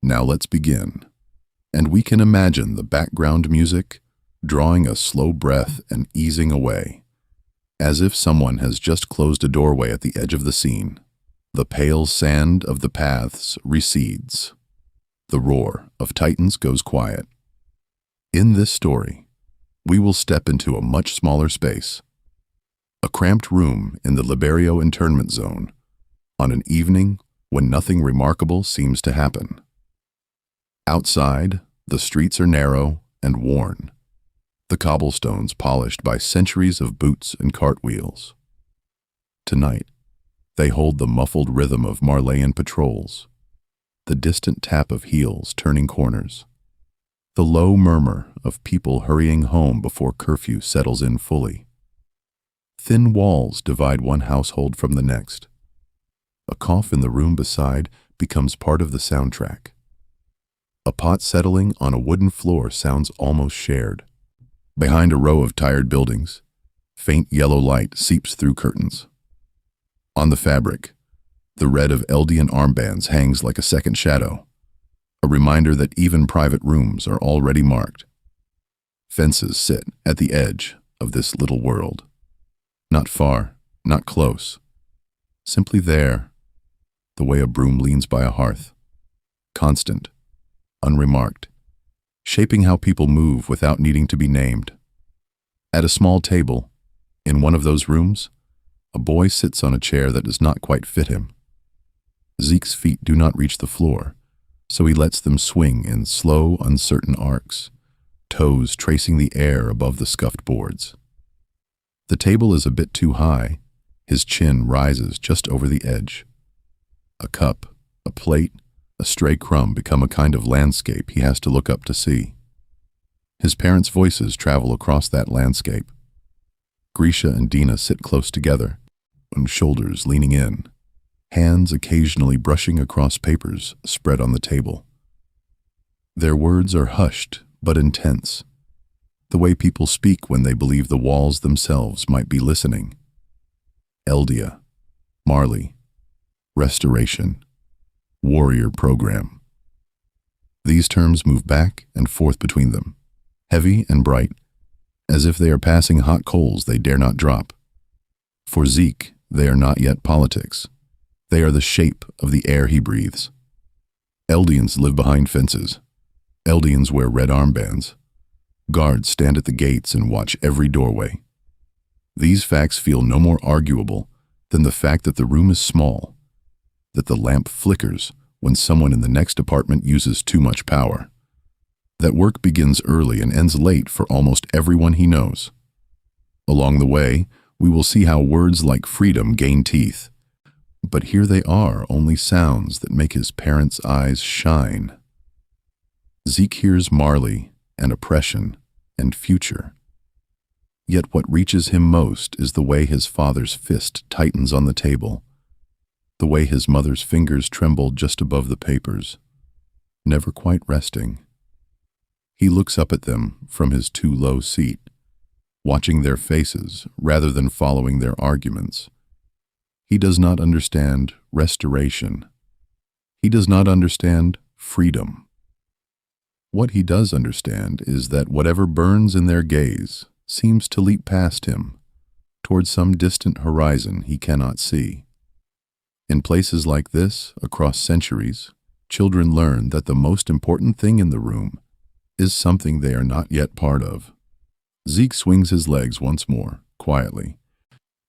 Now let's begin. And we can imagine the background music drawing a slow breath and easing away, as if someone has just closed a doorway at the edge of the scene. The pale sand of the paths recedes. The roar of titans goes quiet. In this story, we will step into a much smaller space, a cramped room in the Liberio internment zone, on an evening when nothing remarkable seems to happen. Outside, the streets are narrow and worn, the cobblestones polished by centuries of boots and cartwheels. Tonight, they hold the muffled rhythm of Marleyan patrols, the distant tap of heels turning corners, the low murmur of people hurrying home before curfew settles in fully. Thin walls divide one household from the next. A cough in the room beside becomes part of the soundtrack. A pot settling on a wooden floor sounds almost shared. Behind a row of tired buildings, faint yellow light seeps through curtains. On the fabric, the red of Eldian armbands hangs like a second shadow, a reminder that even private rooms are already marked. Fences sit at the edge of this little world. Not far, not close. Simply there, the way a broom leans by a hearth. Constant, unremarked, shaping how people move without needing to be named. At a small table, in one of those rooms, a boy sits on a chair that does not quite fit him. Zeke's feet do not reach the floor, so he lets them swing in slow, uncertain arcs, toes tracing the air above the scuffed boards. The table is a bit too high. His chin rises just over the edge. A cup, a plate, a stray crumb become a kind of landscape he has to look up to see. His parents' voices travel across that landscape. Grisha and Dina sit close together, on shoulders leaning in, hands occasionally brushing across papers spread on the table. Their words are hushed but intense, the way people speak when they believe the walls themselves might be listening. Eldia, Marley, Restoration, Warrior Program. These terms move back and forth between them, heavy and bright, as if they are passing hot coals they dare not drop. For Zeke, they are not yet politics. They are the shape of the air he breathes. Eldians live behind fences. Eldians wear red armbands. Guards stand at the gates and watch every doorway. These facts feel no more arguable than the fact that the room is small, that the lamp flickers when someone in the next apartment uses too much power, that work begins early and ends late for almost everyone he knows. Along the way, we will see how words like freedom gain teeth, but here they are, only sounds that make his parents' eyes shine. Zeke hears Marley and oppression and future. Yet what reaches him most is the way his father's fist tightens on the table, the way his mother's fingers tremble just above the papers, never quite resting. He looks up at them from his too low seat, watching their faces rather than following their arguments. He does not understand restoration. He does not understand freedom. What he does understand is that whatever burns in their gaze seems to leap past him, toward some distant horizon he cannot see. In places like this, across centuries, children learn that the most important thing in the room is something they are not yet part of. Zeke swings his legs once more, quietly,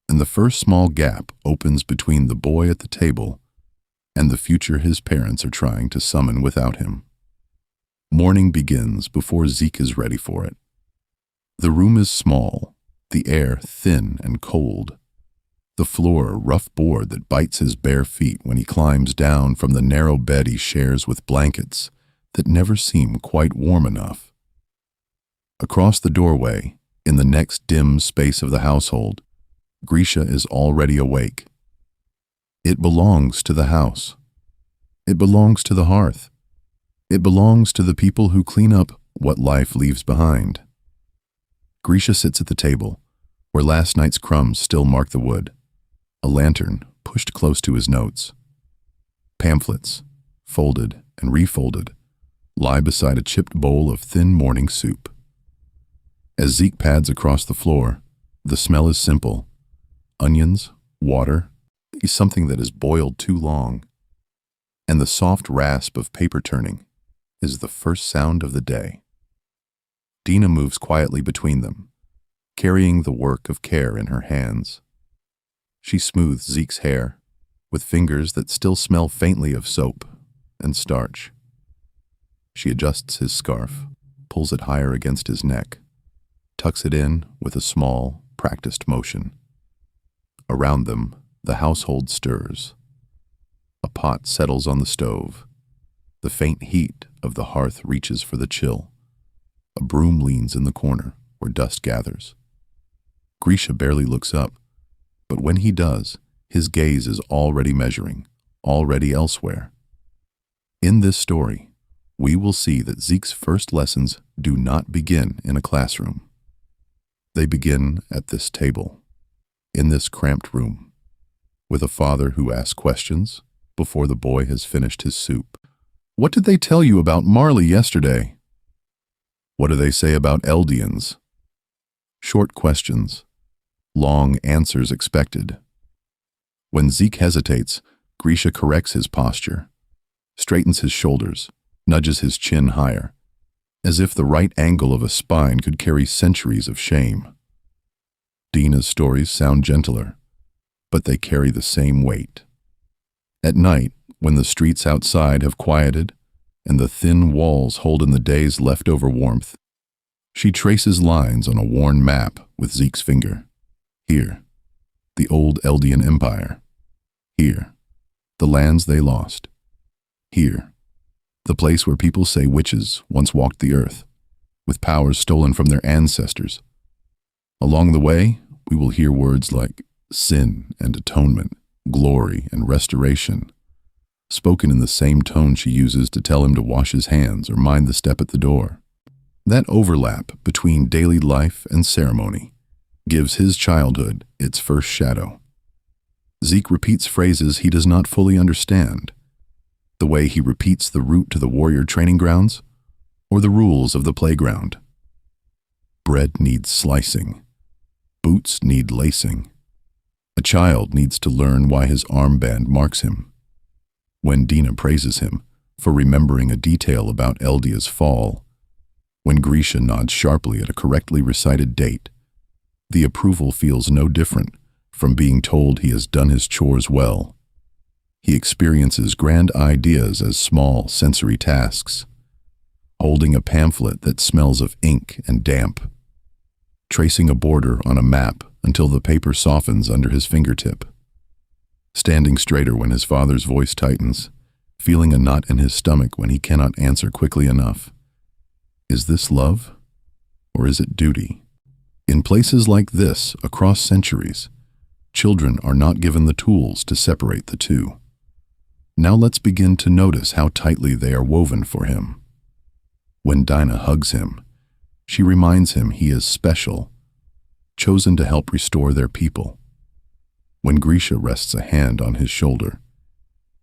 and the first small gap opens between the boy at the table and the future his parents are trying to summon without him. Morning begins before Zeke is ready for it. The room is small, the air thin and cold, the floor a rough board that bites his bare feet when he climbs down from the narrow bed he shares with blankets that never seem quite warm enough. Across the doorway, in the next dim space of the household, Grisha is already awake. It belongs to the house. It belongs to the hearth. It belongs to the people who clean up what life leaves behind. Grisha sits at the table, where last night's crumbs still mark the wood, a lantern pushed close to his notes. Pamphlets, folded and refolded, lie beside a chipped bowl of thin morning soup. As Zeke pads across the floor, the smell is simple. Onions, water, something that is boiled too long, and the soft rasp of paper turning is the first sound of the day. Dina moves quietly between them, carrying the work of care in her hands. She smooths Zeke's hair with fingers that still smell faintly of soap and starch. She adjusts his scarf, pulls it higher against his neck, tucks it in with a small, practiced motion. Around them, the household stirs. A pot settles on the stove. The faint heat of the hearth reaches for the chill. A broom leans in the corner where dust gathers. Grisha barely looks up, but when he does, his gaze is already measuring, already elsewhere. In this story, we will see that Zeke's first lessons do not begin in a classroom. They begin at this table, in this cramped room, with a father who asks questions before the boy has finished his soup. What did they tell you about Marley yesterday? What do they say about Eldians? Short questions, long answers expected. When Zeke hesitates, Grisha corrects his posture, straightens his shoulders, nudges his chin higher, as if the right angle of a spine could carry centuries of shame. Dina's stories sound gentler, but they carry the same weight. At night, when the streets outside have quieted and the thin walls hold in the day's leftover warmth, she traces lines on a worn map with Zeke's finger. Here, the old Eldian Empire. Here, the lands they lost. Here, the place where people say witches once walked the earth, with powers stolen from their ancestors. Along the way, we will hear words like sin and atonement, glory and restoration, spoken in the same tone she uses to tell him to wash his hands or mind the step at the door. That overlap between daily life and ceremony gives his childhood its first shadow. Zeke repeats phrases he does not fully understand, the way he repeats the route to the warrior training grounds or the rules of the playground. Bread needs slicing. Boots need lacing. A child needs to learn why his armband marks him. When Dina praises him for remembering a detail about Eldia's fall, when Grisha nods sharply at a correctly recited date, the approval feels no different from being told he has done his chores well. He experiences grand ideas as small sensory tasks, holding a pamphlet that smells of ink and damp, tracing a border on a map until the paper softens under his fingertip, standing straighter when his father's voice tightens, feeling a knot in his stomach when he cannot answer quickly enough. Is this love, or is it duty? In places like this, across centuries, children are not given the tools to separate the two. Now let's begin to notice how tightly they are woven for him. When Dina hugs him, she reminds him he is special, chosen to help restore their people. When Grisha rests a hand on his shoulder,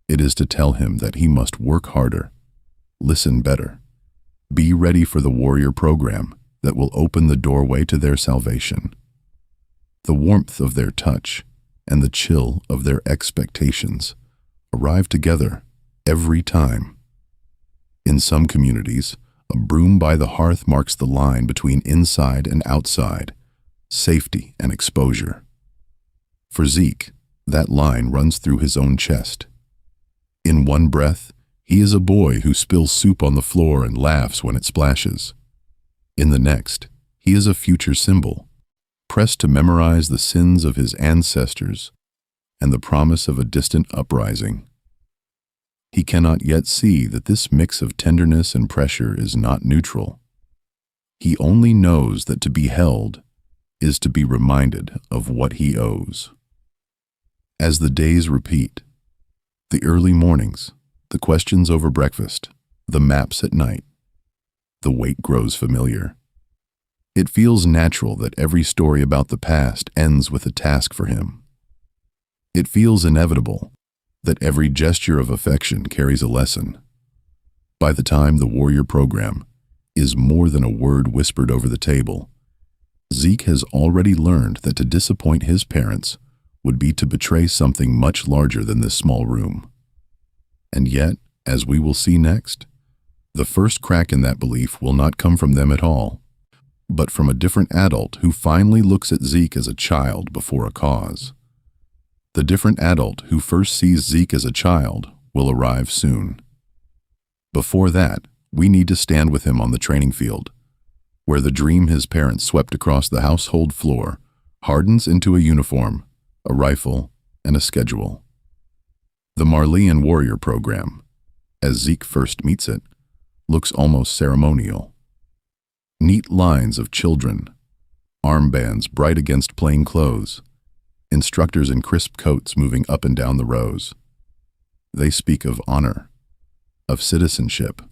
it is to tell him that he must work harder, listen better, be ready for the warrior program that will open the doorway to their salvation. The warmth of their touch and the chill of their expectations arrive together every time. In some communities, a broom by the hearth marks the line between inside and outside, safety and exposure. For Zeke, that line runs through his own chest. In one breath, he is a boy who spills soup on the floor and laughs when it splashes. In the next, he is a future symbol, pressed to memorize the sins of his ancestors and the promise of a distant uprising. He cannot yet see that this mix of tenderness and pressure is not neutral. He only knows that to be held is to be reminded of what he owes. As the days repeat, the early mornings, the questions over breakfast, the maps at night, the weight grows familiar. It feels natural that every story about the past ends with a task for him. It feels inevitable that every gesture of affection carries a lesson. by the time the warrior program is more than a word whispered over the table, Zeke has already learned that to disappoint his parents would be to betray something much larger than this small room. And yet, as we will see next, the first crack in that belief will not come from them at all, but from a different adult who finally looks at Zeke as a child before a cause. The different adult who first sees Zeke as a child will arrive soon. Before that, we need to stand with him on the training field, where the dream his parents swept across the household floor hardens into a uniform, a rifle, and a schedule. The Marleyan warrior program, as Zeke first meets it, looks almost ceremonial. Neat lines of children, armbands bright against plain clothes, instructors in crisp coats moving up and down the rows. They speak of honor, of citizenship,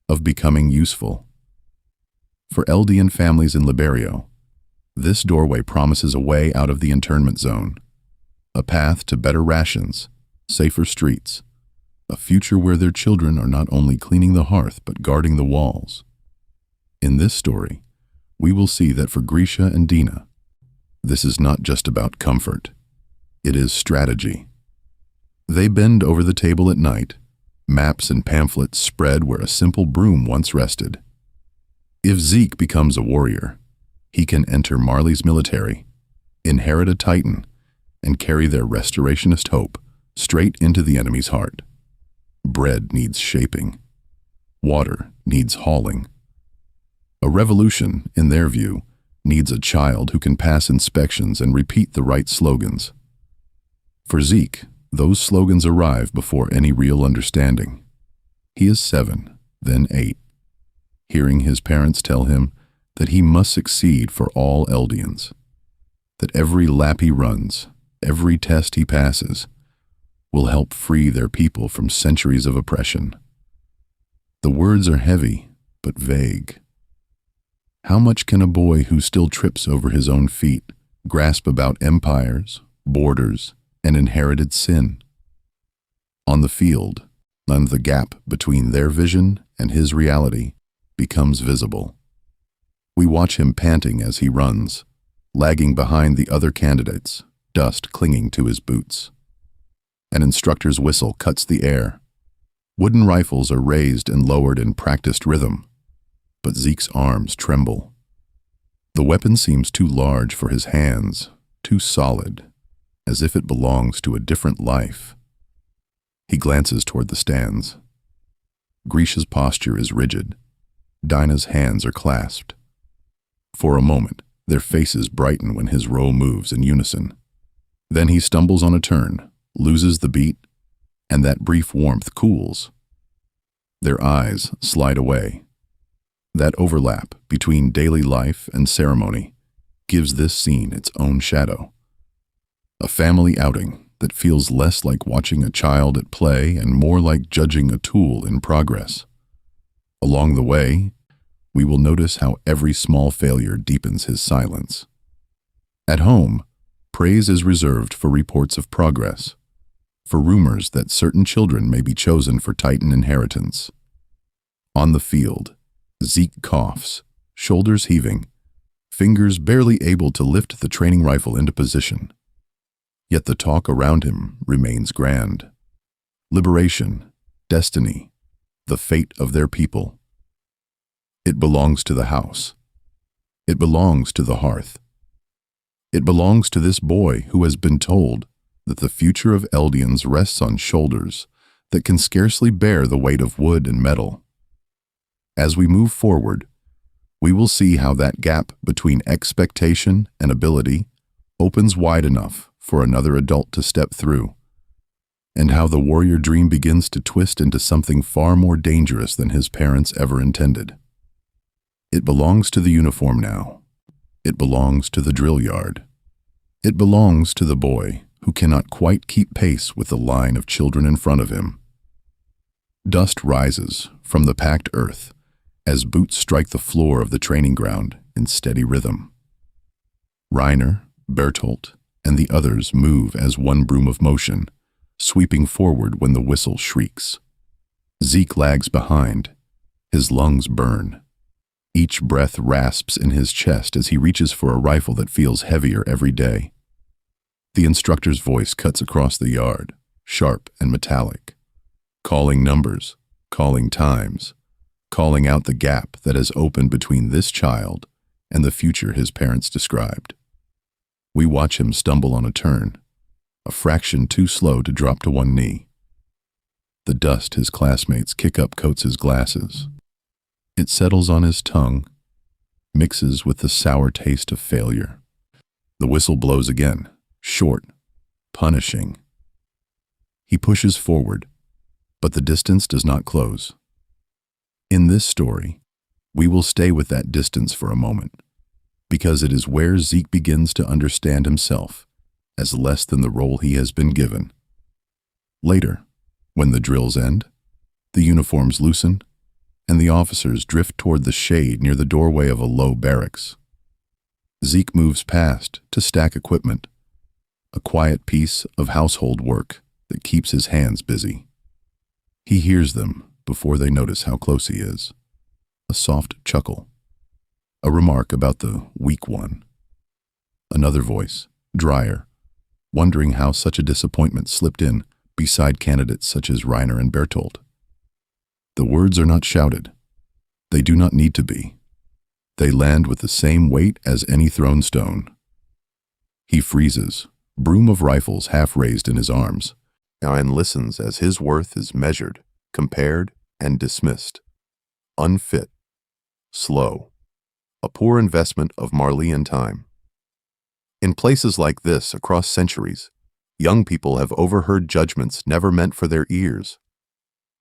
of becoming useful. For Eldian families in Liberio, this doorway promises a way out of the internment zone, a path to better rations, safer streets, a future where their children are not only cleaning the hearth but guarding the walls. In this story, we will see that for Grisha and Dina, this is not just about comfort. It is strategy. They bend over the table at night, maps and pamphlets spread where a simple broom once rested. If Zeke becomes a warrior, he can enter Marley's military, inherit a Titan, and carry their restorationist hope straight into the enemy's heart. Bread needs shaping. Water needs hauling. A revolution, in their view, needs a child who can pass inspections and repeat the right slogans. For Zeke, those slogans arrive before any real understanding. He is 7, then 8, hearing his parents tell him that he must succeed for all Eldians, that every lap he runs, every test he passes, will help free their people from centuries of oppression. The words are heavy, but vague. How much can a boy who still trips over his own feet grasp about empires, borders, and inherited sin? On the field, then the gap between their vision and his reality becomes visible. We watch him panting as he runs, lagging behind the other candidates, dust clinging to his boots. An instructor's whistle cuts the air. Wooden rifles are raised and lowered in practiced rhythm, but Zeke's arms tremble. The weapon seems too large for his hands, too solid, as if it belongs to a different life. He glances toward the stands. Grisha's posture is rigid. Dinah's hands are clasped. For a moment, their faces brighten when his row moves in unison. Then he stumbles on a turn, loses the beat, and that brief warmth cools. Their eyes slide away. That overlap between daily life and ceremony gives this scene its own shadow. A family outing that feels less like watching a child at play and more like judging a tool in progress. Along the way, we will notice how every small failure deepens his silence. At home, praise is reserved for reports of progress, for rumors that certain children may be chosen for Titan inheritance. On the field, Zeke coughs, shoulders heaving, fingers barely able to lift the training rifle into position. Yet the talk around him remains grand. Liberation, destiny, the fate of their people. It belongs to the house. It belongs to the hearth. It belongs to this boy who has been told that the future of Eldians rests on shoulders that can scarcely bear the weight of wood and metal. As we move forward, we will see how that gap between expectation and ability opens wide enough for another adult to step through, and how the warrior dream begins to twist into something far more dangerous than his parents ever intended. It belongs to the uniform now. It belongs to the drill yard. It belongs to the boy who cannot quite keep pace with the line of children in front of him. Dust rises from the packed earth as boots strike the floor of the training ground in steady rhythm. Reiner, Bertolt, and the others move as one broom of motion, sweeping forward when the whistle shrieks. Zeke lags behind. His lungs burn. Each breath rasps in his chest as he reaches for a rifle that feels heavier every day. The instructor's voice cuts across the yard, sharp and metallic, calling numbers, calling times, calling out the gap that has opened between this child and the future his parents described. We watch him stumble on a turn, a fraction too slow to drop to one knee. The dust his classmates kick up coats his glasses. It settles on his tongue, mixes with the sour taste of failure. The whistle blows again, short, punishing. He pushes forward, but the distance does not close. In this story, we will stay with that distance for a moment, because it is where Zeke begins to understand himself as less than the role he has been given. Later, when the drills end, the uniforms loosen, and the officers drift toward the shade near the doorway of a low barracks, Zeke moves past to stack equipment, a quiet piece of household work that keeps his hands busy. He hears them before they notice how close he is. A soft chuckle, a remark about the weak one. Another voice, drier, wondering how such a disappointment slipped in beside candidates such as Reiner and Bertolt. The words are not shouted. They do not need to be. They land with the same weight as any thrown stone. He freezes, broom of rifles half raised in his arms, and listens as his worth is measured, compared, and dismissed. Unfit, slow, a poor investment of Marleyan time. In places like this across centuries, young people have overheard judgments never meant for their ears.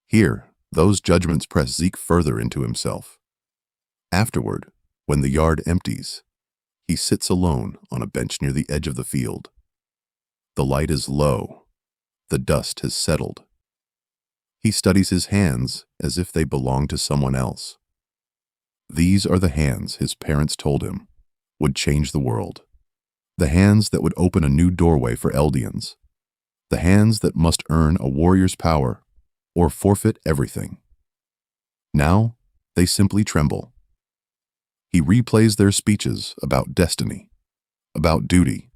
Here, those judgments press Zeke further into himself. Afterward, when the yard empties, he sits alone on a bench near the edge of the field. The light is low. The dust has settled. He studies his hands as if they belong to someone else. These are the hands his parents told him would change the world. The hands that would open a new doorway for Eldians. The hands that must earn a warrior's power or forfeit everything. Now, they simply tremble. He replays their speeches about destiny, about duty,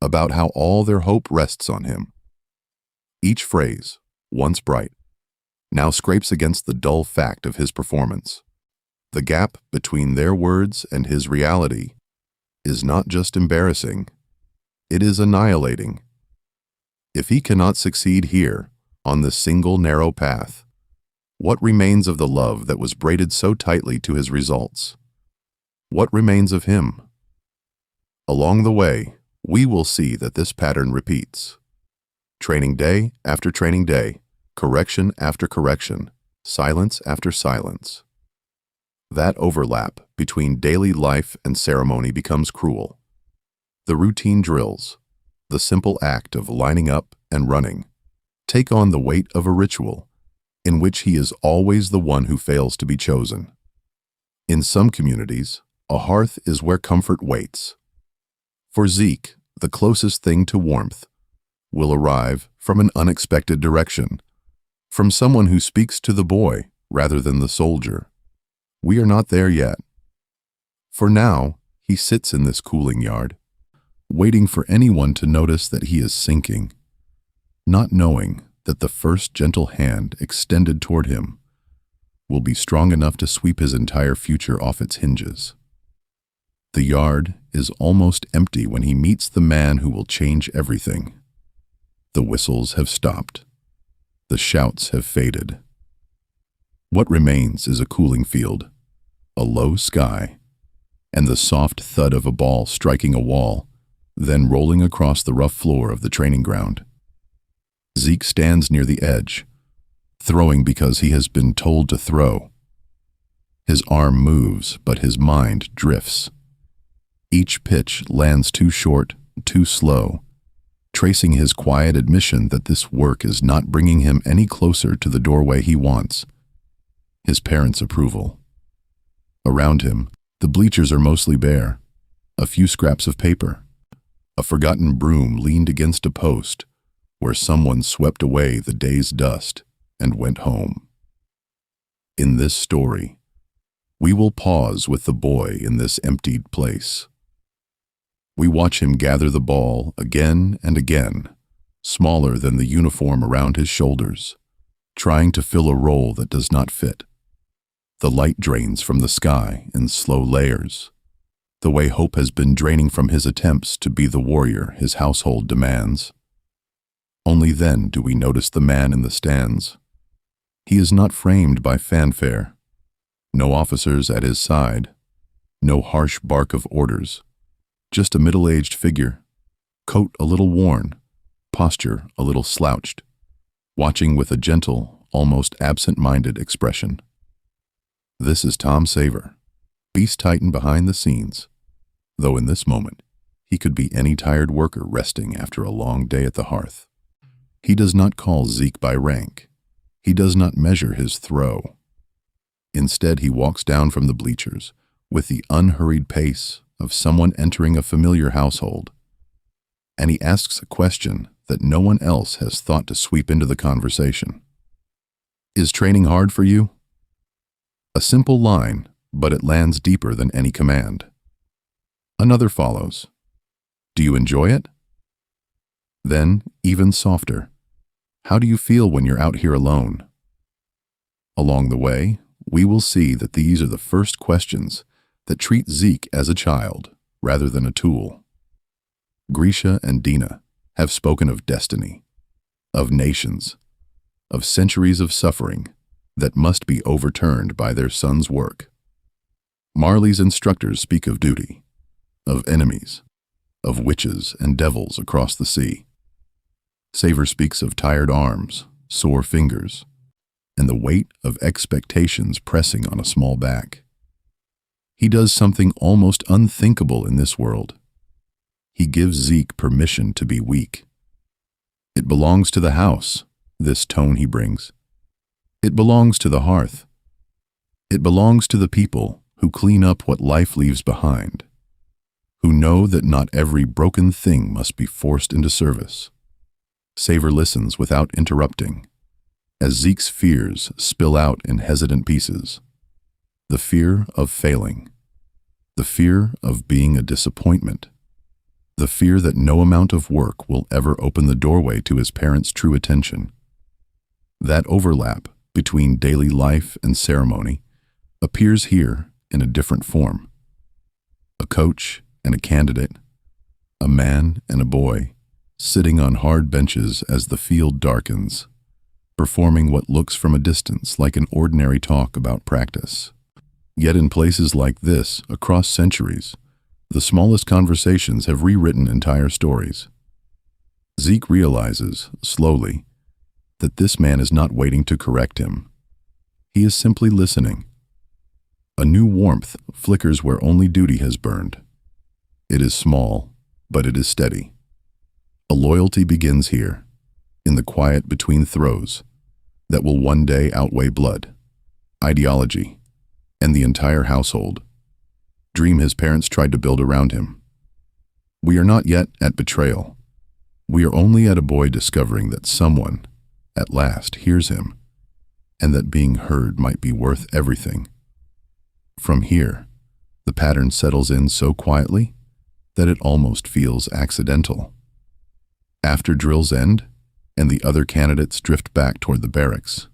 about how all their hope rests on him. Each phrase, once bright, now scrapes against the dull fact of his performance. The gap between their words and his reality is not just embarrassing, it is annihilating. If he cannot succeed here, on this single narrow path, what remains of the love that was braided so tightly to his results? What remains of him? Along the way, we will see that this pattern repeats. Training day after training day, correction after correction, silence after silence. That overlap between daily life and ceremony becomes cruel. The routine drills, the simple act of lining up and running, take on the weight of a ritual in which he is always the one who fails to be chosen. In some communities, a hearth is where comfort waits. For Zeke, the closest thing to warmth will arrive from an unexpected direction, from someone who speaks to the boy rather than the soldier. We are not there yet. For now, he sits in this cooling yard, waiting for anyone to notice that he is sinking, not knowing that the first gentle hand extended toward him will be strong enough to sweep his entire future off its hinges. The yard is almost empty when he meets the man who will change everything. The whistles have stopped. The shouts have faded. What remains is a cooling field, a low sky, and the soft thud of a ball striking a wall, then rolling across the rough floor of the training ground. Zeke stands near the edge, throwing because he has been told to throw. His arm moves, but his mind drifts. Each pitch lands too short, too slow, tracing his quiet admission that this work is not bringing him any closer to the doorway he wants. His parents' approval. Around him, the bleachers are mostly bare. A few scraps of paper. A forgotten broom leaned against a post where someone swept away the day's dust and went home. In this story, we will pause with the boy in this emptied place. We watch him gather the ball again and again, smaller than the uniform around his shoulders, trying to fill a role that does not fit. The light drains from the sky in slow layers, the way hope has been draining from his attempts to be the warrior his household demands. Only then do we notice the man in the stands. He is not framed by fanfare. No officers at his side. No harsh bark of orders. Just a middle-aged figure, coat a little worn, posture a little slouched, watching with a gentle, almost absent-minded expression. This is Tom Saver, Beast Titan behind the scenes, though in this moment, he could be any tired worker resting after a long day at the hearth. He does not call Zeke by rank. He does not measure his throw. Instead, he walks down from the bleachers with the unhurried pace of someone entering a familiar household, and he asks a question that no one else has thought to sweep into the conversation. Is training hard for you? A simple line, but it lands deeper than any command. Another follows. Do you enjoy it? Then, even softer, how do you feel when you're out here alone? Along the way, we will see that these are the first questions that treat Zeke as a child rather than a tool. Grisha and Dina have spoken of destiny, of nations, of centuries of suffering that must be overturned by their son's work. Marley's instructors speak of duty, of enemies, of witches and devils across the sea. Saver speaks of tired arms, sore fingers, and the weight of expectations pressing on a small back. He does something almost unthinkable in this world. He gives Zeke permission to be weak. It belongs to the house, this tone he brings. It belongs to the hearth. It belongs to the people who clean up what life leaves behind, who know that not every broken thing must be forced into service. Saver listens without interrupting, as Zeke's fears spill out in hesitant pieces. The fear of failing, the fear of being a disappointment, the fear that no amount of work will ever open the doorway to his parents' true attention. That overlap between daily life and ceremony appears here in a different form. A coach and a candidate, a man and a boy, sitting on hard benches as the field darkens, performing what looks from a distance like an ordinary talk about practice. Yet in places like this, across centuries, the smallest conversations have rewritten entire stories. Zeke realizes, slowly, that this man is not waiting to correct him. He is simply listening. A new warmth flickers where only duty has burned. It is small, but it is steady. A loyalty begins here, in the quiet between throws, that will one day outweigh blood, ideology, and the entire household. Dream his parents tried to build around him. We are not yet at betrayal. We are only at a boy discovering that someone, at last, hears him, and that being heard might be worth everything. From here, the pattern settles in so quietly that it almost feels accidental. After drills end, and the other candidates drift back toward the barracks,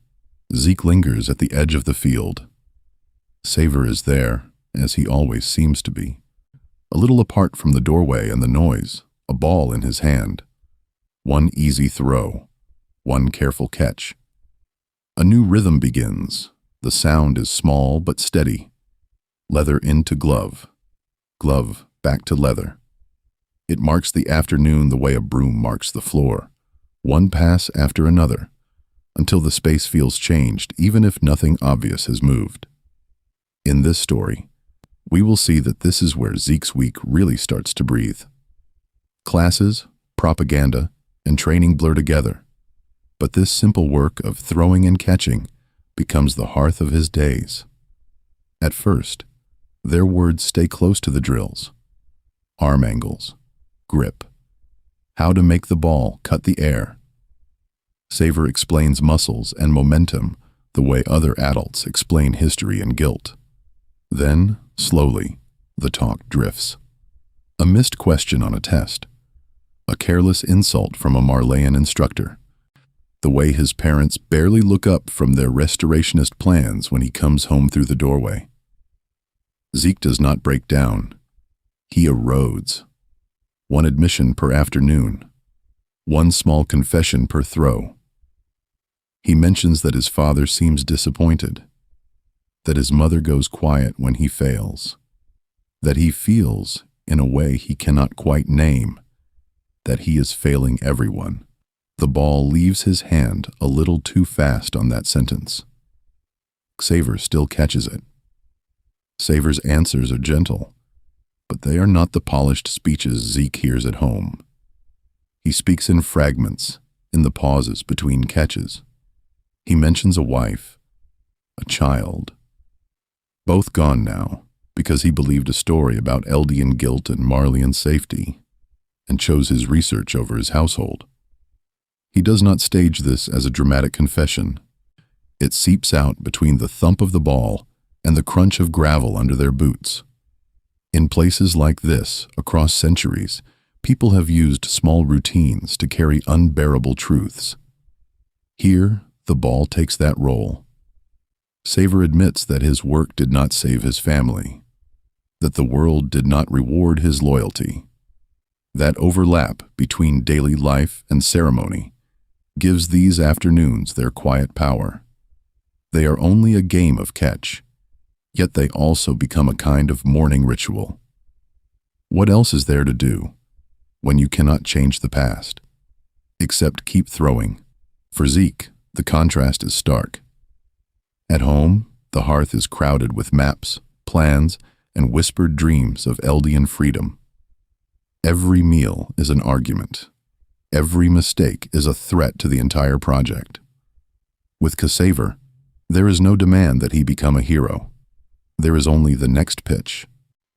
Zeke lingers at the edge of the field. Saver is there, as he always seems to be, a little apart from the doorway and the noise, a ball in his hand. One easy throw, one careful catch. A new rhythm begins. The sound is small but steady. Leather into glove, glove back to leather. It marks the afternoon the way a broom marks the floor, one pass after another, until the space feels changed even if nothing obvious has moved. In this story, we will see that this is where Zeke's week really starts to breathe. Classes, propaganda, and training blur together, but this simple work of throwing and catching becomes the hearth of his days. At first, their words stay close to the drills. Arm angles, grip, how to make the ball cut the air. Saver explains muscles and momentum the way other adults explain history and guilt. Then, slowly, the talk drifts. A missed question on a test. A careless insult from a Marleyan instructor. The way his parents barely look up from their restorationist plans when he comes home through the doorway. Zeke does not break down. He erodes. One admission per afternoon. One small confession per throw. He mentions that his father seems disappointed. That his mother goes quiet when he fails. That he feels, in a way he cannot quite name, that he is failing everyone. The ball leaves his hand a little too fast on that sentence. Xaver still catches it. Xaver's answers are gentle, but they are not the polished speeches Zeke hears at home. He speaks in fragments, in the pauses between catches. He mentions a wife, a child. Both gone now, because he believed a story about Eldian guilt and Marleyan safety, and chose his research over his household. He does not stage this as a dramatic confession. It seeps out between the thump of the ball and the crunch of gravel under their boots. In places like this, across centuries, people have used small routines to carry unbearable truths. Here, the ball takes that role. Xaver admits that his work did not save his family, that the world did not reward his loyalty. That overlap between daily life and ceremony gives these afternoons their quiet power. They are only a game of catch, yet they also become a kind of morning ritual. What else is there to do when you cannot change the past, except keep throwing? For Zeke, the contrast is stark. At home, the hearth is crowded with maps, plans, and whispered dreams of Eldian freedom. Every meal is an argument. Every mistake is a threat to the entire project. With Xaver, there is no demand that he become a hero. There is only the next pitch.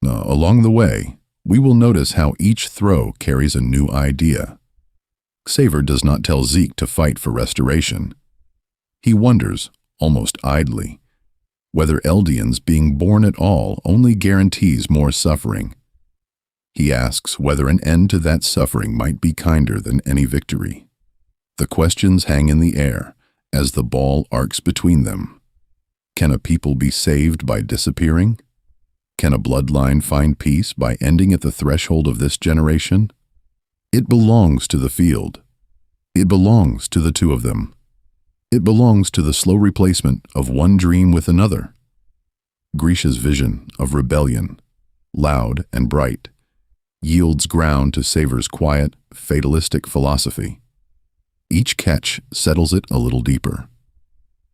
Along the way, we will notice how each throw carries a new idea. Xaver does not tell Zeke to fight for restoration. He wonders, almost idly, whether Eldians being born at all only guarantees more suffering. He asks whether an end to that suffering might be kinder than any victory. The questions hang in the air as the ball arcs between them. Can a people be saved by disappearing? Can a bloodline find peace by ending at the threshold of this generation? It belongs to the field. It belongs to the two of them. It belongs to the slow replacement of one dream with another. Grisha's vision of rebellion, loud and bright, yields ground to Xaver's quiet, fatalistic philosophy. Each catch settles it a little deeper.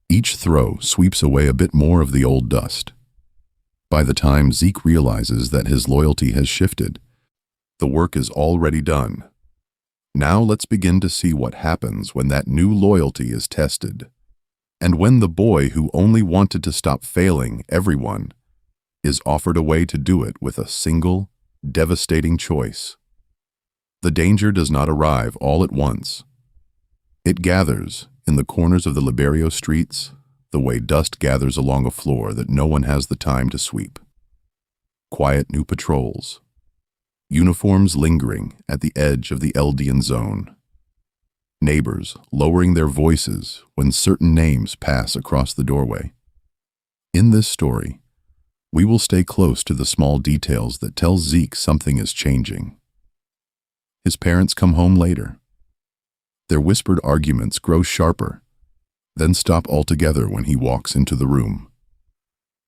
Each throw sweeps away a bit more of the old dust. By the time Zeke realizes that his loyalty has shifted, the work is already done. Now let's begin to see what happens when that new loyalty is tested, and when the boy who only wanted to stop failing everyone is offered a way to do it with a single, devastating choice. The danger does not arrive all at once. It gathers in the corners of the Liberio streets, the way dust gathers along a floor that no one has the time to sweep. Quiet new patrols. Uniforms lingering at the edge of the Eldian zone. Neighbors lowering their voices when certain names pass across the doorway. In this story, we will stay close to the small details that tell Zeke something is changing. His parents come home later. Their whispered arguments grow sharper, then stop altogether when he walks into the room.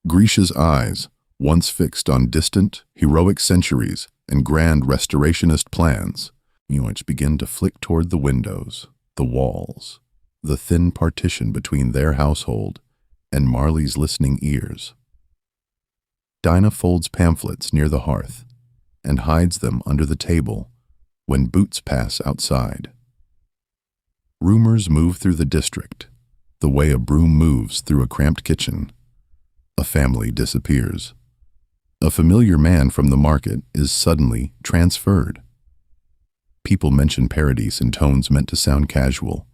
Grisha's eyes, once fixed on distant, heroic centuries and grand restorationist plans, begin to flick toward the windows, the walls, the thin partition between their household and Marley's listening ears. Dinah folds pamphlets near the hearth and hides them under the table when boots pass outside. Rumors move through the district, the way a broom moves through a cramped kitchen. A family disappears. A familiar man from the market is suddenly transferred. People mention Paradis in tones meant to sound casual,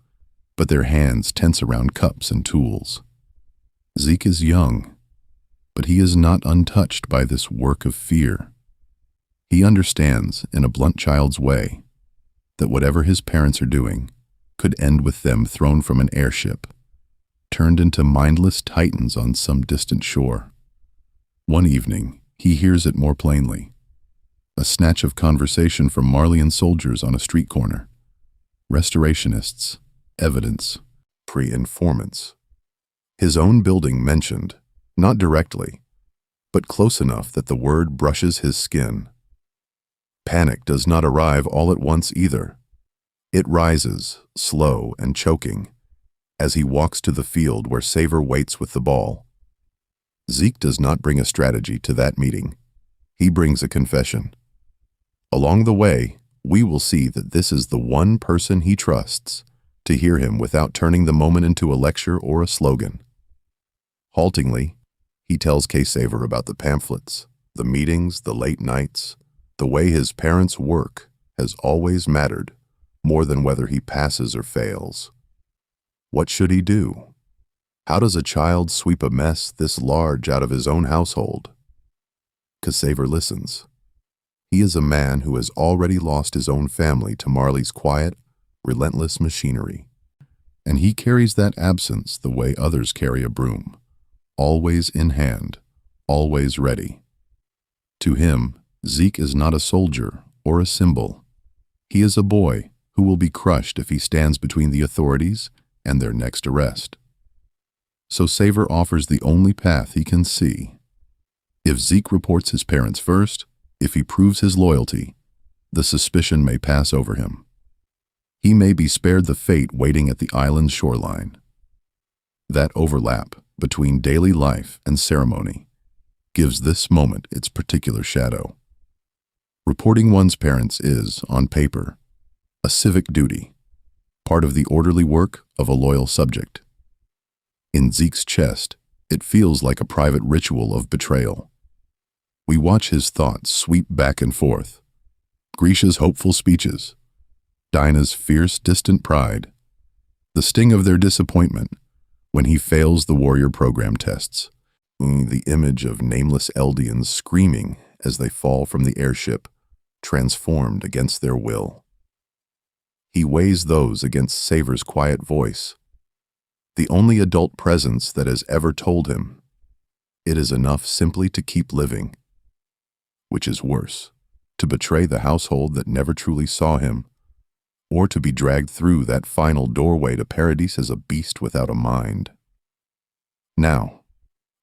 but their hands tense around cups and tools. Zeke is young, but he is not untouched by this work of fear. He understands, in a blunt child's way, that whatever his parents are doing could end with them thrown from an airship, turned into mindless titans on some distant shore. One evening, he hears it more plainly. A snatch of conversation from Marley and soldiers on a street corner. Restorationists, evidence, pre-informants. His own building mentioned, not directly, but close enough that the word brushes his skin. Panic does not arrive all at once either. It rises, slow and choking, as he walks to the field where Saver waits with the ball. Zeke does not bring a strategy to that meeting. He brings a confession. Along the way, we will see that this is the one person he trusts to hear him without turning the moment into a lecture or a slogan. Haltingly, he tells Saver about the pamphlets, the meetings, the late nights, the way his parents' work has always mattered more than whether he passes or fails. What should he do? How does a child sweep a mess this large out of his own household? Saver listens. He is a man who has already lost his own family to Marley's quiet, relentless machinery. And he carries that absence the way others carry a broom, always in hand, always ready. To him, Zeke is not a soldier or a symbol. He is a boy who will be crushed if he stands between the authorities and their next arrest. So Saver offers the only path he can see. If Zeke reports his parents first, if he proves his loyalty, the suspicion may pass over him. He may be spared the fate waiting at the island's shoreline. That overlap between daily life and ceremony gives this moment its particular shadow. Reporting one's parents is, on paper, a civic duty, part of the orderly work of a loyal subject. In Zeke's chest, it feels like a private ritual of betrayal. We watch his thoughts sweep back and forth. Grisha's hopeful speeches, Dinah's fierce, distant pride, the sting of their disappointment when he fails the warrior program tests, the image of nameless Eldians screaming as they fall from the airship, transformed against their will. He weighs those against Saver's quiet voice, the only adult presence that has ever told him it is enough simply to keep living. Which is worse, to betray the household that never truly saw him, or to be dragged through that final doorway to paradise as a beast without a mind. Now,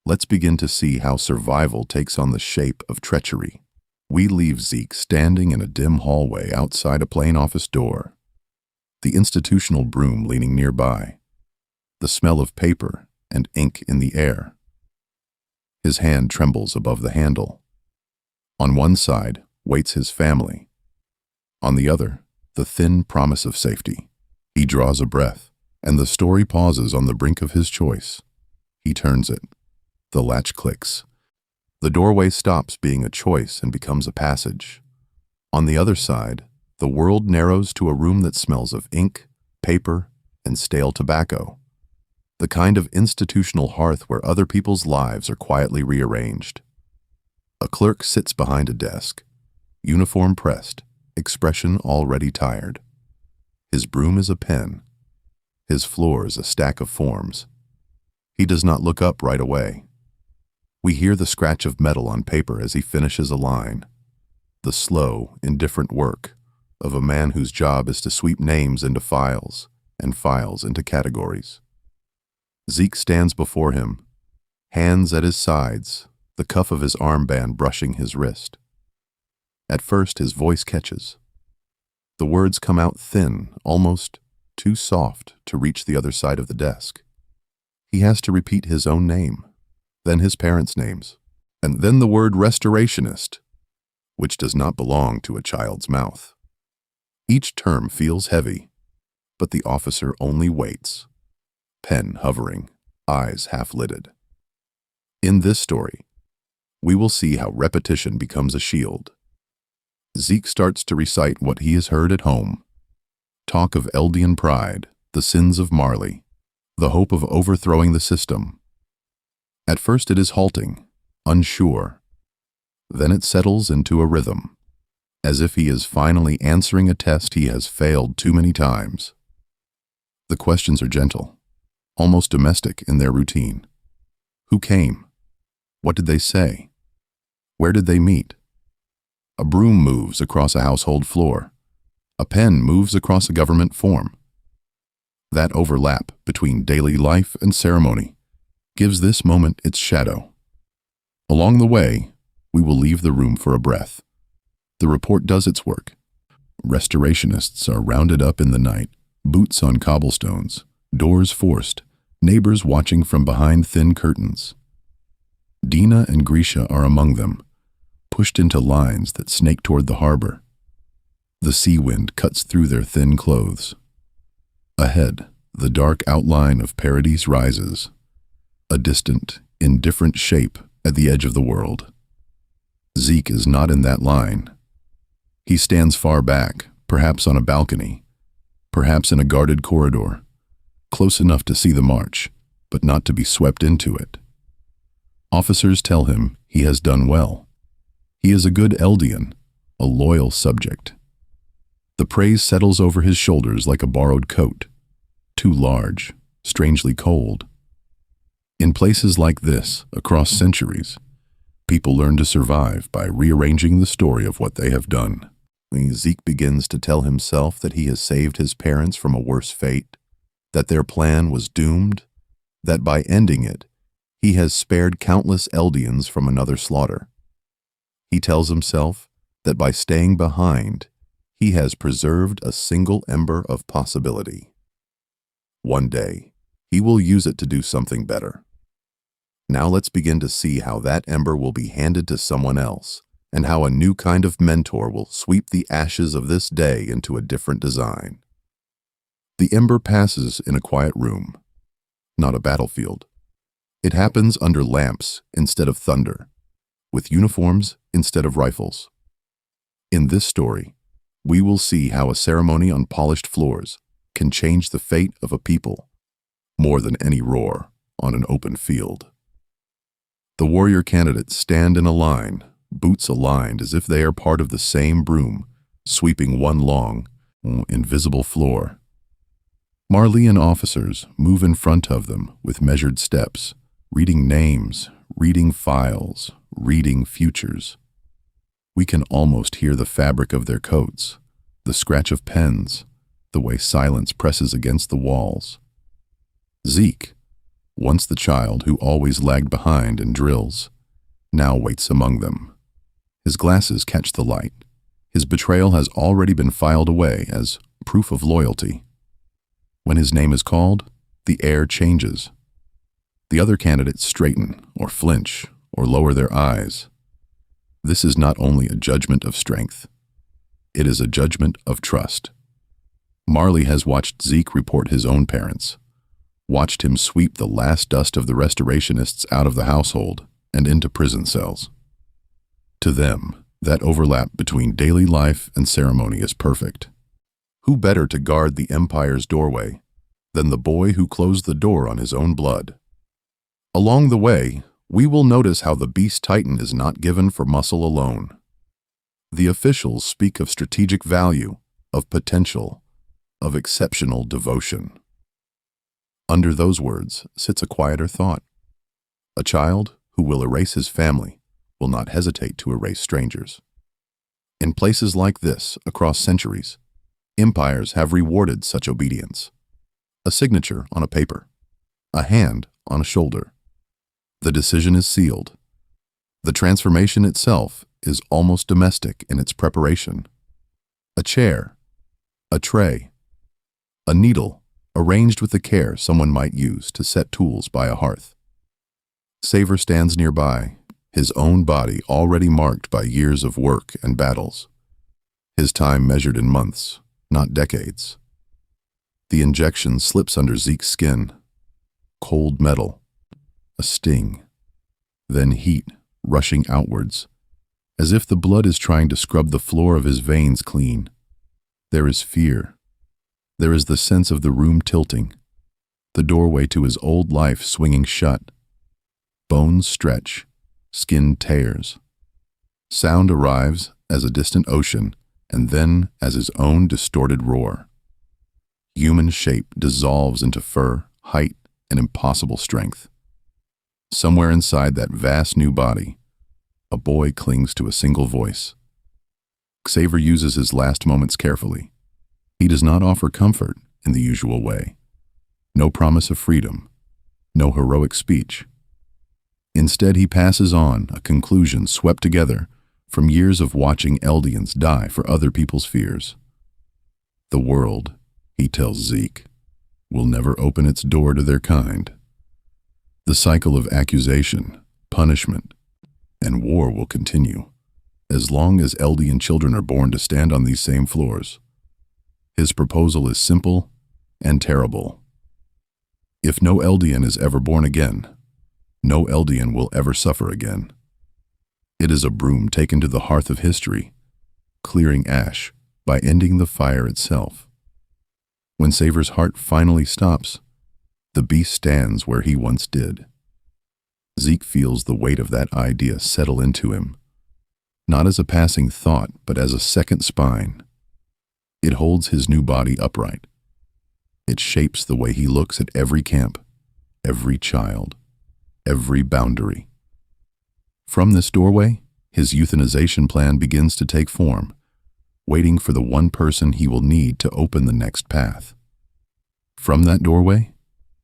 let's begin to see how survival takes on the shape of treachery. We leave Zeke standing in a dim hallway outside a plain office door, the institutional broom leaning nearby, the smell of paper and ink in the air. His hand trembles above the handle. On one side waits his family. On the other, the thin promise of safety. He draws a breath, and the story pauses on the brink of his choice. He turns it. The latch clicks. The doorway stops being a choice and becomes a passage. On the other side, the world narrows to a room that smells of ink, paper, and stale tobacco. The kind of institutional hearth where other people's lives are quietly rearranged. A clerk sits behind a desk, uniform pressed, expression already tired. His broom is a pen. His floor is a stack of forms. He does not look up right away. We hear the scratch of metal on paper as he finishes a line. The slow, indifferent work of a man whose job is to sweep names into files and files into categories. Zeke stands before him, hands at his sides, the cuff of his armband brushing his wrist. At first, his voice catches. The words come out thin, almost too soft to reach the other side of the desk. He has to repeat his own name, then his parents' names, and then the word restorationist, which does not belong to a child's mouth. Each term feels heavy, but the officer only waits, pen hovering, eyes half-lidded. In this story, we will see how repetition becomes a shield. Zeke starts to recite what he has heard at home. Talk of Eldian pride, the sins of Marley, the hope of overthrowing the system. At first it is halting, unsure. Then it settles into a rhythm, as if he is finally answering a test he has failed too many times. The questions are gentle, almost domestic in their routine. Who came? What did they say? Where did they meet? A broom moves across a household floor. A pen moves across a government form. That overlap between daily life and ceremony gives this moment its shadow. Along the way, we will leave the room for a breath. The report does its work. Restorationists are rounded up in the night, boots on cobblestones, doors forced, neighbors watching from behind thin curtains. Dina and Grisha are among them, pushed into lines that snake toward the harbor. The sea wind cuts through their thin clothes. Ahead, the dark outline of Paradise rises, a distant, indifferent shape at the edge of the world. Zeke is not in that line. He stands far back, perhaps on a balcony, perhaps in a guarded corridor, close enough to see the march, but not to be swept into it. Officers tell him he has done well. He is a good Eldian, a loyal subject. The praise settles over his shoulders like a borrowed coat, too large, strangely cold. In places like this, across centuries, people learn to survive by rearranging the story of what they have done. Zeke begins to tell himself that he has saved his parents from a worse fate, that their plan was doomed, that by ending it, he has spared countless Eldians from another slaughter. He tells himself that by staying behind, he has preserved a single ember of possibility. One day, he will use it to do something better. Now let's begin to see how that ember will be handed to someone else, and how a new kind of mentor will sweep the ashes of this day into a different design. The ember passes in a quiet room, not a battlefield. It happens under lamps instead of thunder, with uniforms instead of rifles. In this story, we will see how a ceremony on polished floors can change the fate of a people more than any roar on an open field. The warrior candidates stand in a line, boots aligned as if they are part of the same broom, sweeping one long, invisible floor. Marleyan officers move in front of them with measured steps, reading names, reading files, reading futures. We can almost hear the fabric of their coats, the scratch of pens, the way silence presses against the walls. Zeke, once the child who always lagged behind in drills, now waits among them. His glasses catch the light. His betrayal has already been filed away as proof of loyalty. When his name is called, the air changes. The other candidates straighten, or flinch, or lower their eyes. This is not only a judgment of strength, it is a judgment of trust. Marley has watched Zeke report his own parents, watched him sweep the last dust of the restorationists out of the household and into prison cells. To them, that overlap between daily life and ceremony is perfect. Who better to guard the empire's doorway than the boy who closed the door on his own blood? Along the way, we will notice how the beast titan is not given for muscle alone. The officials speak of strategic value, of potential, of exceptional devotion. Under those words sits a quieter thought. A child who will erase his family will not hesitate to erase strangers. In places like this, across centuries, empires have rewarded such obedience. A signature on a paper, a hand on a shoulder. The decision is sealed. The transformation itself is almost domestic in its preparation. A chair, a tray, a needle arranged with the care someone might use to set tools by a hearth. Saver stands nearby, his own body already marked by years of work and battles. His time measured in months, not decades. The injection slips under Zeke's skin. Cold metal. A sting. Then heat rushing outwards, as if the blood is trying to scrub the floor of his veins clean. There is fear. There is the sense of the room tilting, the doorway to his old life swinging shut. Bones stretch, skin tears. Sound arrives as a distant ocean and then as his own distorted roar. Human shape dissolves into fur, height, and impossible strength. Somewhere inside that vast new body, a boy clings to a single voice. Xavier uses his last moments carefully. He does not offer comfort in the usual way. No promise of freedom, no heroic speech. Instead, he passes on a conclusion swept together from years of watching Eldians die for other people's fears. The world, he tells Zeke, will never open its door to their kind. The cycle of accusation, punishment, and war will continue, as long as Eldian children are born to stand on these same floors. His proposal is simple and terrible. If no Eldian is ever born again, no Eldian will ever suffer again. It is a broom taken to the hearth of history, clearing ash by ending the fire itself. When Xavier's heart finally stops, the beast stands where he once did. Zeke feels the weight of that idea settle into him, not as a passing thought, but as a second spine. It holds his new body upright. It shapes the way he looks at every camp, every child, every boundary. From this doorway, his euthanization plan begins to take form, waiting for the one person he will need to open the next path. From that doorway,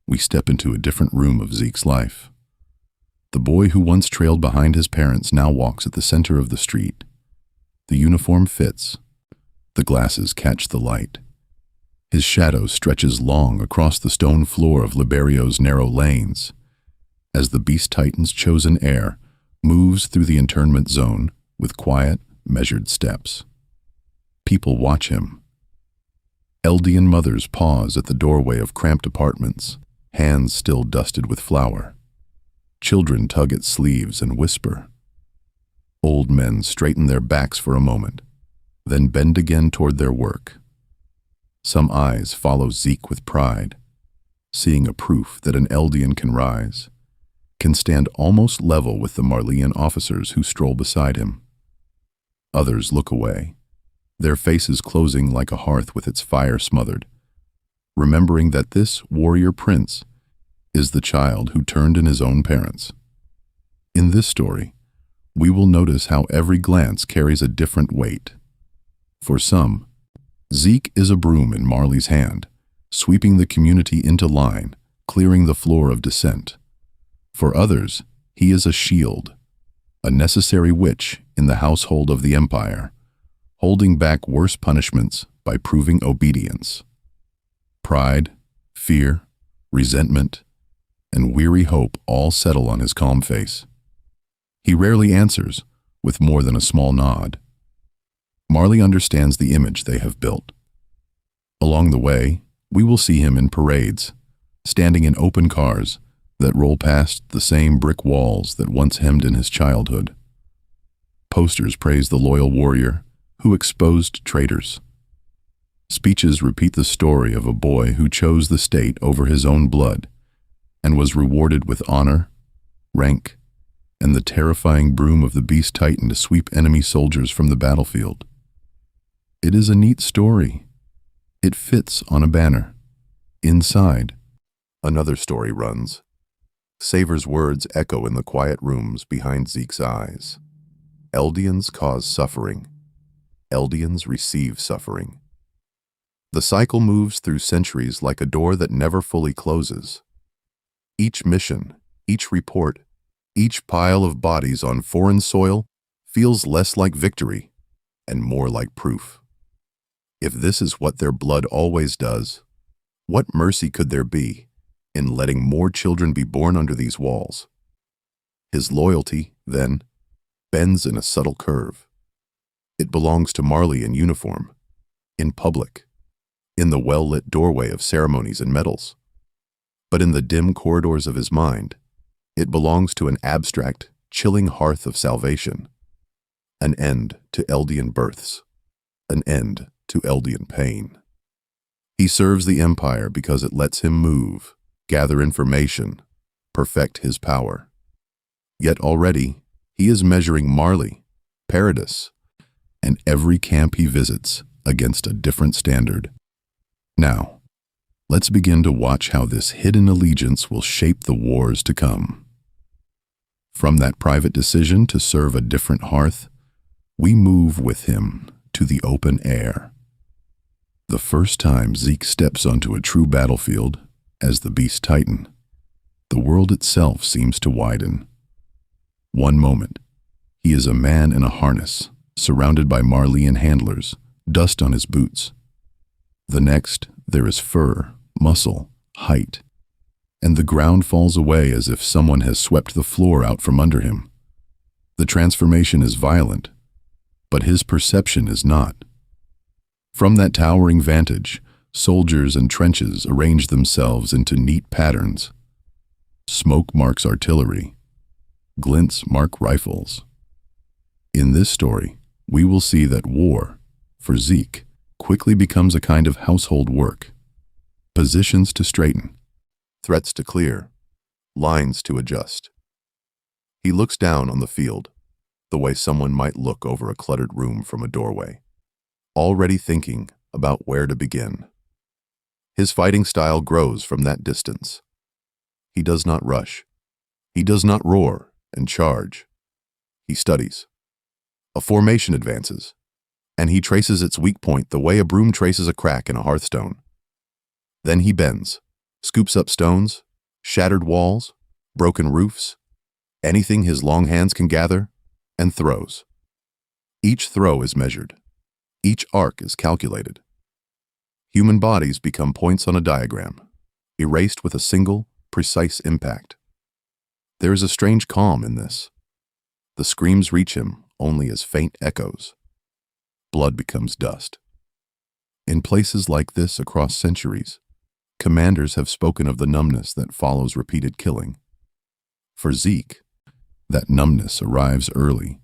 we step into a different room of Zeke's life. The boy who once trailed behind his parents now walks at the center of the street. The uniform fits. The glasses catch the light. His shadow stretches long across the stone floor of Liberio's narrow lanes. As the Beast Titan's chosen heir moves through the internment zone with quiet, measured steps. People watch him. Eldian mothers pause at the doorway of cramped apartments, hands still dusted with flour. Children tug at sleeves and whisper. Old men straighten their backs for a moment, then bend again toward their work. Some eyes follow Zeke with pride, seeing a proof that an Eldian can rise, can stand almost level with the Marleyan officers who stroll beside him. Others look away, their faces closing like a hearth with its fire smothered, remembering that this warrior prince is the child who turned in his own parents. In this story, we will notice how every glance carries a different weight. For some, Zeke is a broom in Marley's hand, sweeping the community into line, clearing the floor of dissent. For others, he is a shield, a necessary witch in the household of the Empire, holding back worse punishments by proving obedience. Pride, fear, resentment, and weary hope all settle on his calm face. He rarely answers, with more than a small nod. Marley understands the image they have built. Along the way, we will see him in parades, standing in open cars that roll past the same brick walls that once hemmed in his childhood. Posters praise the loyal warrior who exposed traitors. Speeches repeat the story of a boy who chose the state over his own blood and was rewarded with honor, rank, and the terrifying broom of the Beast Titan to sweep enemy soldiers from the battlefield. It is a neat story. It fits on a banner. Inside, another story runs. Xavier's words echo in the quiet rooms behind Zeke's eyes. Eldians cause suffering. Eldians receive suffering. The cycle moves through centuries like a door that never fully closes. Each mission, each report, each pile of bodies on foreign soil feels less like victory and more like proof. If this is what their blood always does, what mercy could there be in letting more children be born under these walls? His loyalty, then, bends in a subtle curve. It belongs to Marley in uniform, in public, in the well-lit doorway of ceremonies and medals. But in the dim corridors of his mind, it belongs to an abstract, chilling hearth of salvation. An end to Eldian births, an end to Eldian pain. He serves the Empire because it lets him move, gather information, perfect his power. Yet already, he is measuring Marley, Paradis, and every camp he visits against a different standard. Now, let's begin to watch how this hidden allegiance will shape the wars to come. From that private decision to serve a different hearth, we move with him to the open air. The first time Zeke steps onto a true battlefield as the Beast Titan, the world itself seems to widen. One moment, he is a man in a harness, surrounded by Marleyan handlers, dust on his boots. The next, there is fur, muscle, height, and the ground falls away as if someone has swept the floor out from under him. The transformation is violent, but his perception is not. From that towering vantage, soldiers and trenches arrange themselves into neat patterns. Smoke marks artillery. Glints mark rifles. In this story, we will see that war, for Zeke, quickly becomes a kind of household work. Positions to straighten, threats to clear, lines to adjust. He looks down on the field, the way someone might look over a cluttered room from a doorway, already thinking about where to begin. His fighting style grows from that distance. He does not rush. He does not roar and charge. He studies. A formation advances, and he traces its weak point the way a broom traces a crack in a hearthstone. Then he bends, scoops up stones, shattered walls, broken roofs, anything his long hands can gather, and throws. Each throw is measured. Each arc is calculated. Human bodies become points on a diagram, erased with a single, precise impact. There is a strange calm in this. The screams reach him only as faint echoes. Blood becomes dust. In places like this across centuries, commanders have spoken of the numbness that follows repeated killing. For Zeke, that numbness arrives early,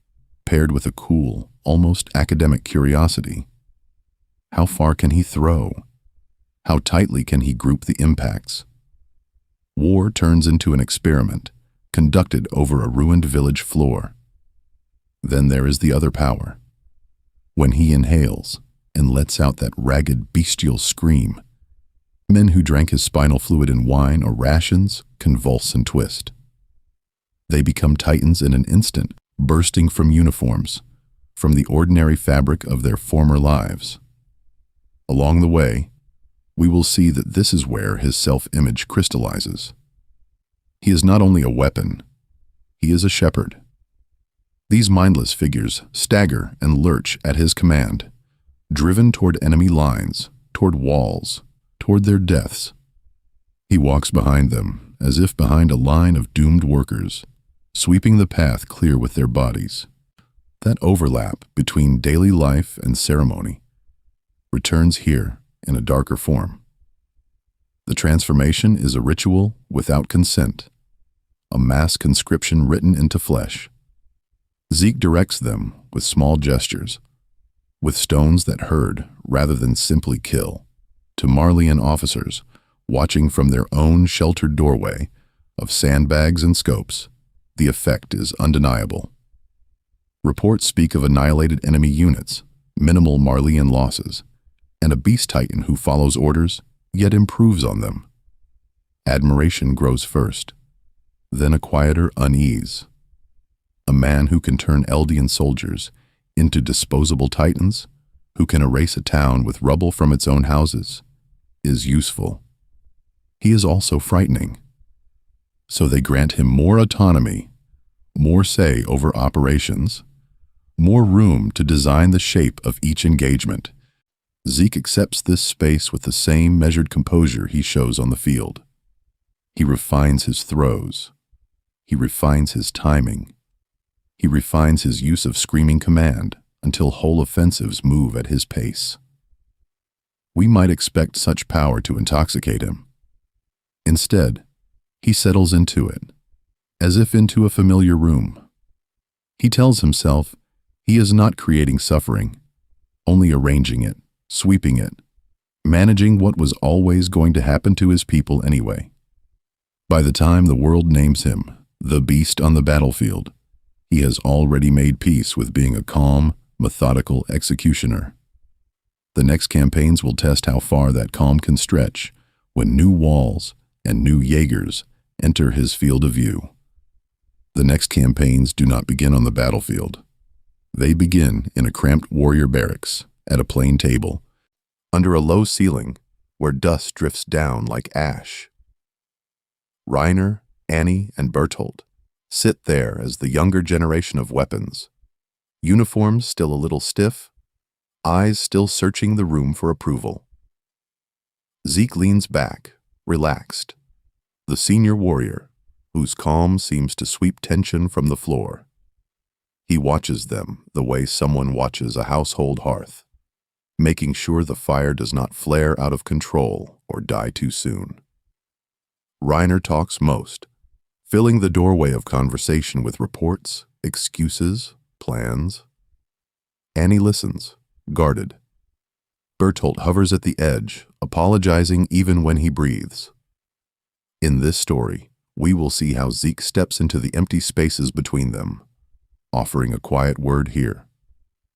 paired with a cool, almost academic curiosity. How far can he throw? How tightly can he group the impacts? War turns into an experiment, conducted over a ruined village floor. Then there is the other power. When he inhales and lets out that ragged, bestial scream, men who drank his spinal fluid in wine or rations convulse and twist. They become titans in an instant, bursting from uniforms, from the ordinary fabric of their former lives. Along the way, we will see that this is where his self-image crystallizes. He is not only a weapon, he is a shepherd. These mindless figures stagger and lurch at his command, driven toward enemy lines, toward walls, toward their deaths. He walks behind them, as if behind a line of doomed workers, sweeping the path clear with their bodies. That overlap between daily life and ceremony returns here in a darker form. The transformation is a ritual without consent, a mass conscription written into flesh. Zeke directs them with small gestures, with stones that herd rather than simply kill, to Marleyan officers watching from their own sheltered doorway of sandbags and scopes. The effect is undeniable. Reports speak of annihilated enemy units, minimal Marleyan losses, and a beast titan who follows orders yet improves on them. Admiration grows first, then a quieter unease. A man who can turn Eldian soldiers into disposable titans, who can erase a town with rubble from its own houses, is useful. He is also frightening. So they grant him more autonomy, more say over operations, more room to design the shape of each engagement. Zeke accepts this space with the same measured composure he shows on the field. He refines his throws. He refines his timing. He refines his use of screaming command until whole offensives move at his pace. We might expect such power to intoxicate him. Instead, he settles into it, as if into a familiar room. He tells himself he is not creating suffering, only arranging it, sweeping it, managing what was always going to happen to his people anyway. By the time the world names him The beast on the battlefield. He has already made peace with being a calm, methodical executioner. The next campaigns will test how far that calm can stretch when new walls and new Yeagers enter his field of view. The next campaigns do not begin on the battlefield. They begin in a cramped warrior barracks, at a plain table, under a low ceiling where dust drifts down like ash. Reiner, Annie, and Bertolt sit there as the younger generation of weapons, uniforms still a little stiff, eyes still searching the room for approval. Zeke leans back, relaxed, the senior warrior, whose calm seems to sweep tension from the floor. He watches them the way someone watches a household hearth, making sure the fire does not flare out of control or die too soon. Reiner talks most, filling the doorway of conversation with reports, excuses, plans. Annie listens, guarded. Bertolt hovers at the edge, apologizing even when he breathes. In this story, we will see how Zeke steps into the empty spaces between them, offering a quiet word here,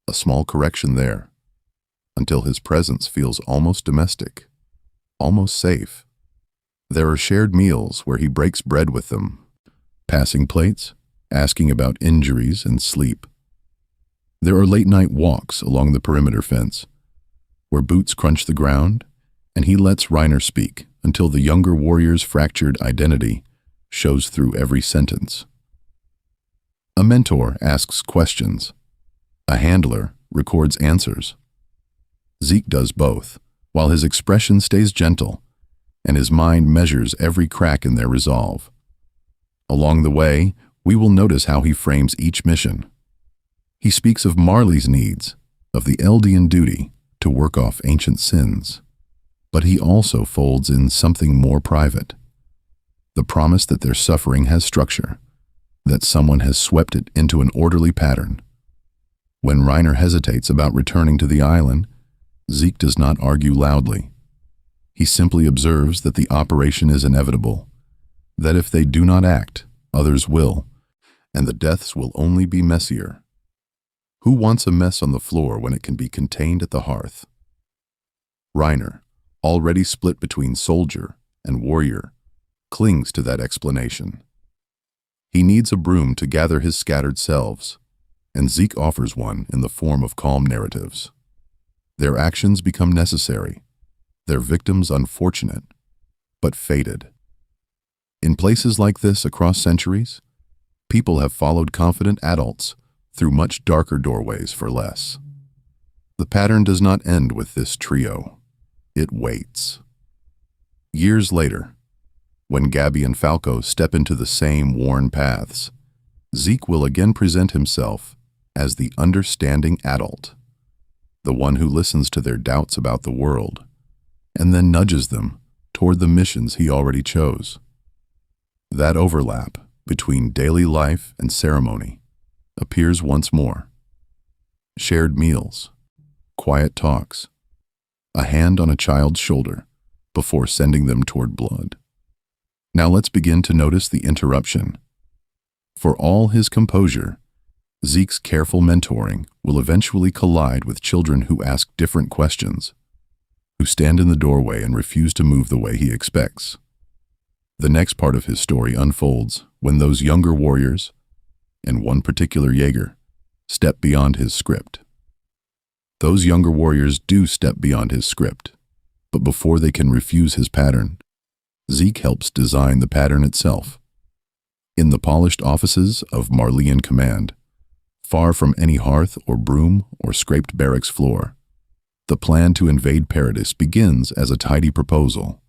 a small correction there, until his presence feels almost domestic, almost safe. There are shared meals where he breaks bread with them, passing plates, asking about injuries and sleep. There are late-night walks along the perimeter fence, where boots crunch the ground, and he lets Reiner speak until the younger warrior's fractured identity shows through every sentence. A mentor asks questions. A handler records answers. Zeke does both, while his expression stays gentle, and his mind measures every crack in their resolve. Along the way, we will notice how he frames each mission. He speaks of Marley's needs, of the Eldian duty to work off ancient sins, but he also folds in something more private, the promise that their suffering has structure, that someone has swept it into an orderly pattern. When Reiner hesitates about returning to the island, Zeke does not argue loudly. He simply observes that the operation is inevitable, that if they do not act, others will, and the deaths will only be messier. Who wants a mess on the floor when it can be contained at the hearth? Reiner, already split between soldier and warrior, clings to that explanation. He needs a broom to gather his scattered selves, and Zeke offers one in the form of calm narratives. Their actions become necessary, their victims unfortunate, but fated. In places like this across centuries, people have followed confident adults through much darker doorways for less. The pattern does not end with this trio. It waits. Years later, when Gabby and Falco step into the same worn paths, Zeke will again present himself as the understanding adult, the one who listens to their doubts about the world, and then nudges them toward the missions he already chose. That overlap between daily life and ceremony appears once more. Shared meals, quiet talks, a hand on a child's shoulder before sending them toward blood. Now let's begin to notice the interruption. For all his composure, Zeke's careful mentoring will eventually collide with children who ask different questions, who stand in the doorway and refuse to move the way he expects. The next part of his story unfolds when those younger warriors, and one particular Yeager, step beyond his script. Those younger warriors do step beyond his script, but before they can refuse his pattern, Zeke helps design the pattern itself. In the polished offices of Marleyan Command, far from any hearth or broom or scraped barracks floor, the plan to invade Paradis begins as a tidy proposal.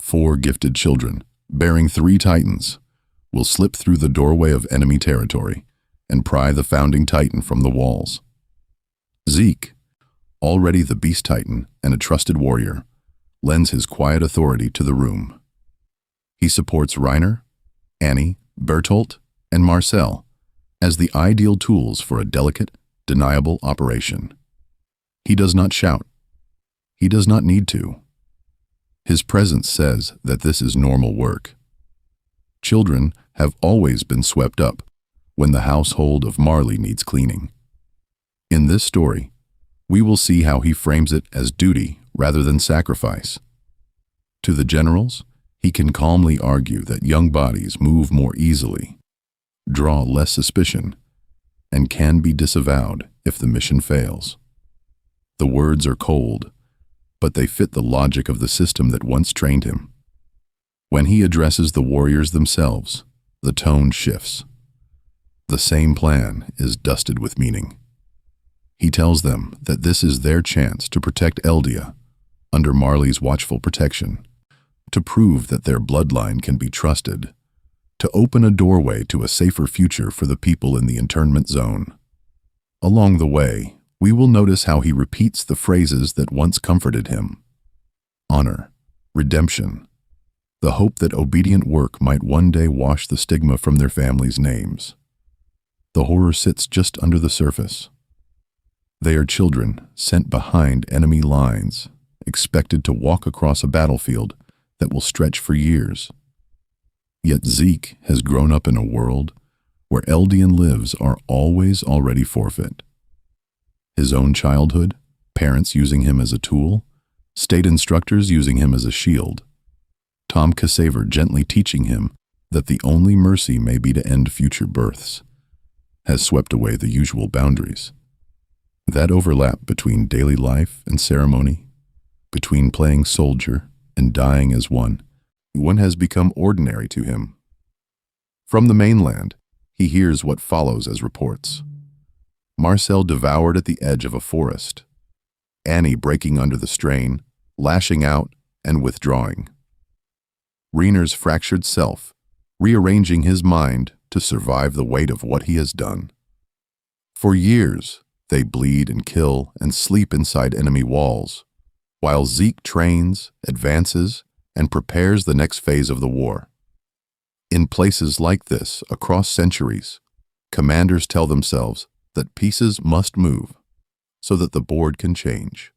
4 gifted children, bearing 3 titans, will slip through the doorway of enemy territory and pry the founding titan from the walls. Zeke, already the beast titan and a trusted warrior, lends his quiet authority to the room. He supports Reiner, Annie, Bertolt, and Marcel as the ideal tools for a delicate, deniable operation. He does not shout. He does not need to. His presence says that this is normal work. Children have always been swept up when the household of Marley needs cleaning. In this story, we will see how he frames it as duty rather than sacrifice. To the generals, he can calmly argue that young bodies move more easily, draw less suspicion, and can be disavowed if the mission fails. The words are cold, but they fit the logic of the system that once trained him. When he addresses the warriors themselves, the tone shifts. The same plan is dusted with meaning. He tells them that this is their chance to protect Eldia under Marley's watchful protection, to prove that their bloodline can be trusted, to open a doorway to a safer future for the people in the internment zone. Along the way, we will notice how he repeats the phrases that once comforted him: honor, redemption, the hope that obedient work might one day wash the stigma from their families' names. The horror sits just under the surface. They are children sent behind enemy lines, expected to walk across a battlefield that will stretch for years. Yet Zeke has grown up in a world where Eldian lives are always already forfeit. His own childhood, parents using him as a tool, state instructors using him as a shield, Tom Casaver gently teaching him that the only mercy may be to end future births, has swept away the usual boundaries. That overlap between daily life and ceremony, between playing soldier and dying as one has become ordinary to him. From the mainland, he hears what follows as reports. Marcel devoured at the edge of a forest, Annie breaking under the strain, lashing out and withdrawing. Reener's fractured self, rearranging his mind to survive the weight of what he has done. For years, they bleed and kill and sleep inside enemy walls, while Zeke trains, advances, and prepares the next phase of the war. In places like this, across centuries, commanders tell themselves that pieces must move so that the board can change.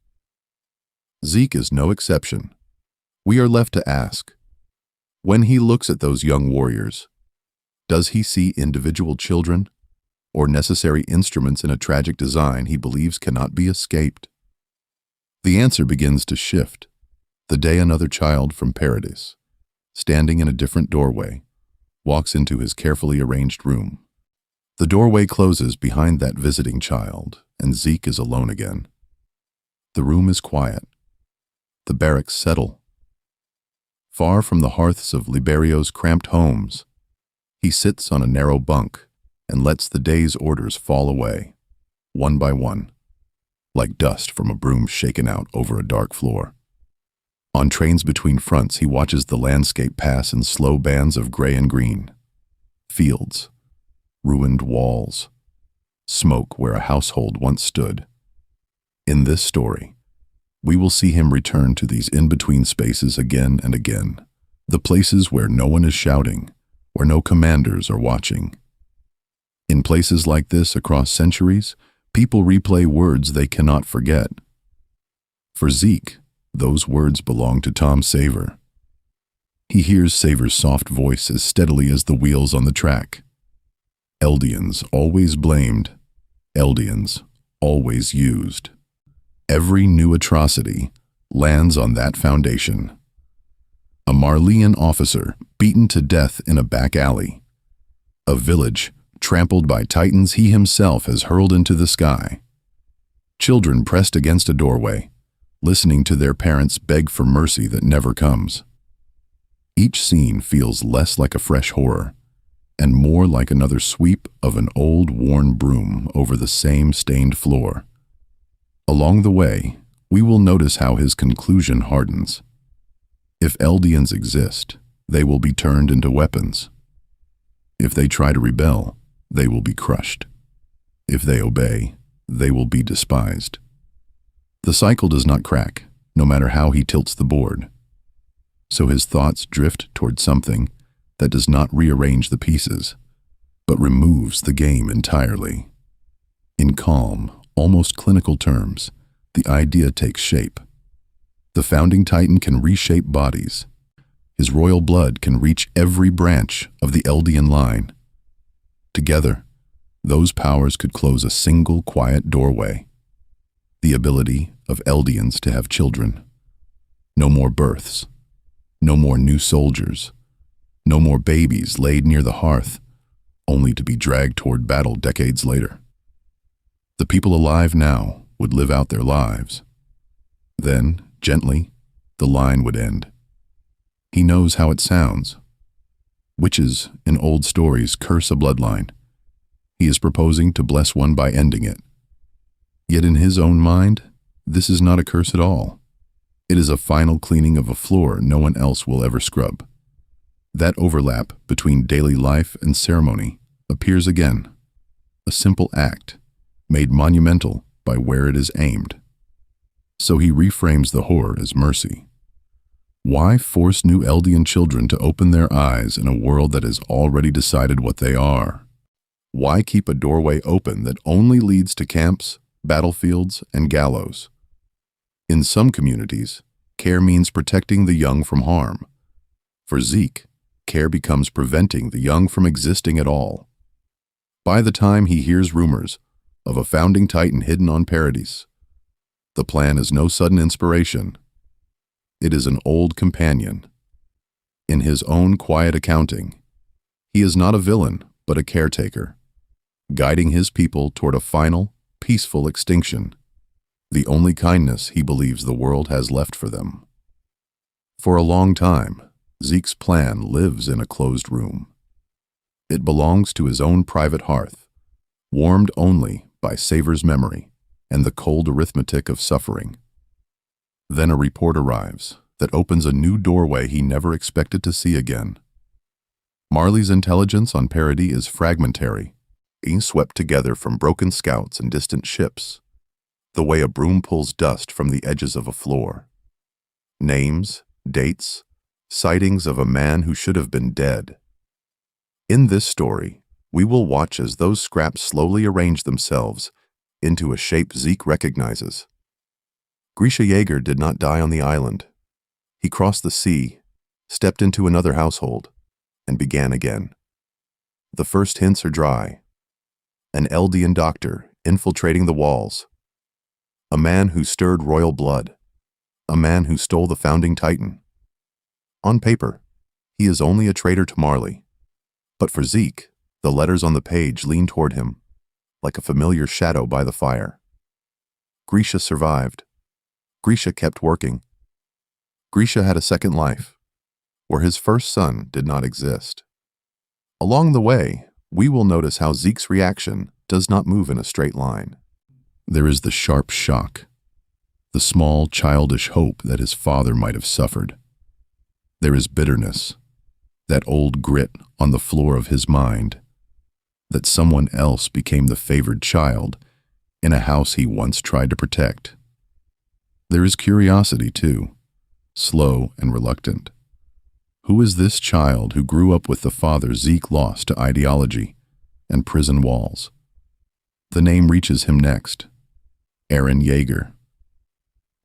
Zeke is no exception. We are left to ask, when he looks at those young warriors, does he see individual children or necessary instruments in a tragic design he believes cannot be escaped? The answer begins to shift the day another child from Paradise, standing in a different doorway, walks into his carefully arranged room. The doorway closes behind that visiting child, and Zeke is alone again. The room is quiet. The barracks settle. Far from the hearths of Liberio's cramped homes, he sits on a narrow bunk and lets the day's orders fall away, one by one, like dust from a broom shaken out over a dark floor. On trains between fronts, he watches the landscape pass in slow bands of gray and green. Fields, ruined walls, smoke where a household once stood. In this story, we will see him return to these in-between spaces again and again, the places where no one is shouting, where no commanders are watching. In places like this across centuries, people replay words they cannot forget. For Zeke, those words belong to Tom Saver. He hears Saver's soft voice as steadily as the wheels on the track. Eldians always blamed, Eldians always used. Every new atrocity lands on that foundation. A Marleyan officer beaten to death in a back alley. A village trampled by titans he himself has hurled into the sky. Children pressed against a doorway, listening to their parents beg for mercy that never comes. Each scene feels less like a fresh horror, and more like another sweep of an old worn broom over the same stained floor. Along the way, we will notice how his conclusion hardens. If Eldians exist, they will be turned into weapons. If they try to rebel, they will be crushed. If they obey, they will be despised. The cycle does not crack, no matter how he tilts the board. So his thoughts drift toward something that does not rearrange the pieces, but removes the game entirely. In calm, almost clinical terms, the idea takes shape. The founding titan can reshape bodies. His royal blood can reach every branch of the Eldian line. Together, those powers could close a single quiet doorway. The ability of Eldians to have children. No more births. No more new soldiers. No more babies laid near the hearth, only to be dragged toward battle decades later. The people alive now would live out their lives. Then, gently, the line would end. He knows how it sounds. Witches in old stories curse a bloodline. He is proposing to bless one by ending it. Yet in his own mind, this is not a curse at all. It is a final cleaning of a floor no one else will ever scrub. That overlap between daily life and ceremony appears again, a simple act, made monumental by where it is aimed. So he reframes the horror as mercy. Why force new Eldian children to open their eyes in a world that has already decided what they are? Why keep a doorway open that only leads to camps, battlefields, and gallows? In some communities, care means protecting the young from harm. For Zeke, care becomes preventing the young from existing at all. By the time he hears rumors of a founding titan hidden on Paradis, the plan is no sudden inspiration. It is an old companion. In his own quiet accounting, he is not a villain, but a caretaker, guiding his people toward a final, peaceful extinction, the only kindness he believes the world has left for them. For a long time, Zeke's plan lives in a closed room. It belongs to his own private hearth, warmed only by Savor's memory and the cold arithmetic of suffering. Then a report arrives that opens a new doorway he never expected to see again. Marley's intelligence on Paradis is fragmentary, being swept together from broken scouts and distant ships, the way a broom pulls dust from the edges of a floor. Names, dates, sightings of a man who should have been dead. In this story, we will watch as those scraps slowly arrange themselves into a shape Zeke recognizes. Zeke Yeager did not die on the island. He crossed the sea, stepped into another household, and began again. The first hints are dry. An Eldian doctor infiltrating the walls. A man who stirred royal blood. A man who stole the founding titan. On paper, he is only a traitor to Marley. But for Zeke, the letters on the page lean toward him, like a familiar shadow by the fire. Grisha survived. Grisha kept working. Grisha had a second life, where his first son did not exist. Along the way, we will notice how Zeke's reaction does not move in a straight line. There is the sharp shock, the small childish hope that his father might have suffered. There is bitterness, that old grit on the floor of his mind, that someone else became the favored child in a house he once tried to protect. There is curiosity, too, slow and reluctant. Who is this child who grew up with the father Zeke lost to ideology and prison walls? The name reaches him next, Aaron Yeager.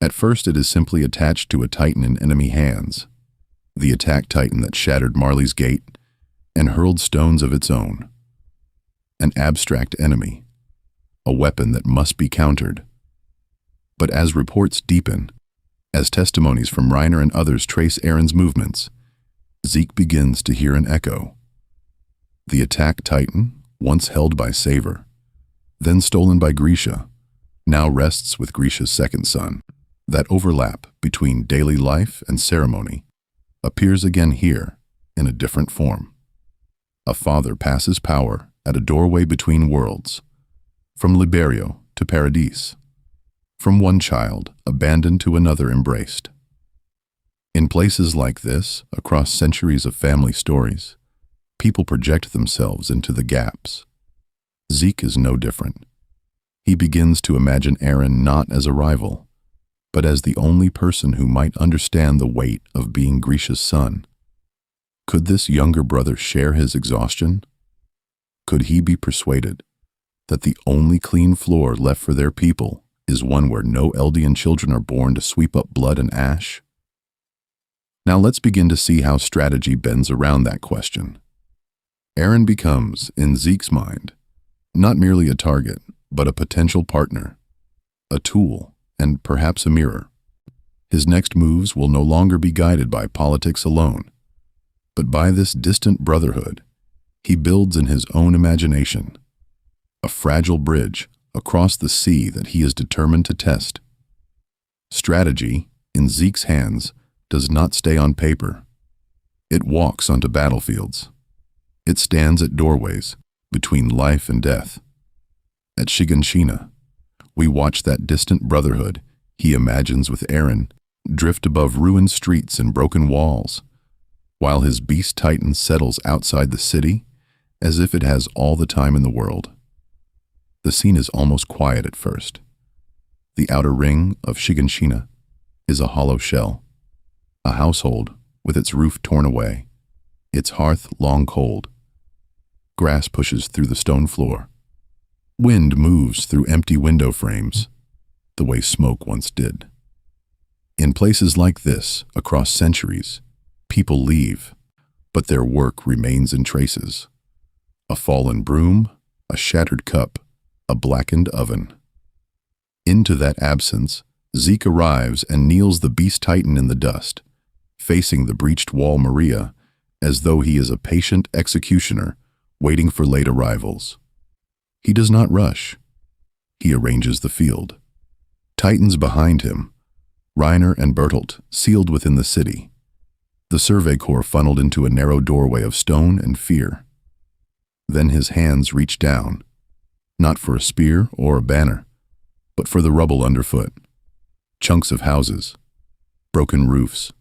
At first it is simply attached to a titan in enemy hands, the attack titan that shattered Marley's gate and hurled stones of its own. An abstract enemy, a weapon that must be countered. But as reports deepen, as testimonies from Reiner and others trace Aaron's movements, Zeke begins to hear an echo. The attack titan, once held by Savor, then stolen by Grisha, now rests with Grisha's second son. That overlap between daily life and ceremony appears again here in a different form. A father passes power at a doorway between worlds, from Liberio to Paradis, from one child abandoned to another embraced. In places like this, across centuries of family stories, people project themselves into the gaps. Zeke is no different. He begins to imagine Aaron not as a rival, but as the only person who might understand the weight of being Grisha's son. Could this younger brother share his exhaustion? Could he be persuaded that the only clean floor left for their people is one where no Eldian children are born to sweep up blood and ash? Now let's begin to see how strategy bends around that question. Aaron becomes, in Zeke's mind, not merely a target, but a potential partner, a tool, and perhaps a mirror. His next moves will no longer be guided by politics alone, but by this distant brotherhood he builds in his own imagination, a fragile bridge across the sea that he is determined to test. Strategy, in Zeke's hands, does not stay on paper. It walks onto battlefields. It stands at doorways between life and death. At Shiganshina, we watch that distant brotherhood he imagines with Aaron drift above ruined streets and broken walls, while his beast titan settles outside the city as if it has all the time in the world. The scene is almost quiet at first. The outer ring of Shiganshina is a hollow shell, a household with its roof torn away, its hearth long cold. Grass pushes through the stone floor. Wind moves through empty window frames, the way smoke once did. In places like this, across centuries, people leave, but their work remains in traces. A fallen broom, a shattered cup, a blackened oven. Into that absence, Zeke arrives and kneels the beast titan in the dust, facing the breached wall Maria, as though he is a patient executioner waiting for late arrivals. He does not rush. He arranges the field. Titans behind him, Reiner and Bertolt sealed within the city. The Survey Corps funneled into a narrow doorway of stone and fear. Then his hands reach down, not for a spear or a banner, but for the rubble underfoot. Chunks of houses, broken roofs,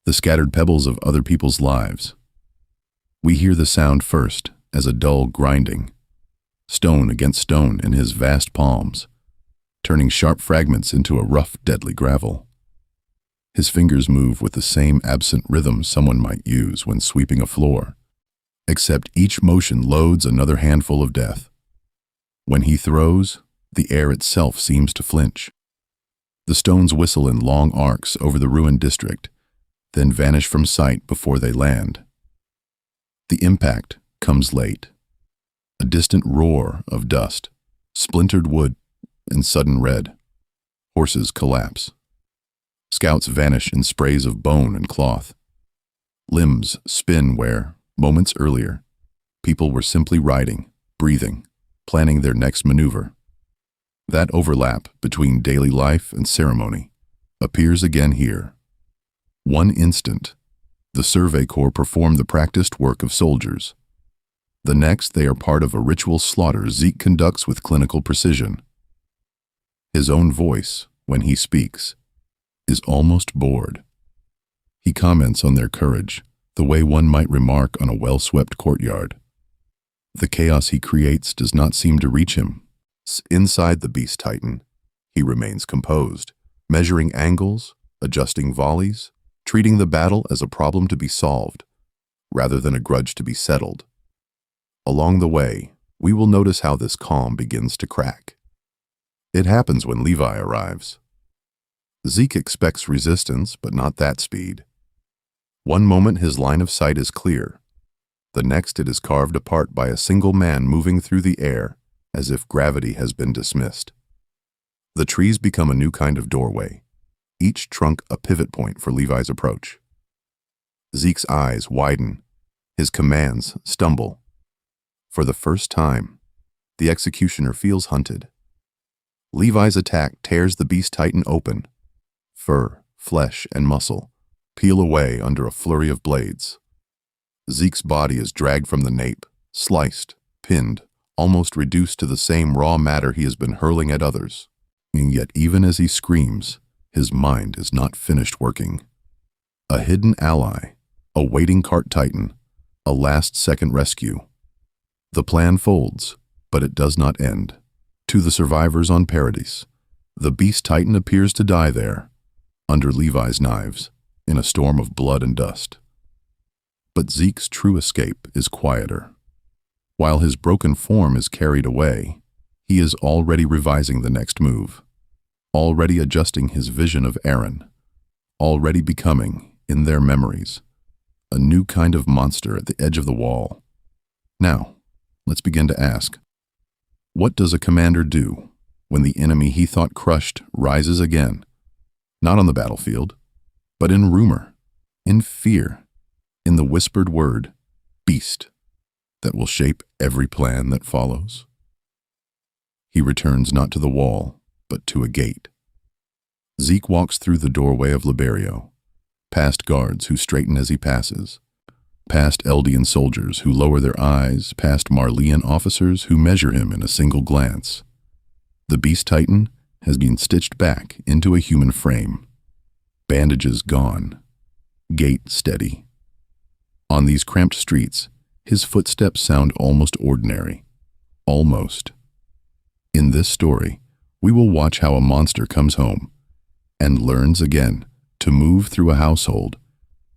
the scattered pebbles of other people's lives. We hear the sound first as a dull grinding, stone against stone in his vast palms, turning sharp fragments into a rough, deadly gravel. His fingers move with the same absent rhythm someone might use when sweeping a floor, except each motion loads another handful of death. When he throws, the air itself seems to flinch. The stones whistle in long arcs over the ruined district, then vanish from sight before they land. The impact comes late. A distant roar of dust, splintered wood, and sudden red. Horses collapse. Scouts vanish in sprays of bone and cloth. Limbs spin where, moments earlier, people were simply riding, breathing, planning their next maneuver. That overlap between daily life and ceremony appears again here. One instant, the Survey Corps perform the practiced work of soldiers. The next, they are part of a ritual slaughter Zeke conducts with clinical precision. His own voice, when he speaks, is almost bored. He comments on their courage, the way one might remark on a well-swept courtyard. The chaos he creates does not seem to reach him. Inside the Beast Titan, he remains composed, measuring angles, adjusting volleys, treating the battle as a problem to be solved, rather than a grudge to be settled. Along the way, we will notice how this calm begins to crack. It happens when Levi arrives. Zeke expects resistance, but not that speed. One moment his line of sight is clear. The next it is carved apart by a single man moving through the air, as if gravity has been dismissed. The trees become a new kind of doorway, each trunk a pivot point for Levi's approach. Zeke's eyes widen, his commands stumble. For the first time, the executioner feels hunted. Levi's attack tears the Beast Titan open. Fur, flesh, and muscle peel away under a flurry of blades. Zeke's body is dragged from the nape, sliced, pinned, almost reduced to the same raw matter he has been hurling at others. And yet even as he screams, his mind is not finished working. A hidden ally, a waiting cart titan, a last-second rescue. The plan folds, but it does not end. To the survivors on Paradise, the Beast Titan appears to die there, under Levi's knives, in a storm of blood and dust. But Zeke's true escape is quieter. While his broken form is carried away, he is already revising the next move, already adjusting his vision of Aaron, already becoming, in their memories, a new kind of monster at the edge of the wall. Now, let's begin to ask, what does a commander do when the enemy he thought crushed rises again? Not on the battlefield, but in rumor, in fear, in the whispered word, beast, that will shape every plan that follows. He returns not to the wall, but to a gate. Zeke walks through the doorway of Liberio, past guards who straighten as he passes, past Eldian soldiers who lower their eyes, past Marleyan officers who measure him in a single glance. The Beast Titan has been stitched back into a human frame. Bandages gone. Gait steady. On these cramped streets, his footsteps sound almost ordinary. Almost. In this story, we will watch how a monster comes home and learns again to move through a household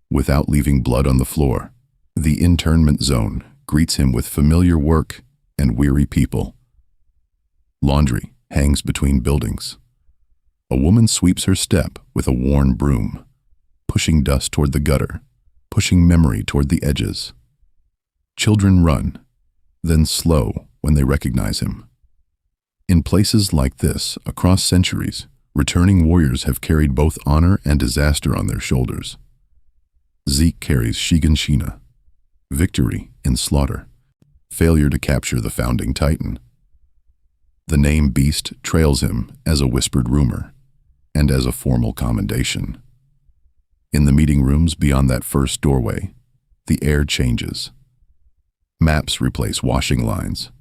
without leaving blood on the floor. The internment zone greets him with familiar work and weary people. Laundry hangs between buildings. A woman sweeps her step with a worn broom, pushing dust toward the gutter, pushing memory toward the edges. Children run, then slow when they recognize him. In places like this, across centuries, returning warriors have carried both honor and disaster on their shoulders. Zeke carries Shiganshina, victory in slaughter, failure to capture the founding Titan. The name Beast trails him as a whispered rumor and as a formal commendation. In the meeting rooms beyond that first doorway, the air changes. Maps replace washing lines.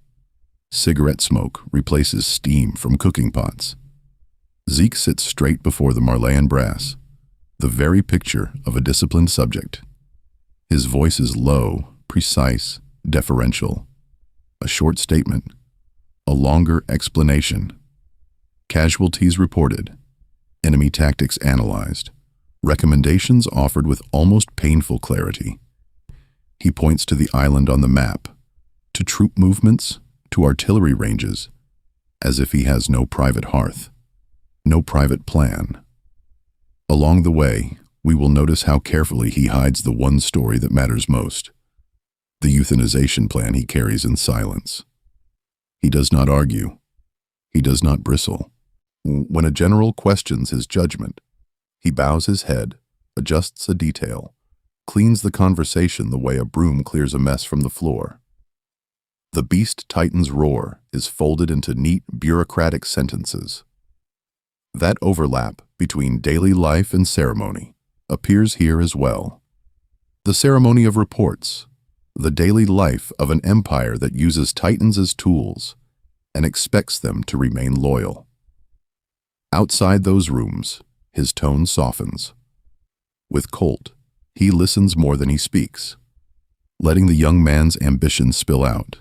Cigarette smoke replaces steam from cooking pots. Zeke sits straight before the Marleyan brass, the very picture of a disciplined subject. His voice is low, precise, deferential. A short statement, a longer explanation. Casualties reported, enemy tactics analyzed, recommendations offered with almost painful clarity. He points to the island on the map, to troop movements, to artillery ranges, as if he has no private hearth, no private plan. Along the way, we will notice how carefully he hides the one story that matters most, the euthanization plan he carries in silence. He does not argue. He does not bristle. When a general questions his judgment, he bows his head, adjusts a detail, cleans the conversation the way a broom clears a mess from the floor. The Beast Titan's roar is folded into neat, bureaucratic sentences. That overlap between daily life and ceremony appears here as well. The ceremony of reports, the daily life of an empire that uses Titans as tools and expects them to remain loyal. Outside those rooms, his tone softens. With Colt, he listens more than he speaks, letting the young man's ambition spill out,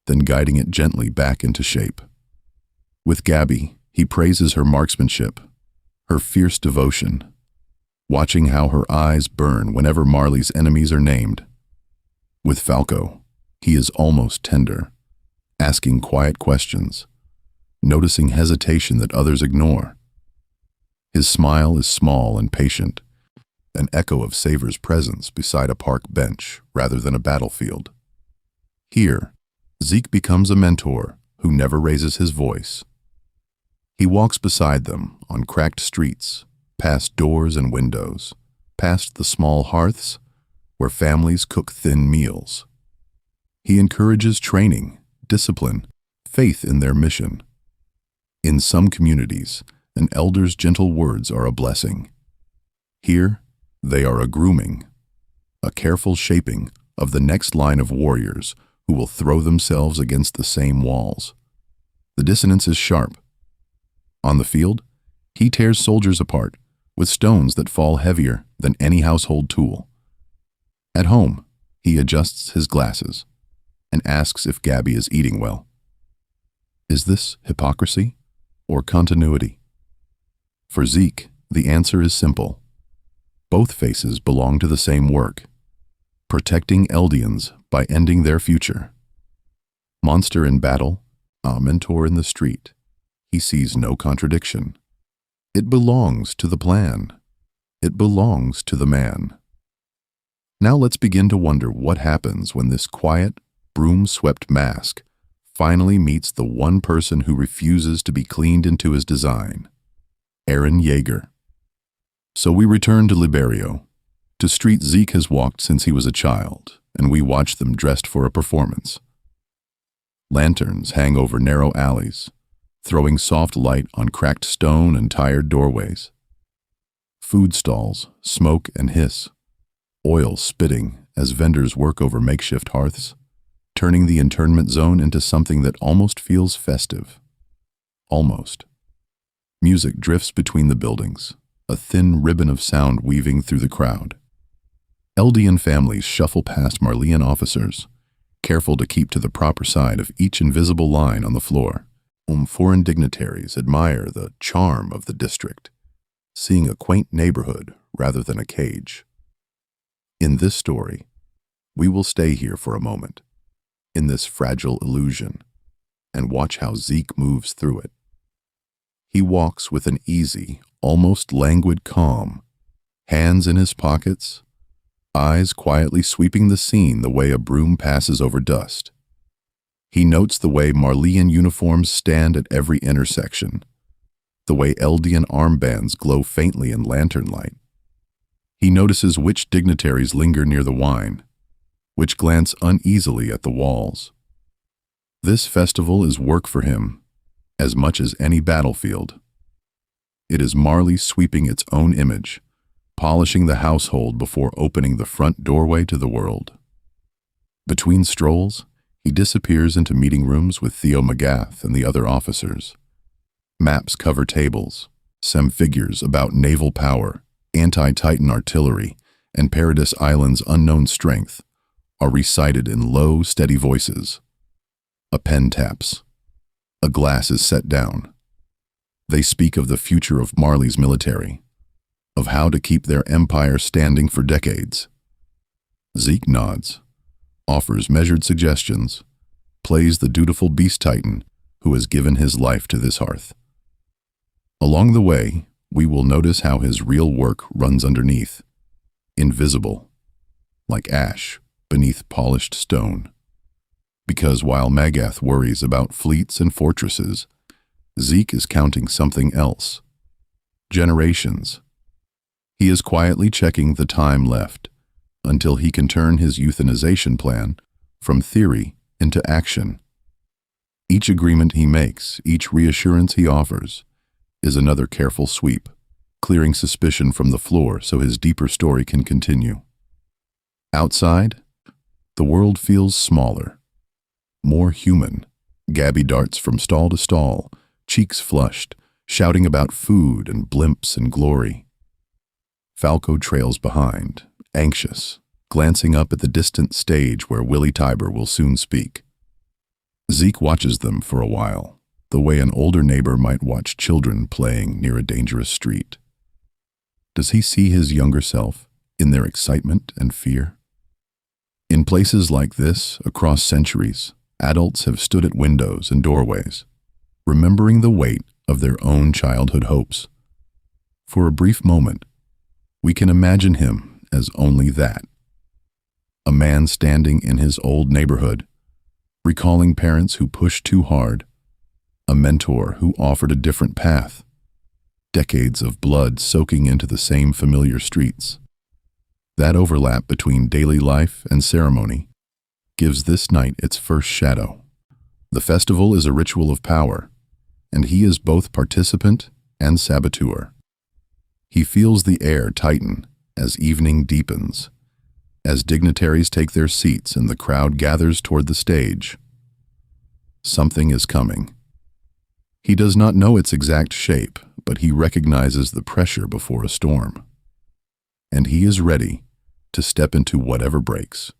then guiding it gently back into shape. With Gabby, he praises her marksmanship, her fierce devotion, watching how her eyes burn whenever Marley's enemies are named. With Falco, he is almost tender, asking quiet questions, noticing hesitation that others ignore. His smile is small and patient, an echo of Savor's presence beside a park bench rather than a battlefield. Here, Zeke becomes a mentor who never raises his voice. He walks beside them on cracked streets, past doors and windows, past the small hearths where families cook thin meals. He encourages training, discipline, faith in their mission. In some communities, an elder's gentle words are a blessing. Here, they are a grooming, a careful shaping of the next line of warriors who will throw themselves against the same walls. The dissonance is sharp. On the field, he tears soldiers apart with stones that fall heavier than any household tool. At home, he adjusts his glasses and asks if Gabby is eating well. Is this hypocrisy or continuity? For Zeke, the answer is simple. Both faces belong to the same work, protecting Eldians by ending their future. Monster in battle, a mentor in the street. He sees no contradiction. It belongs to the plan. It belongs to the man. Now let's begin to wonder what happens when this quiet, broom-swept mask finally meets the one person who refuses to be cleaned into his design, Zeke Yeager. So we return to Liberio, to streets Zeke has walked since he was a child, and we watch them dressed for a performance. Lanterns hang over narrow alleys, throwing soft light on cracked stone and tired doorways. Food stalls smoke and hiss, oil spitting as vendors work over makeshift hearths, turning the internment zone into something that almost feels festive. Almost. Music drifts between the buildings, a thin ribbon of sound weaving through the crowd. Eldian families shuffle past Marleyan officers, careful to keep to the proper side of each invisible line on the floor. Foreign dignitaries admire the charm of the district, seeing a quaint neighborhood rather than a cage. In this story, we will stay here for a moment, in this fragile illusion, and watch how Zeke moves through it. He walks with an easy, almost languid calm, hands in his pockets, eyes quietly sweeping the scene the way a broom passes over dust. He notes the way Marleyan uniforms stand at every intersection, the way Eldian armbands glow faintly in lantern light. He notices which dignitaries linger near the wine, which glance uneasily at the walls. This festival is work for him, as much as any battlefield. It is Marley sweeping its own image, polishing the household before opening the front doorway to the world. Between strolls, he disappears into meeting rooms with Theo McGath and the other officers. Maps cover tables, some figures about naval power, anti-Titan artillery, and Paradis Island's unknown strength are recited in low, steady voices. A pen taps. A glass is set down. They speak of the future of Marley's military, of how to keep their empire standing for decades. Zeke nods, offers measured suggestions, plays the dutiful beast titan who has given his life to this hearth. Along the way, we will notice how his real work runs underneath, invisible, like ash beneath polished stone. Because while Magath worries about fleets and fortresses, Zeke is counting something else. Generations. He is quietly checking the time left until he can turn his euthanization plan from theory into action. Each agreement he makes, each reassurance he offers, is another careful sweep, clearing suspicion from the floor so his deeper story can continue. Outside, the world feels smaller, more human. Gabby darts from stall to stall, cheeks flushed, shouting about food and blimps and glory. Falco trails behind, anxious, glancing up at the distant stage where Willie Tiber will soon speak. Zeke watches them for a while, the way an older neighbor might watch children playing near a dangerous street. Does he see his younger self in their excitement and fear? In places like this, across centuries, adults have stood at windows and doorways, remembering the weight of their own childhood hopes. For a brief moment, we can imagine him as only that. A man standing in his old neighborhood, recalling parents who pushed too hard, a mentor who offered a different path, decades of blood soaking into the same familiar streets. That overlap between daily life and ceremony gives this night its first shadow. The festival is a ritual of power, and he is both participant and saboteur. He feels the air tighten as evening deepens, as dignitaries take their seats and the crowd gathers toward the stage. Something is coming. He does not know its exact shape, but he recognizes the pressure before a storm. And he is ready to step into whatever breaks,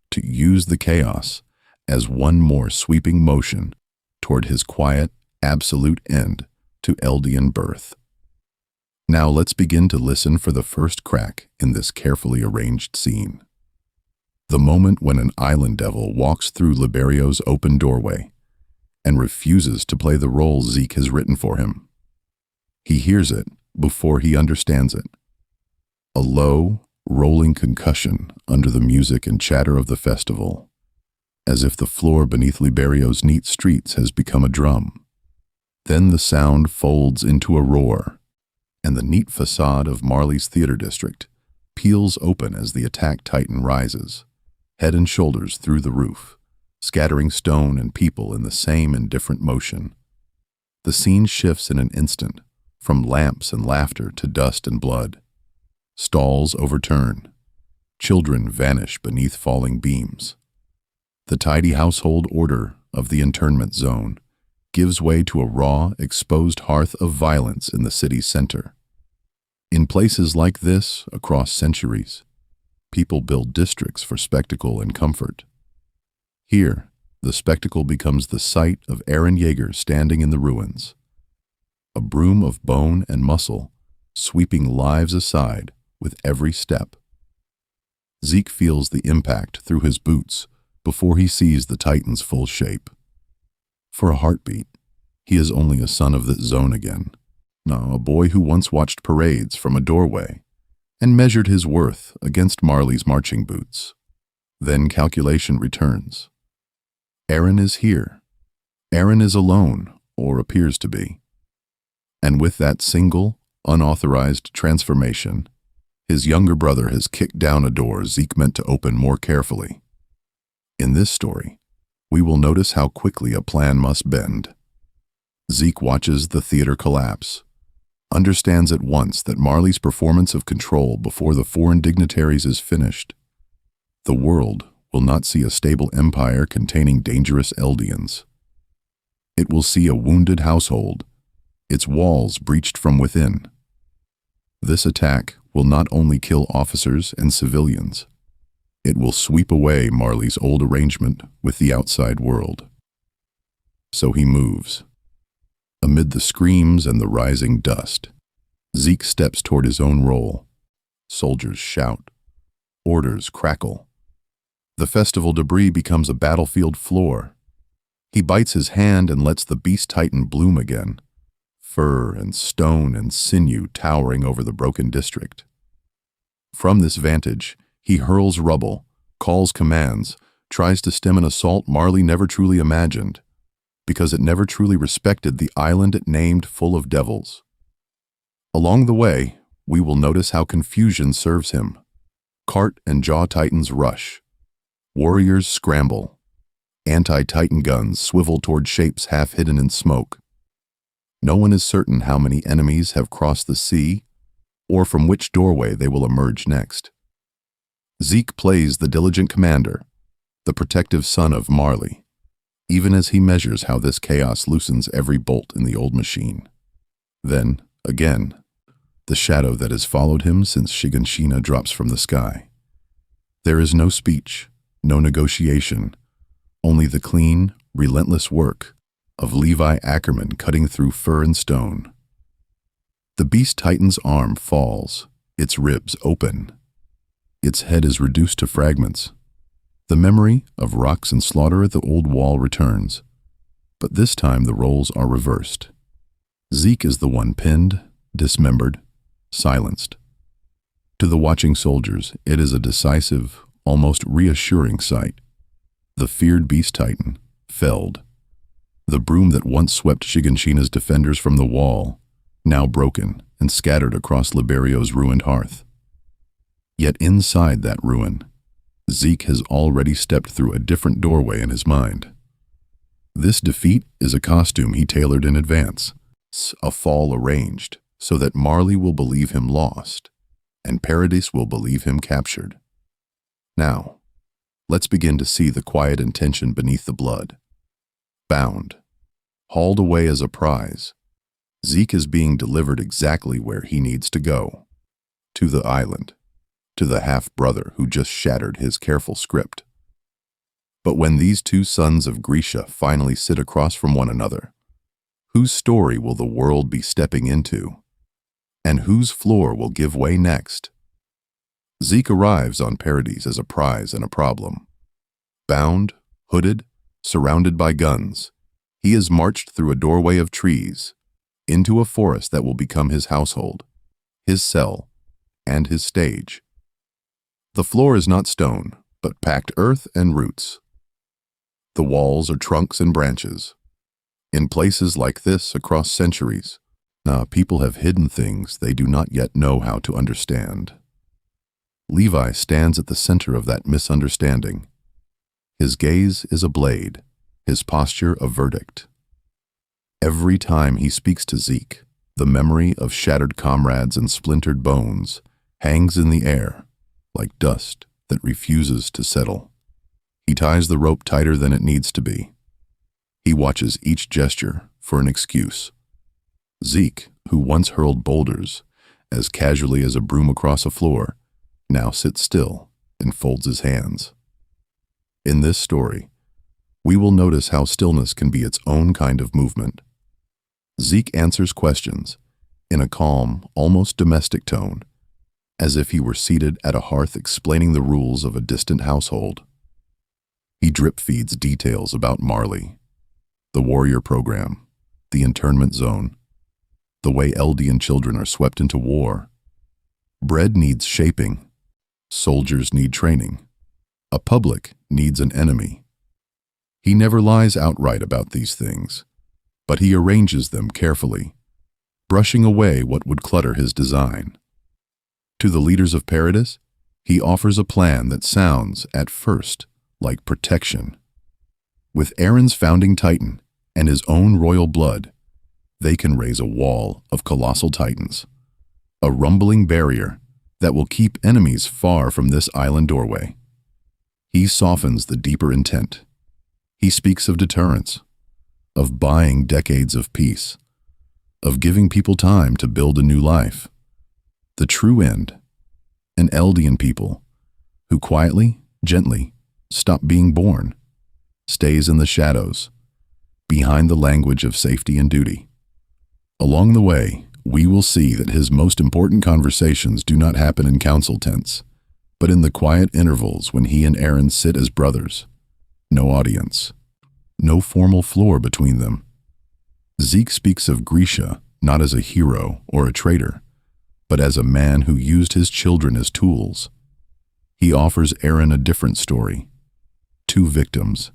to use the chaos as one more sweeping motion toward his quiet, absolute end to Eldian birth. Now let's begin to listen for the first crack in this carefully arranged scene. The moment when an island devil walks through Liberio's open doorway and refuses to play the role Zeke has written for him. He hears it before he understands it. A low, rolling concussion under the music and chatter of the festival, as if the floor beneath Liberio's neat streets has become a drum. Then the sound folds into a roar, and the neat facade of Marley's theater district peels open as the attack titan rises, head and shoulders through the roof, scattering stone and people in the same indifferent motion. The scene shifts in an instant, from lamps and laughter to dust and blood. Stalls overturn. Children vanish beneath falling beams. The tidy household order of the internment zone gives way to a raw, exposed hearth of violence in the city's center. In places like this, across centuries, people build districts for spectacle and comfort. Here, the spectacle becomes the sight of Zeke Yeager standing in the ruins, a broom of bone and muscle, sweeping lives aside with every step. Zeke feels the impact through his boots before he sees the Titan's full shape. For a heartbeat, he is only a son of this zone again. No, a boy who once watched parades from a doorway and measured his worth against Marley's marching boots. Then calculation returns. Aaron is here. Aaron is alone, or appears to be. And with that single, unauthorized transformation, his younger brother has kicked down a door Zeke meant to open more carefully. In this story, we will notice how quickly a plan must bend. Zeke watches the theater collapse, understands at once that Marley's performance of control before the foreign dignitaries is finished. The world will not see a stable empire containing dangerous Eldians. It will see a wounded household, its walls breached from within. This attack will not only kill officers and civilians, it will sweep away Marley's old arrangement with the outside world. So he moves. Amid the screams and the rising dust, Zeke steps toward his own role. Soldiers shout. Orders crackle. The festival debris becomes a battlefield floor. He bites his hand and lets the beast titan bloom again, fur and stone and sinew towering over the broken district. From this vantage, he hurls rubble, calls commands, tries to stem an assault Marley never truly imagined, because it never truly respected the island it named full of devils. Along the way, we will notice how confusion serves him. Cart and jaw titans rush. Warriors scramble. Anti-titan guns swivel toward shapes half hidden in smoke. No one is certain how many enemies have crossed the sea, or from which doorway they will emerge next. Zeke plays the diligent commander, the protective son of Marley, even as he measures how this chaos loosens every bolt in the old machine. Then, again, the shadow that has followed him since Shiganshina drops from the sky. There is no speech, no negotiation, only the clean, relentless work of Levi Ackerman cutting through fur and stone. The beast titan's arm falls, its ribs open. Its head is reduced to fragments. The memory of rocks and slaughter at the old wall returns, but this time the roles are reversed. Zeke is the one pinned, dismembered, silenced. To the watching soldiers, it is a decisive, almost reassuring sight. The feared beast titan, felled. The broom that once swept Shiganshina's defenders from the wall, now broken and scattered across Liberio's ruined hearth. Yet inside that ruin, Zeke has already stepped through a different doorway in his mind. This defeat is a costume he tailored in advance, a fall arranged so that Marley will believe him lost, and Paradis will believe him captured. Now, let's begin to see the quiet intention beneath the blood. Bound, hauled away as a prize, Zeke is being delivered exactly where he needs to go, to the island, to the half-brother who just shattered his careful script. But when these two sons of Grisha finally sit across from one another, whose story will the world be stepping into? And whose floor will give way next? Zeke arrives on Paradis as a prize and a problem. Bound, hooded, surrounded by guns, he is marched through a doorway of trees, into a forest that will become his household, his cell, and his stage. The floor is not stone, but packed earth and roots. The walls are trunks and branches. In places like this across centuries, people have hidden things they do not yet know how to understand. Levi stands at the center of that misunderstanding. His gaze is a blade, his posture a verdict. Every time he speaks to Zeke, the memory of shattered comrades and splintered bones hangs in the air like dust that refuses to settle. He ties the rope tighter than it needs to be. He watches each gesture for an excuse. Zeke, who once hurled boulders as casually as a broom across a floor, now sits still and folds his hands. In this story, we will notice how stillness can be its own kind of movement. Zeke answers questions in a calm, almost domestic tone, as if he were seated at a hearth explaining the rules of a distant household. He drip-feeds details about Marley, the warrior program, the internment zone, the way Eldian children are swept into war. Bread needs shaping. Soldiers need training. A public needs an enemy. He never lies outright about these things, but he arranges them carefully, brushing away what would clutter his design. To the leaders of Paradis, he offers a plan that sounds, at first, like protection. With Aaron's founding titan and his own royal blood, they can raise a wall of colossal titans, a rumbling barrier that will keep enemies far from this island doorway. He softens the deeper intent. He speaks of deterrence, of buying decades of peace, of giving people time to build a new life. The true end, an Eldian people who quietly, gently, stop being born, stays in the shadows, behind the language of safety and duty. Along the way, we will see that his most important conversations do not happen in council tents, but in the quiet intervals when he and Aaron sit as brothers. No audience, no formal floor between them. Zeke speaks of Grisha not as a hero or a traitor, but as a man who used his children as tools. He offers Aaron a different story. Two victims,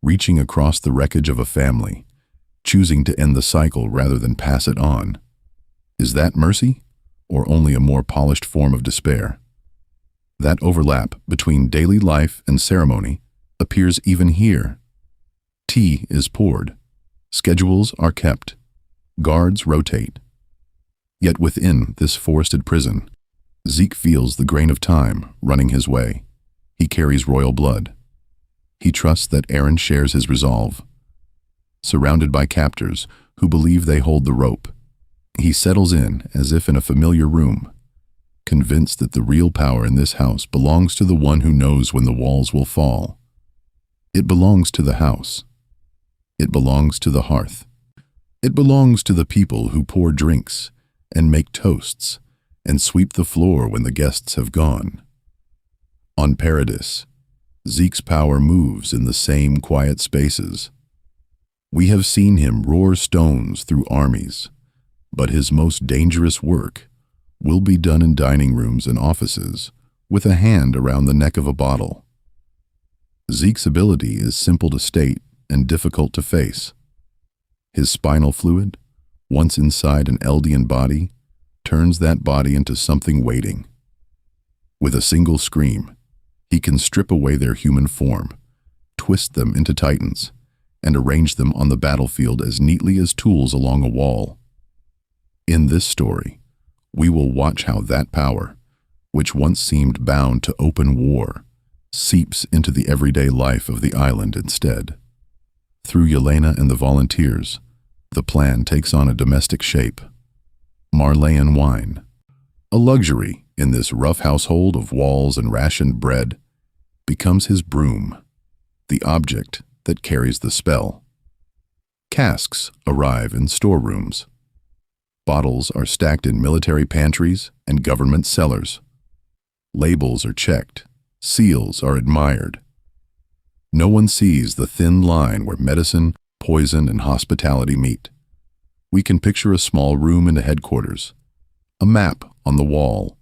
reaching across the wreckage of a family, choosing to end the cycle rather than pass it on. Is that mercy, or only a more polished form of despair? That overlap between daily life and ceremony appears even here. Tea is poured. Schedules are kept. Guards rotate. Yet within this forested prison, Zeke feels the grain of time running his way. He carries royal blood. He trusts that Aaron shares his resolve. Surrounded by captors who believe they hold the rope, he settles in as if in a familiar room, convinced that the real power in this house belongs to the one who knows when the walls will fall. It belongs to the house. It belongs to the hearth. It belongs to the people who pour drinks and make toasts and sweep the floor when the guests have gone. On Paradis, Zeke's power moves in the same quiet spaces. We have seen him roar stones through armies, but his most dangerous work will be done in dining rooms and offices with a hand around the neck of a bottle. Zeke's ability is simple to state and difficult to face. His spinal fluid, once inside an Eldian body, turns that body into something waiting. With a single scream, he can strip away their human form, twist them into titans, and arrange them on the battlefield as neatly as tools along a wall. In this story, we will watch how that power, which once seemed bound to open war, seeps into the everyday life of the island instead. Through Yelena and the volunteers, the plan takes on a domestic shape. Marleyan wine, a luxury in this rough household of walls and rationed bread, becomes his broom, the object that carries the spell. Casks arrive in storerooms. Bottles are stacked in military pantries and government cellars. Labels are checked. Seals are admired. No one sees the thin line where medicine, poison, and hospitality meet. We can picture a small room in the headquarters, a map on the wall,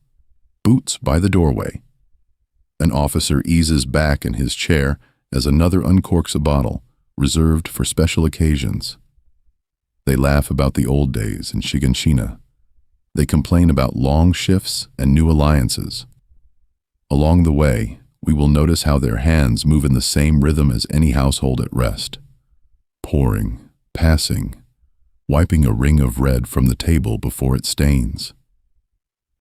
Boots by the doorway. An officer eases back in his chair as another uncorks a bottle, reserved for special occasions. They laugh about the old days in Shiganshina. They complain about long shifts and new alliances. Along the way, we will notice how their hands move in the same rhythm as any household at rest. Pouring, passing, wiping a ring of red from the table before it stains.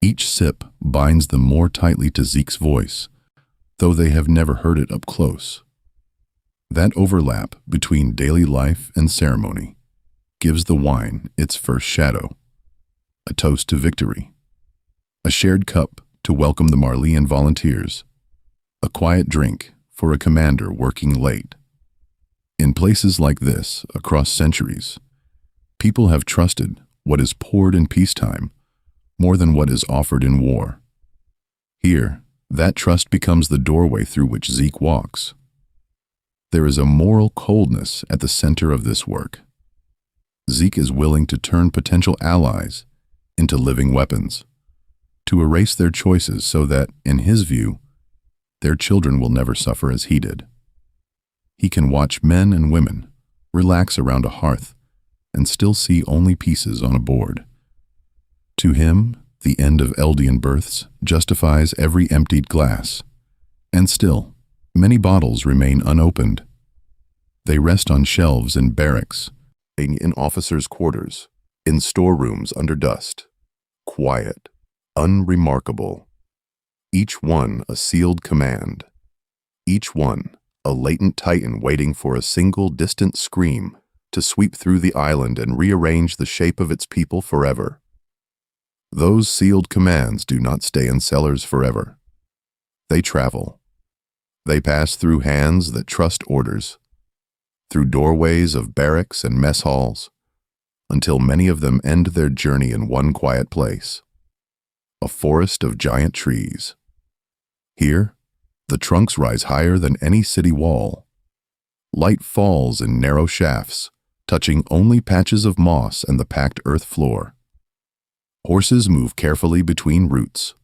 Each sip binds them more tightly to Zeke's voice, though they have never heard it up close. That overlap between daily life and ceremony gives the wine its first shadow, a toast to victory, a shared cup to welcome the Marleyan volunteers, a quiet drink for a commander working late. In places like this, across centuries, people have trusted what is poured in peacetime more than what is offered in war. Here, that trust becomes the doorway through which Zeke walks. There is a moral coldness at the center of this work. Zeke is willing to turn potential allies into living weapons, to erase their choices so that, in his view, their children will never suffer as he did. He can watch men and women relax around a hearth and still see only pieces on a board. To him, the end of Eldian births justifies every emptied glass, and still, many bottles remain unopened. They rest on shelves in barracks, in officers' quarters, in storerooms under dust. Quiet, unremarkable. Each one a sealed command. Each one a latent titan waiting for a single distant scream to sweep through the island and rearrange the shape of its people forever. Those sealed commands do not stay in cellars forever. They travel. They pass through hands that trust orders, through doorways of barracks and mess halls, until many of them end their journey in one quiet place, a forest of giant trees. Here, the trunks rise higher than any city wall. Light falls in narrow shafts, touching only patches of moss and the packed earth floor. Horses move carefully between roots.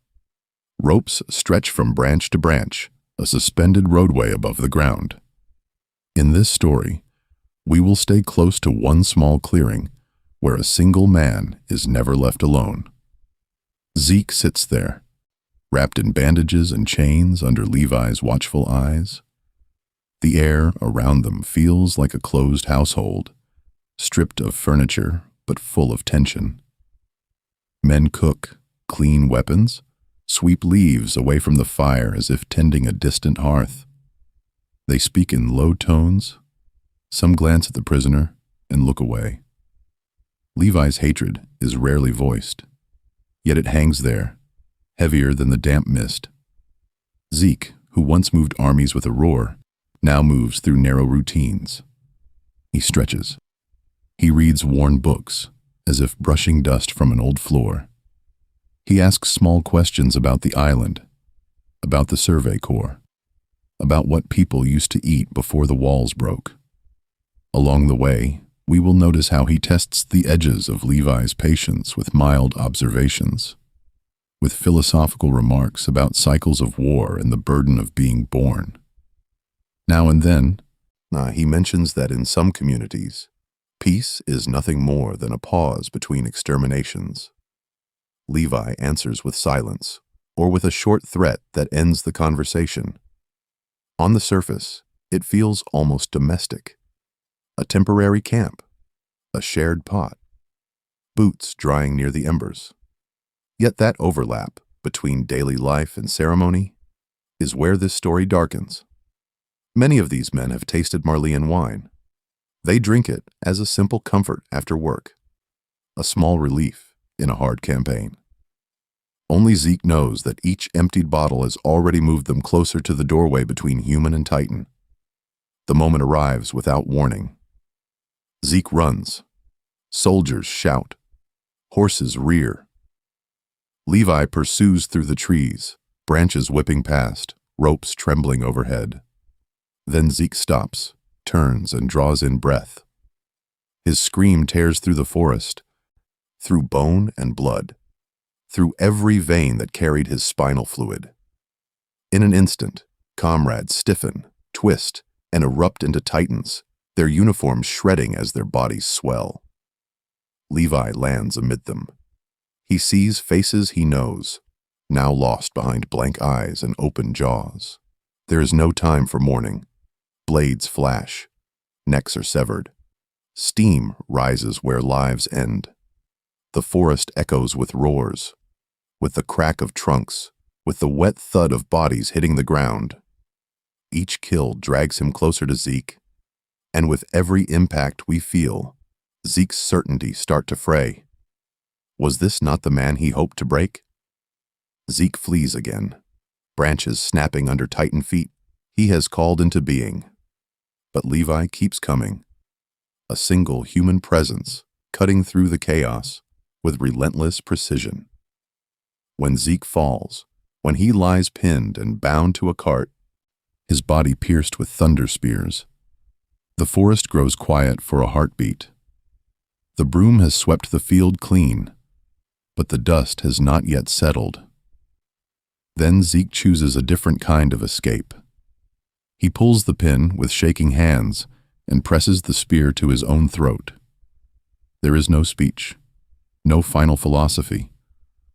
Ropes stretch from branch to branch, a suspended roadway above the ground. In this story, we will stay close to one small clearing where a single man is never left alone. Zeke sits there, wrapped in bandages and chains under Levi's watchful eyes. The air around them feels like a closed household, stripped of furniture but full of tension. Men cook, clean weapons, sweep leaves away from the fire as if tending a distant hearth. They speak in low tones. Some glance at the prisoner and look away. Levi's hatred is rarely voiced, yet it hangs there, heavier than the damp mist. Zeke, who once moved armies with a roar, now moves through narrow routines. He stretches. He reads worn books, as if brushing dust from an old floor. He asks small questions about the island, about the Survey Corps, about what people used to eat before the walls broke. Along the way, we will notice how he tests the edges of Levi's patience with mild observations, with philosophical remarks about cycles of war and the burden of being born. Now and then, he mentions that in some communities, peace is nothing more than a pause between exterminations. Levi answers with silence, or with a short threat that ends the conversation. On the surface, it feels almost domestic. A temporary camp, a shared pot, boots drying near the embers. Yet that overlap between daily life and ceremony is where this story darkens. Many of these men have tasted Marleyan wine. They drink it as a simple comfort after work, a small relief in a hard campaign. Only Zeke knows that each emptied bottle has already moved them closer to the doorway between human and Titan. The moment arrives without warning. Zeke runs. Soldiers shout. Horses rear. Levi pursues through the trees, branches whipping past, ropes trembling overhead. Then Zeke stops, turns, and draws in breath. His scream tears through the forest, through bone and blood, through every vein that carried his spinal fluid. In an instant, comrades stiffen, twist, and erupt into titans, their uniforms shredding as their bodies swell. Levi lands amid them. He sees faces he knows, now lost behind blank eyes and open jaws. There is no time for mourning. Blades flash. Necks are severed. Steam rises where lives end. The forest echoes with roars, with the crack of trunks, with the wet thud of bodies hitting the ground. Each kill drags him closer to Zeke, and with every impact we feel, Zeke's certainty start to fray. Was this not the man he hoped to break? Zeke flees again, branches snapping under Titan feet. He has called into being. But Levi keeps coming, a single human presence cutting through the chaos with relentless precision. When Zeke falls, when he lies pinned and bound to a cart, his body pierced with thunder spears, the forest grows quiet for a heartbeat. The broom has swept the field clean, but the dust has not yet settled. Then Zeke chooses a different kind of escape. He pulls the pin with shaking hands and presses the spear to his own throat. There is no speech, no final philosophy,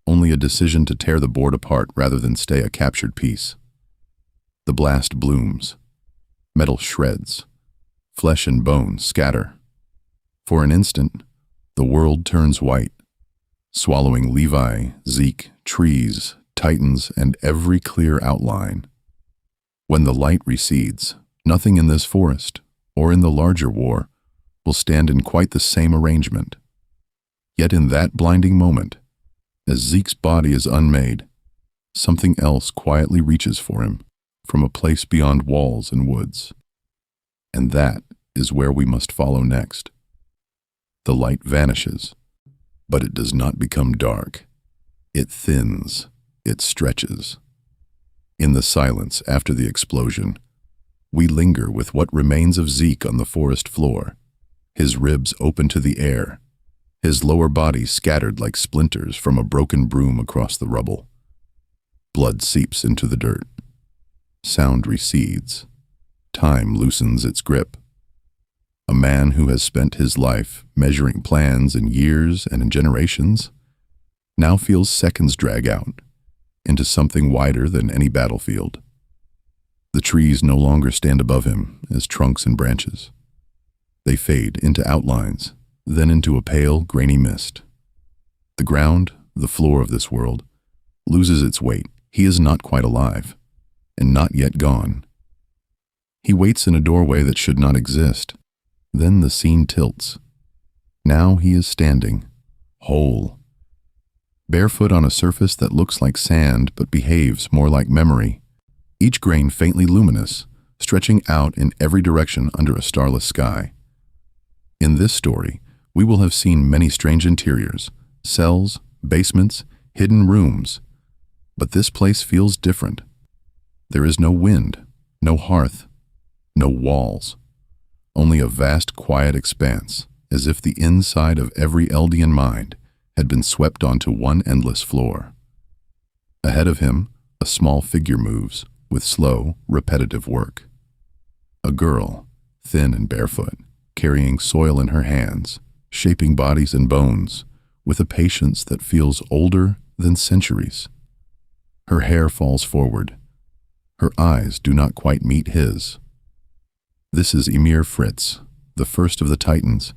only a decision to tear the board apart rather than stay a captured piece. The blast blooms, metal shreds, flesh and bone scatter. For an instant, the world turns white, swallowing Levi, Zeke, trees, titans, and every clear outline. When the light recedes, nothing in this forest, or in the larger war, will stand in quite the same arrangement. Yet in that blinding moment, as Zeke's body is unmade, something else quietly reaches for him from a place beyond walls and woods. And that is where we must follow next. The light vanishes, but it does not become dark. It thins, it stretches. In the silence after the explosion, we linger with what remains of Zeke on the forest floor, his ribs open to the air, his lower body scattered like splinters from a broken broom across the rubble. Blood seeps into the dirt. Sound recedes. Time loosens its grip. A man who has spent his life measuring plans in years and in generations now feels seconds drag out into something wider than any battlefield. The trees no longer stand above him as trunks and branches. They fade into outlines, then into a pale, grainy mist. The ground, the floor of this world, loses its weight. He is not quite alive, and not yet gone. He waits in a doorway that should not exist. Then the scene tilts. Now he is standing, whole, barefoot on a surface that looks like sand but behaves more like memory, each grain faintly luminous, stretching out in every direction under a starless sky. In this story, we will have seen many strange interiors, cells, basements, hidden rooms, but this place feels different. There is no wind, no hearth, no walls, only a vast quiet expanse, as if the inside of every Eldian mind had been swept onto one endless floor. Ahead of him, a small figure moves, with slow, repetitive work. A girl, thin and barefoot, carrying soil in her hands, shaping bodies and bones, with a patience that feels older than centuries. Her hair falls forward. Her eyes do not quite meet his. This is Ymir Fritz, the first of the Titans,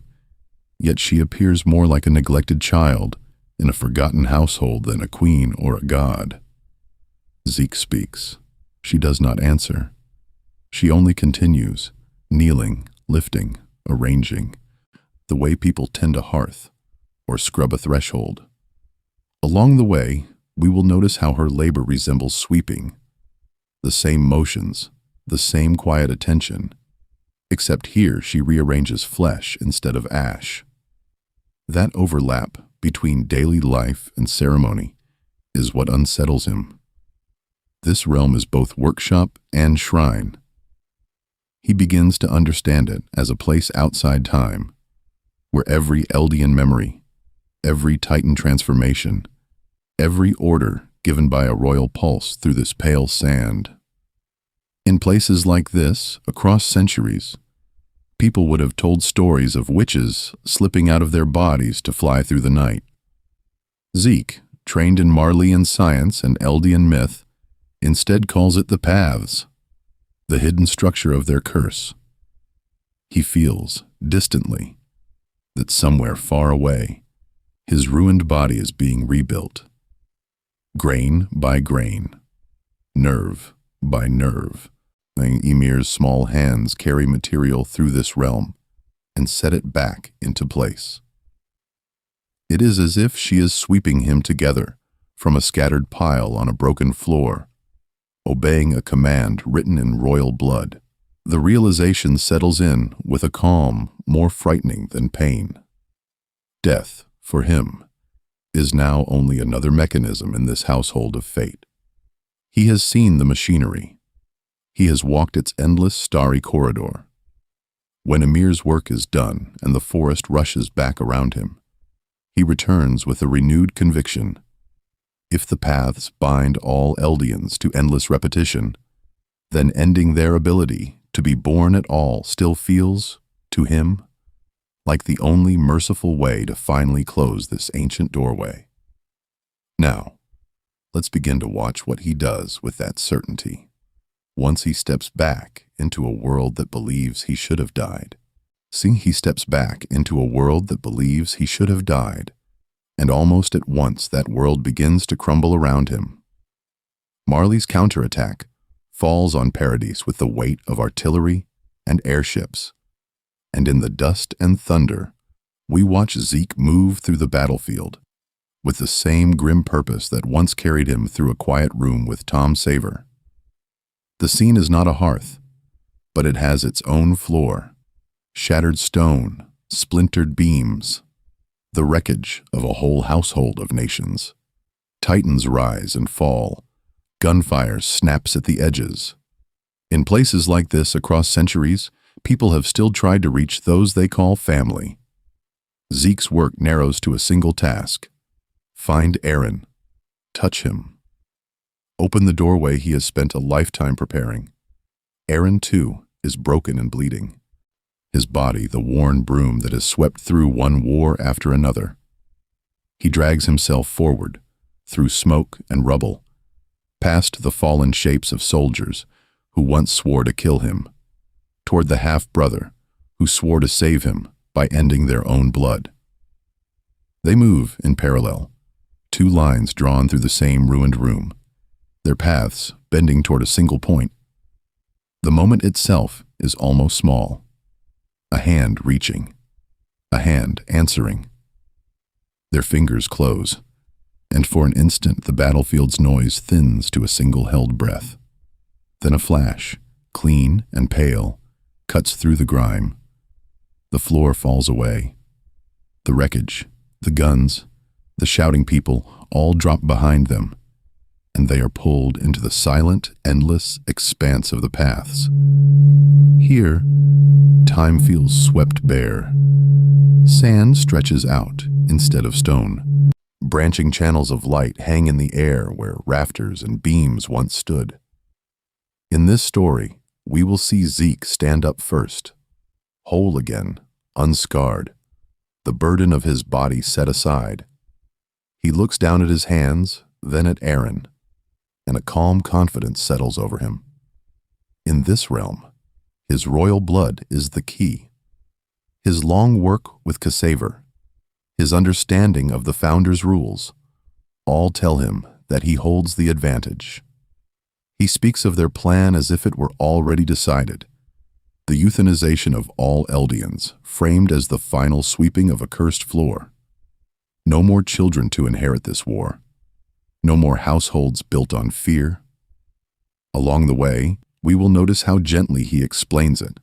yet she appears more like a neglected child in a forgotten household than a queen or a god. Zeke speaks. She does not answer. She only continues, kneeling, lifting, arranging, the way people tend a hearth or scrub a threshold. Along the way, we will notice how her labor resembles sweeping. The same motions, the same quiet attention, except here she rearranges flesh instead of ash. That overlap between daily life and ceremony is what unsettles him. This realm is both workshop and shrine. He begins to understand it as a place outside time, where every Eldian memory, every Titan transformation, every order given by a royal pulse through this pale sand. In places like this, across centuries, people would have told stories of witches slipping out of their bodies to fly through the night. Zeke, trained in Marleyan science and Eldian myth, instead calls it the paths, the hidden structure of their curse. He feels, distantly, that somewhere far away, his ruined body is being rebuilt. Grain by grain, nerve by nerve, Ymir's small hands carry material through this realm and set it back into place. It is as if she is sweeping him together from a scattered pile on a broken floor, obeying a command written in royal blood. The realization settles in with a calm more frightening than pain. Death, for him, is now only another mechanism in this household of fate. He has seen the machinery. He has walked its endless starry corridor. When Ymir's work is done and the forest rushes back around him, he returns with a renewed conviction. If the paths bind all Eldians to endless repetition, then ending their ability to be born at all still feels, to him, like the only merciful way to finally close this ancient doorway. Now, let's begin to watch what he does with that certainty. Once he steps back into a world that believes he should have died. He steps back into a world that believes he should have died, and almost at once that world begins to crumble around him. Marley's counterattack falls on Paradis with the weight of artillery and airships, and in the dust and thunder, we watch Zeke move through the battlefield with the same grim purpose that once carried him through a quiet room with Tom Saver. The scene is not a hearth, but it has its own floor, shattered stone, splintered beams, the wreckage of a whole household of nations. Titans rise and fall. Gunfire snaps at the edges. In places like this across centuries, people have still tried to reach those they call family. Zeke's work narrows to a single task. Find Aaron. Touch him. Open the doorway he has spent a lifetime preparing. Aaron, too, is broken and bleeding. His body the worn broom that has swept through one war after another. He drags himself forward, through smoke and rubble, past the fallen shapes of soldiers who once swore to kill him, toward the half-brother who swore to save him by ending their own blood. They move in parallel, two lines drawn through the same ruined room, their paths bending toward a single point. The moment itself is almost small. A hand reaching, a hand answering. Their fingers close, and for an instant the battlefield's noise thins to a single held breath. Then a flash, clean and pale, cuts through the grime. The floor falls away. The wreckage, the guns, the shouting people all drop behind them, and they are pulled into the silent, endless expanse of the paths. Here, time feels swept bare. Sand stretches out instead of stone. Branching channels of light hang in the air where rafters and beams once stood. In this story, we will see Zeke stand up first, whole again, unscarred, the burden of his body set aside. He looks down at his hands, then at Aaron, and a calm confidence settles over him. In this realm, his royal blood is the key. His long work with Casaver, his understanding of the Founder's rules, all tell him that he holds the advantage. He speaks of their plan as if it were already decided, the euthanization of all Eldians, framed as the final sweeping of a cursed floor. No more children to inherit this war. No more households built on fear. Along the way, we will notice how gently he explains it,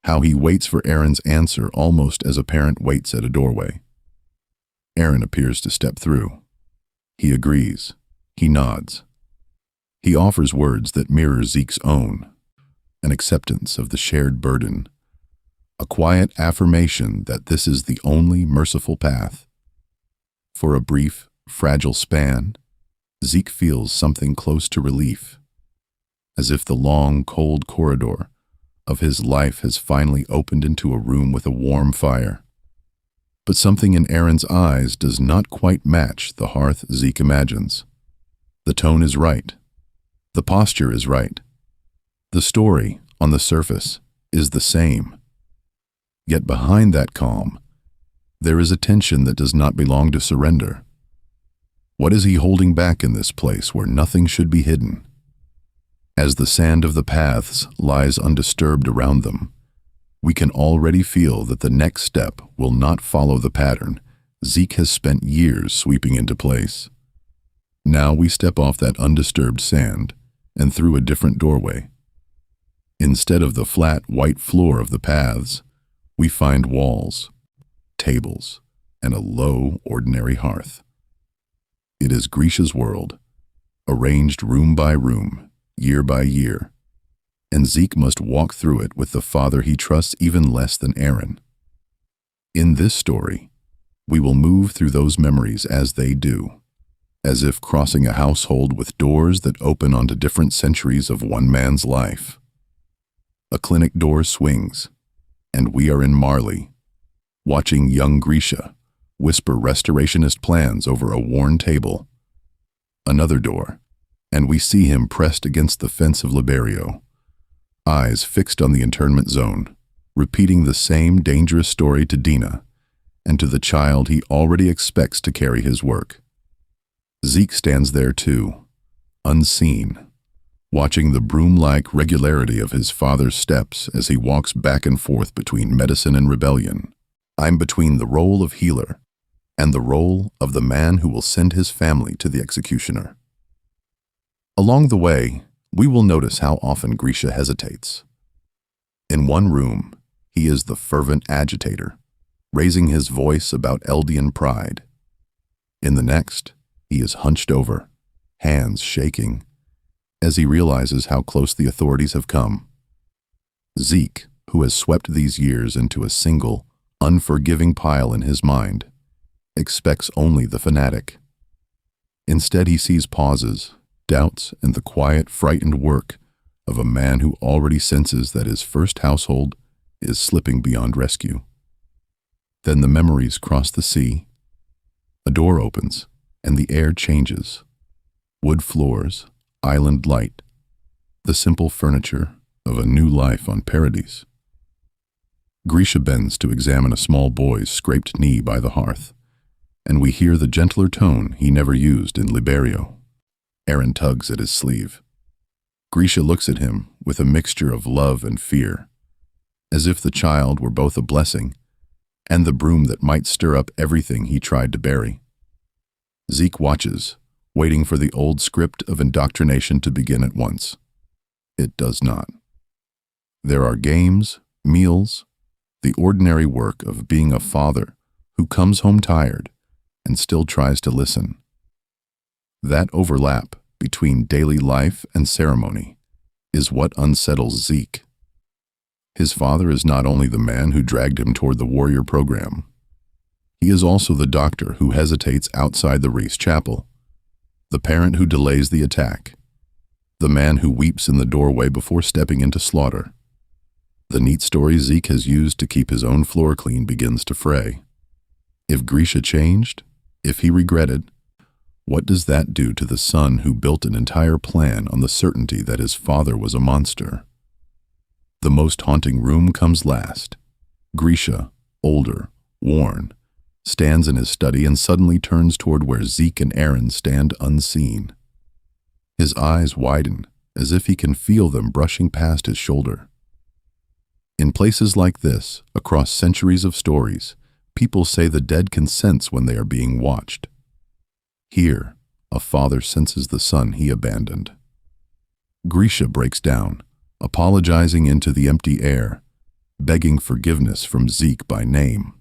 how he waits for Aaron's answer almost as a parent waits at a doorway. Aaron appears to step through. He agrees. He nods. He offers words that mirror Zeke's own, an acceptance of the shared burden, a quiet affirmation that this is the only merciful path. For a brief, fragile span, Zeke feels something close to relief, as if the long, cold corridor of his life has finally opened into a room with a warm fire. But something in Aaron's eyes does not quite match the hearth Zeke imagines. The tone is right. The posture is right. The story, on the surface, is the same. Yet behind that calm, there is a tension that does not belong to surrender. What is he holding back in this place where nothing should be hidden? As the sand of the paths lies undisturbed around them, we can already feel that the next step will not follow the pattern Zeke has spent years sweeping into place. Now we step off that undisturbed sand and through a different doorway. Instead of the flat, white floor of the paths, we find walls, tables, and a low, ordinary hearth. It is Grisha's world, arranged room by room, year by year, and Zeke must walk through it with the father he trusts even less than Aaron. In this story, we will move through those memories as they do, as if crossing a household with doors that open onto different centuries of one man's life. A clinic door swings, and we are in Marley, watching young Grisha whisper restorationist plans over a worn table. Another door, and we see him pressed against the fence of Liberio, eyes fixed on the internment zone, repeating the same dangerous story to Dina and to the child he already expects to carry his work. Zeke stands there too, unseen, watching the broom-like regularity of his father's steps as he walks back and forth between medicine and rebellion. I'm between the role of healer and the role of the man who will send his family to the executioner. Along the way, we will notice how often Grisha hesitates. In one room, he is the fervent agitator, raising his voice about Eldian pride. In the next, he is hunched over, hands shaking, as he realizes how close the authorities have come. Zeke, who has swept these years into a single, unforgiving pile in his mind, expects only the fanatic. Instead, he sees pauses, doubts, and the quiet, frightened work of a man who already senses that his first household is slipping beyond rescue. Then the memories cross the sea. A door opens, and the air changes. Wood floors, island light, the simple furniture of a new life on Paradise. Grisha bends to examine a small boy's scraped knee by the hearth, and we hear the gentler tone he never used in Liberio. Aaron tugs at his sleeve. Grisha looks at him with a mixture of love and fear, as if the child were both a blessing and the broom that might stir up everything he tried to bury. Zeke watches, waiting for the old script of indoctrination to begin at once. It does not. There are games, meals, the ordinary work of being a father who comes home tired and still tries to listen. That overlap between daily life and ceremony is what unsettles Zeke. His father is not only the man who dragged him toward the warrior program. He is also the doctor who hesitates outside the Reese chapel, the parent who delays the attack, the man who weeps in the doorway before stepping into slaughter. The neat story Zeke has used to keep his own floor clean begins to fray. If Grisha changed, if he regretted, what does that do to the son who built an entire plan on the certainty that his father was a monster? The most haunting room comes last. Grisha, older, worn, stands in his study and suddenly turns toward where Zeke and Aaron stand unseen. His eyes widen as if he can feel them brushing past his shoulder. In places like this, across centuries of stories, people say the dead can sense when they are being watched. Here, a father senses the son he abandoned. Grisha breaks down, apologizing into the empty air, begging forgiveness from Zeke by name.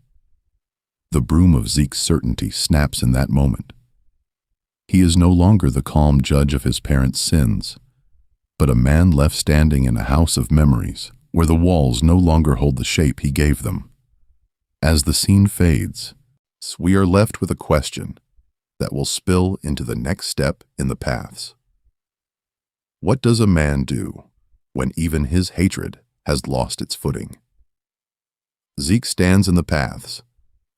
The broom of Zeke's certainty snaps in that moment. He is no longer the calm judge of his parents' sins, but a man left standing in a house of memories where the walls no longer hold the shape he gave them. As the scene fades, we are left with a question. that will spill into the next step in the paths. What does a man do when even his hatred has lost its footing? Zeke stands in the paths,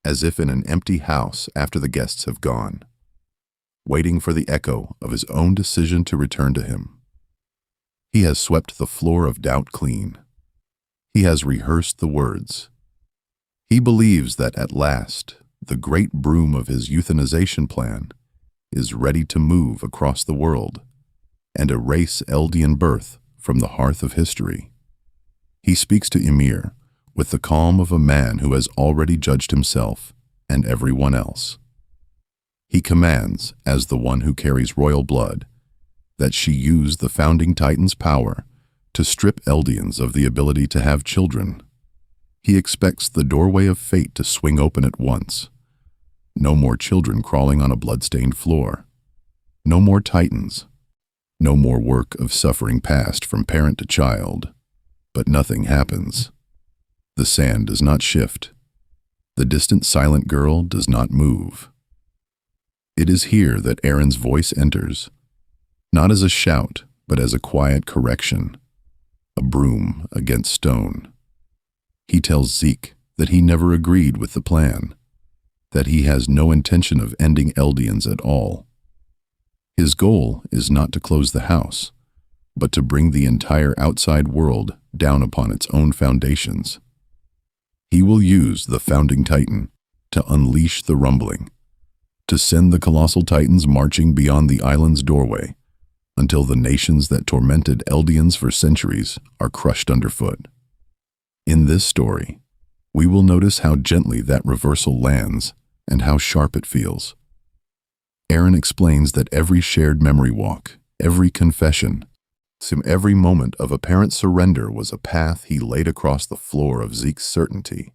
as if in an empty house after the guests have gone, waiting for the echo of his own decision to return to him. He has swept the floor of doubt clean. He has rehearsed the words. He believes that at last, the great broom of his euthanization plan is ready to move across the world and erase Eldian birth from the hearth of history. He speaks to Ymir with the calm of a man who has already judged himself and everyone else. He commands, as the one who carries royal blood, that she use the founding Titan's power to strip Eldians of the ability to have children. He expects the doorway of fate to swing open at once. No more children crawling on a blood-stained floor. No more Titans. No more work of suffering passed from parent to child. But nothing happens. The sand does not shift. The distant silent girl does not move. It is here that Aaron's voice enters, not as a shout, but as a quiet correction, a broom against stone. He tells Zeke that he never agreed with the plan, that he has no intention of ending Eldians at all. His goal is not to close the house, but to bring the entire outside world down upon its own foundations. He will use the founding Titan to unleash the rumbling, to send the colossal Titans marching beyond the island's doorway until the nations that tormented Eldians for centuries are crushed underfoot. In this story, we will notice how gently that reversal lands and how sharp it feels. Aaron explains that every shared memory walk, every confession, every moment of apparent surrender was a path he laid across the floor of Zeke's certainty.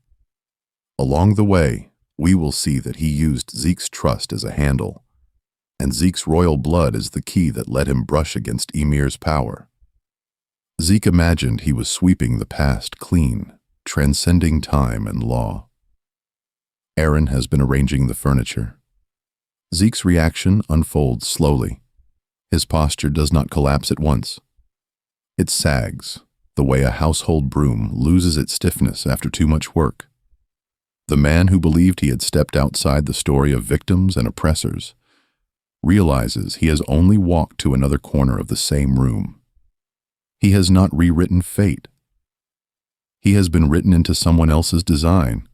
Along the way, we will see that he used Zeke's trust as a handle, and Zeke's royal blood as the key that let him brush against Ymir's power. Zeke imagined he was sweeping the past clean, transcending time and law. Aaron has been arranging the furniture. Zeke's reaction unfolds slowly. His posture does not collapse at once. It sags, the way a household broom loses its stiffness after too much work. The man who believed he had stepped outside the story of victims and oppressors realizes he has only walked to another corner of the same room. He has not rewritten fate. He has been written into someone else's design.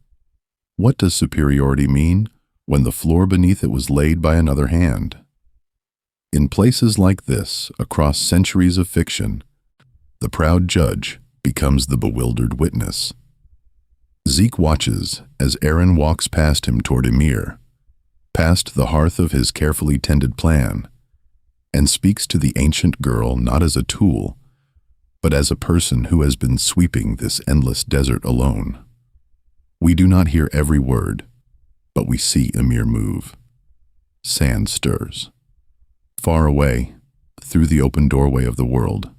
What does superiority mean when the floor beneath it was laid by another hand? In places like this, across centuries of fiction, the proud judge becomes the bewildered witness. Zeke watches as Aaron walks past him toward Ymir, past the hearth of his carefully tended plan, and speaks to the ancient girl not as a tool, but as a person who has been sweeping this endless desert alone. We do not hear every word, but we see Ymir move. Sand stirs. Far away, through the open doorway of the world,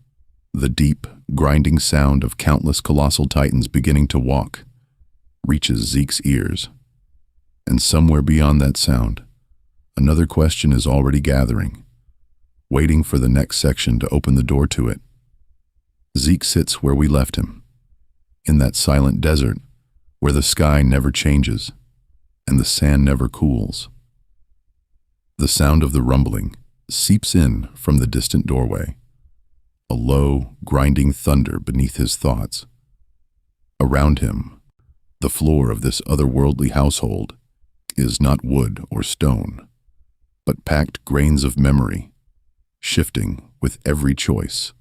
the deep, grinding sound of countless colossal Titans beginning to walk reaches Zeke's ears. And somewhere beyond that sound, another question is already gathering, waiting for the next section to open the door to it. Zeke sits where we left him, in that silent desert where the sky never changes and the sand never cools. The sound of the rumbling seeps in from the distant doorway, a low, grinding thunder beneath his thoughts. Around him, the floor of this otherworldly household is not wood or stone, but packed grains of memory, shifting with every choice.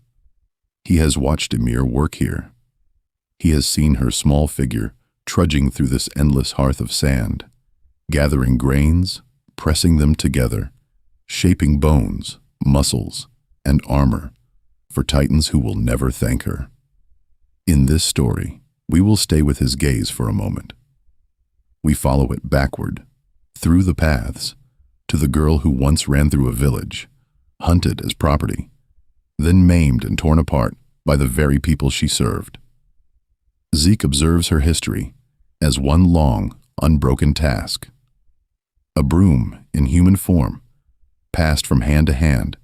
He has watched Ymir work here. He has seen her small figure trudging through this endless hearth of sand, gathering grains, pressing them together, shaping bones, muscles, and armor for Titans who will never thank her. In this story, we will stay with his gaze for a moment. We follow it backward, through the paths, to the girl who once ran through a village, hunted as property, then maimed and torn apart by the very people she served. Zeke observes her history as one long, unbroken task. A broom in human form, passed from hand to hand,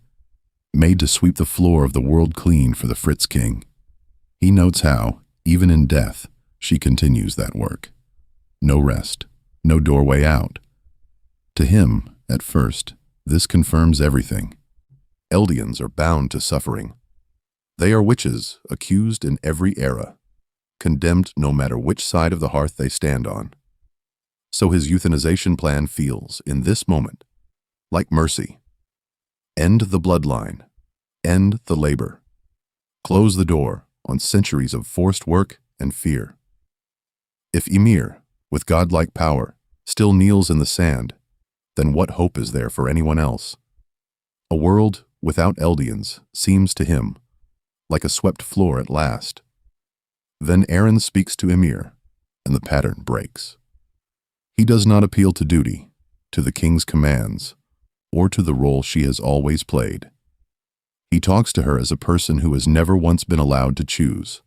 made to sweep the floor of the world clean for the Fritz King. He notes how, even in death, she continues that work. No rest, no doorway out. To him, at first, this confirms everything. Eldians are bound to suffering. They are witches, accused in every era, condemned no matter which side of the hearth they stand on. So his euthanization plan feels, in this moment, like mercy. End the bloodline. End the labor. Close the door on centuries of forced work and fear. If Ymir, with godlike power, still kneels in the sand, then what hope is there for anyone else? A world without Eldians seems to him like a swept floor at last. Then Eren speaks to Ymir, and the pattern breaks. He does not appeal to duty, to the king's commands, or to the role she has always played. He talks to her as a person who has never once been allowed to choose.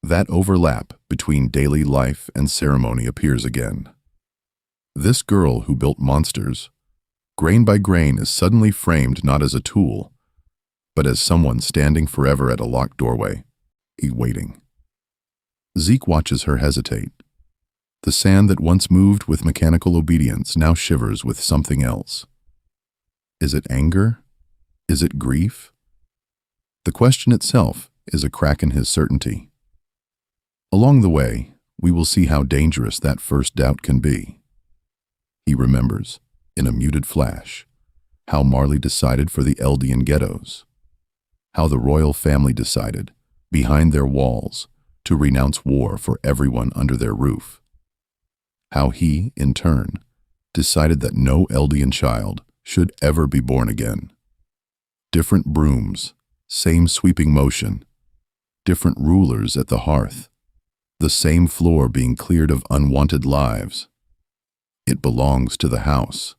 That overlap between daily life and ceremony appears again. This girl who built monsters, grain by grain, is suddenly framed not as a tool, but as someone standing forever at a locked doorway, waiting. Zeke watches her hesitate. The sand that once moved with mechanical obedience now shivers with something else. Is it anger? Is it grief? The question itself is a crack in his certainty. Along the way, we will see how dangerous that first doubt can be. He remembers, in a muted flash, how Marley decided for the Eldian ghettos, how the royal family decided, behind their walls, to renounce war for everyone under their roof, how he, in turn, decided that no Eldian child should ever be born again. Different brooms, same sweeping motion, different rulers at the hearth, the same floor being cleared of unwanted lives. It belongs to the house.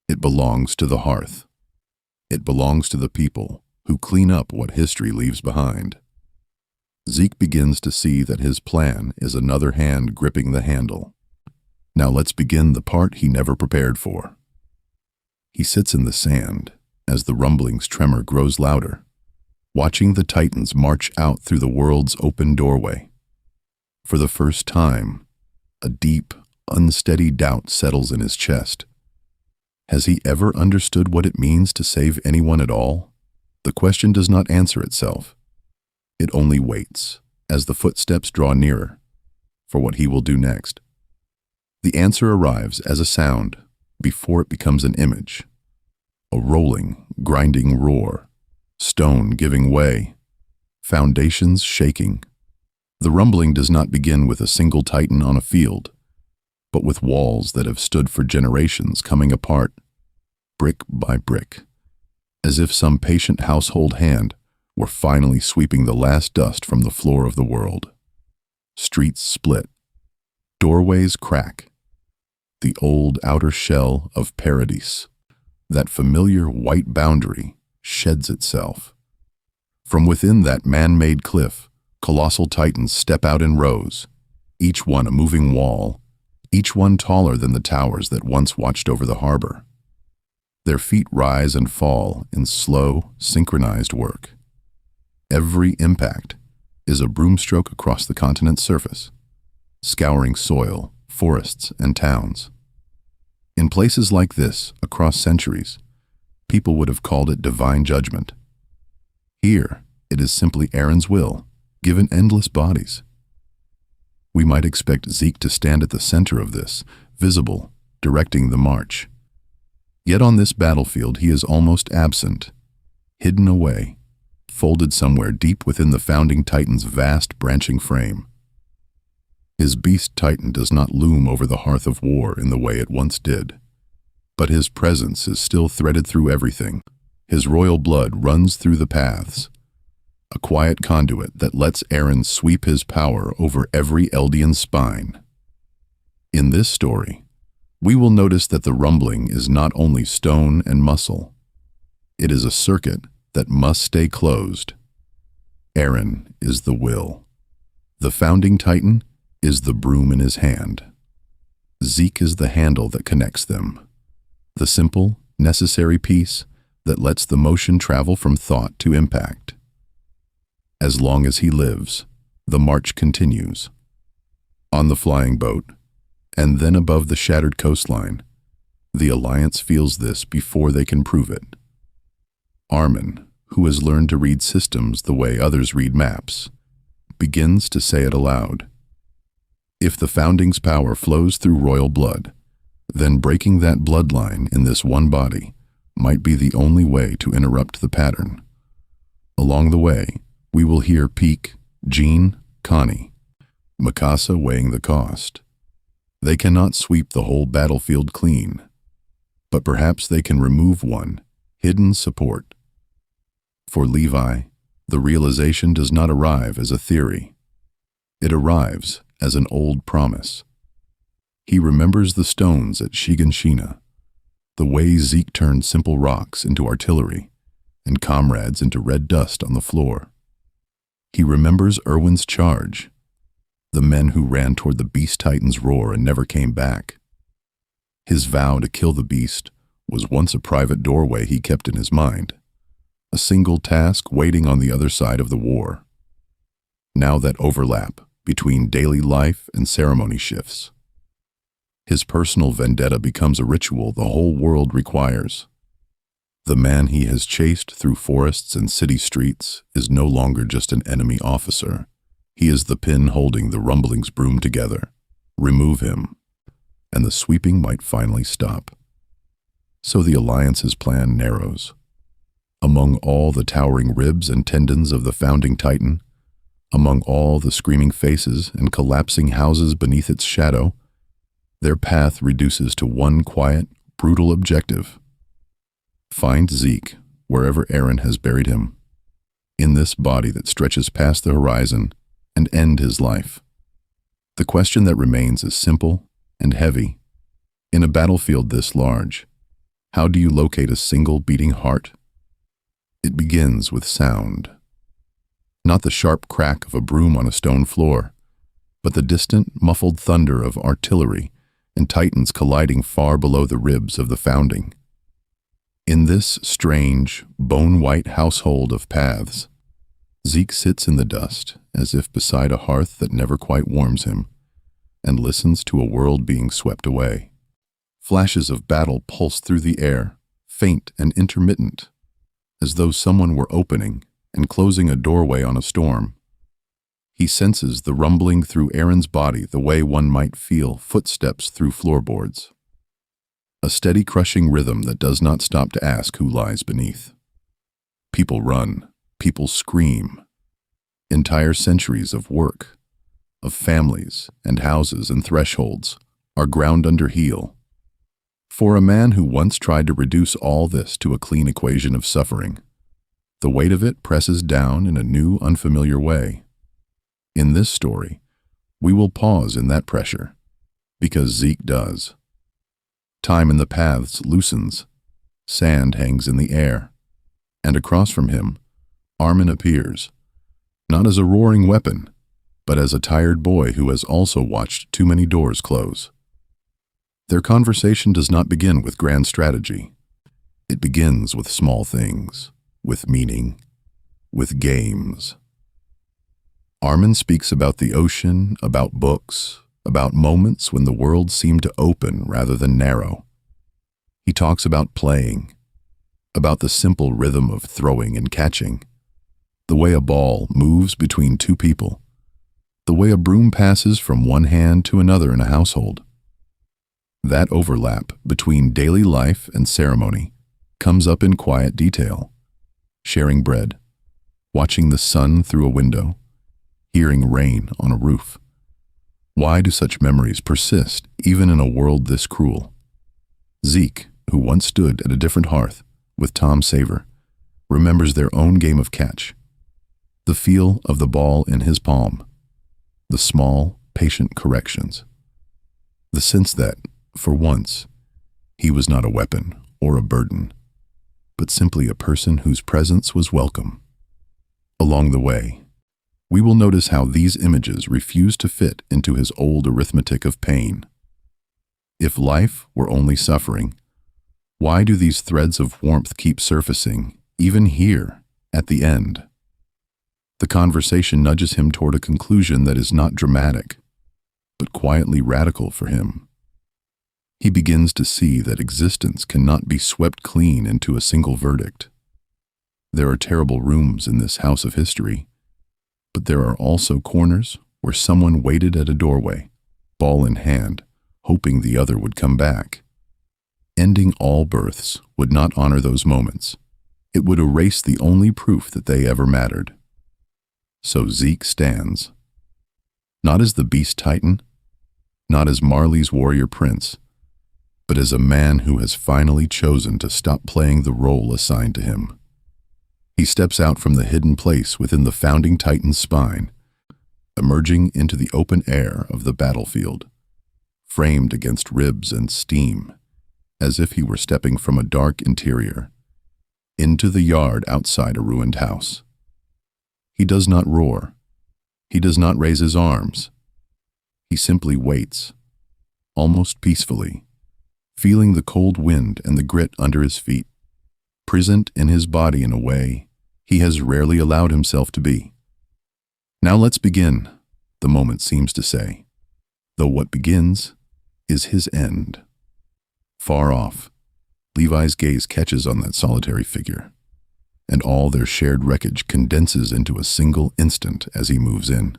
It belongs to the hearth. It belongs to the people who clean up what history leaves behind. Zeke begins to see that his plan is another hand gripping the handle. Now let's begin the part he never prepared for. He sits in the sand as the rumbling's tremor grows louder, watching the Titans march out through the world's open doorway. For the first time, a deep, unsteady doubt settles in his chest. Has he ever understood what it means to save anyone at all? The question does not answer itself. It only waits, as the footsteps draw nearer, for what he will do next. The answer arrives as a sound before it becomes an image. A rolling, grinding roar, stone giving way, foundations shaking. The rumbling does not begin with a single Titan on a field, but with walls that have stood for generations coming apart, brick by brick, as if some patient household hand were finally sweeping the last dust from the floor of the world. Streets split, doorways crack. The old outer shell of Paradise, that familiar white boundary, sheds itself. From within that man-made cliff, colossal Titans step out in rows, each one a moving wall, each one taller than the towers that once watched over the harbor. Their feet rise and fall in slow, synchronized work. Every impact is a broomstroke across the continent's surface, scouring soil, forests, and towns. In places like this, across centuries, people would have called it divine judgment. Here, it is simply Eren's will, given endless bodies. We might expect Zeke to stand at the center of this, visible, directing the march. Yet on this battlefield he is almost absent, hidden away, folded somewhere deep within the founding Titan's vast branching frame. His beast Titan does not loom over the hearth of war in the way it once did, but his presence is still threaded through everything. His royal blood runs through the paths, a quiet conduit that lets Eren sweep his power over every Eldian spine. In this story, we will notice that the rumbling is not only stone and muscle. It is a circuit that must stay closed. Eren is the will. The founding Titan is the broom in his hand. Zeke is the handle that connects them, the simple, necessary piece that lets the motion travel from thought to impact. As long as he lives, the march continues. On the flying boat, and then above the shattered coastline, the Alliance feels this before they can prove it. Armin, who has learned to read systems the way others read maps, begins to say it aloud. If the Founding's power flows through royal blood, then breaking that bloodline in this one body might be the only way to interrupt the pattern. Along the way, we will hear Peek, Jean, Connie, Mikasa weighing the cost. They cannot sweep the whole battlefield clean, but perhaps they can remove one hidden support. For Levi, the realization does not arrive as a theory. It arrives as an old promise. He remembers the stones at Shiganshina, the way Zeke turned simple rocks into artillery and comrades into red dust on the floor. He remembers Erwin's charge, the men who ran toward the Beast Titan's roar and never came back. His vow to kill the beast was once a private doorway he kept in his mind, a single task waiting on the other side of the war. Now that overlap between daily life and ceremony shifts. His personal vendetta becomes a ritual the whole world requires. The man he has chased through forests and city streets is no longer just an enemy officer. He is the pin holding the rumbling's broom together. Remove him, and the sweeping might finally stop. So the Alliance's plan narrows. Among all the towering ribs and tendons of the Founding Titan, among all the screaming faces and collapsing houses beneath its shadow, their path reduces to one quiet, brutal objective. Find Zeke wherever Eren has buried him, in this body that stretches past the horizon, and end his life. The question that remains is simple and heavy. In a battlefield this large, how do you locate a single beating heart? It begins with sound. Not the sharp crack of a broom on a stone floor, but the distant, muffled thunder of artillery and titans colliding far below the ribs of the Founding. In this strange, bone-white household of paths, Zeke sits in the dust as if beside a hearth that never quite warms him, and listens to a world being swept away. Flashes of battle pulse through the air, faint and intermittent, as though someone were opening and closing a doorway on a storm. He senses the rumbling through Eren's body the way one might feel footsteps through floorboards. A steady crushing rhythm that does not stop to ask who lies beneath. People run, people scream. Entire centuries of work, of families and houses and thresholds are ground under heel. For a man who once tried to reduce all this to a clean equation of suffering, the weight of it presses down in a new, unfamiliar way. In this story, we will pause in that pressure, because Zeke does. Time in the paths loosens, sand hangs in the air, and across from him, Armin appears, not as a roaring weapon, but as a tired boy who has also watched too many doors close. Their conversation does not begin with grand strategy. It begins with small things, with meaning, with games. Armin speaks about the ocean, about books, about moments when the world seemed to open rather than narrow. He talks about playing, about the simple rhythm of throwing and catching, the way a ball moves between two people, the way a broom passes from one hand to another in a household. That overlap between daily life and ceremony comes up in quiet detail. Sharing bread, watching the sun through a window, hearing rain on a roof. Why do such memories persist even in a world this cruel? Zeke, who once stood at a different hearth with Tom Saver, remembers their own game of catch. The feel of the ball in his palm, the small, patient corrections. The sense that, for once, he was not a weapon or a burden, but simply a person whose presence was welcome. Along the way, we will notice how these images refuse to fit into his old arithmetic of pain. If life were only suffering, why do these threads of warmth keep surfacing, even here, at the end? The conversation nudges him toward a conclusion that is not dramatic, but quietly radical for him. He begins to see that existence cannot be swept clean into a single verdict. There are terrible rooms in this house of history, but there are also corners where someone waited at a doorway, ball in hand, hoping the other would come back. Ending all births would not honor those moments. It would erase the only proof that they ever mattered. So Zeke stands. Not as the beast titan, not as Marley's warrior prince, but as a man who has finally chosen to stop playing the role assigned to him. He steps out from the hidden place within the founding titan's spine, emerging into the open air of the battlefield, framed against ribs and steam, as if he were stepping from a dark interior, into the yard outside a ruined house. He does not roar. He does not raise his arms. He simply waits, almost peacefully, feeling the cold wind and the grit under his feet, present in his body in a way he has rarely allowed himself to be. Now let's begin, the moment seems to say, though what begins is his end. Far off, Levi's gaze catches on that solitary figure, and all their shared wreckage condenses into a single instant as he moves in.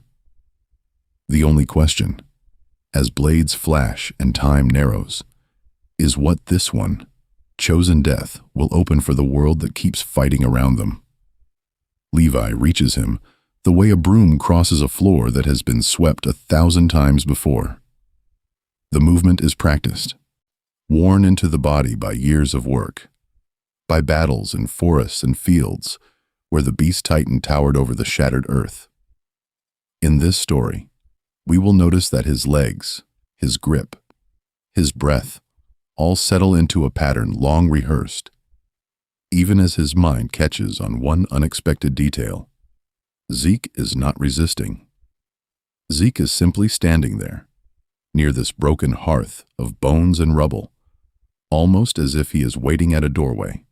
The only question, as blades flash and time narrows, is what this one, chosen death, will open for the world that keeps fighting around them. Levi reaches him the way a broom crosses a floor that has been swept 1,000 times before. The movement is practiced, worn into the body by years of work, by battles in forests and fields where the beast titan towered over the shattered earth. In this story, we will notice that his legs, his grip, his breath, all settle into a pattern long rehearsed, even as his mind catches on one unexpected detail. Zeke is not resisting. Zeke is simply standing there, near this broken hearth of bones and rubble, almost as if he is waiting at a doorway.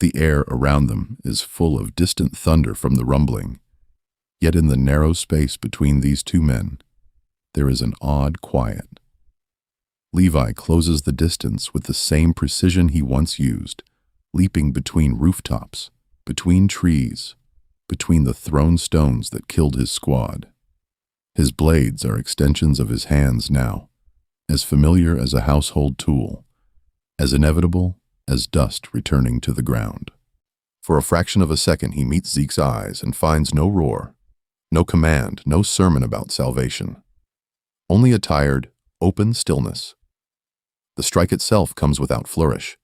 The air around them is full of distant thunder from the rumbling, yet in the narrow space between these two men, there is an odd quiet. Levi closes the distance with the same precision he once used, leaping between rooftops, between trees, between the thrown stones that killed his squad. His blades are extensions of his hands now, as familiar as a household tool, as inevitable as dust returning to the ground. For a fraction of a second he meets Zeke's eyes and finds no roar, no command, no sermon about salvation. Only a tired, open stillness. The strike itself comes without flourish.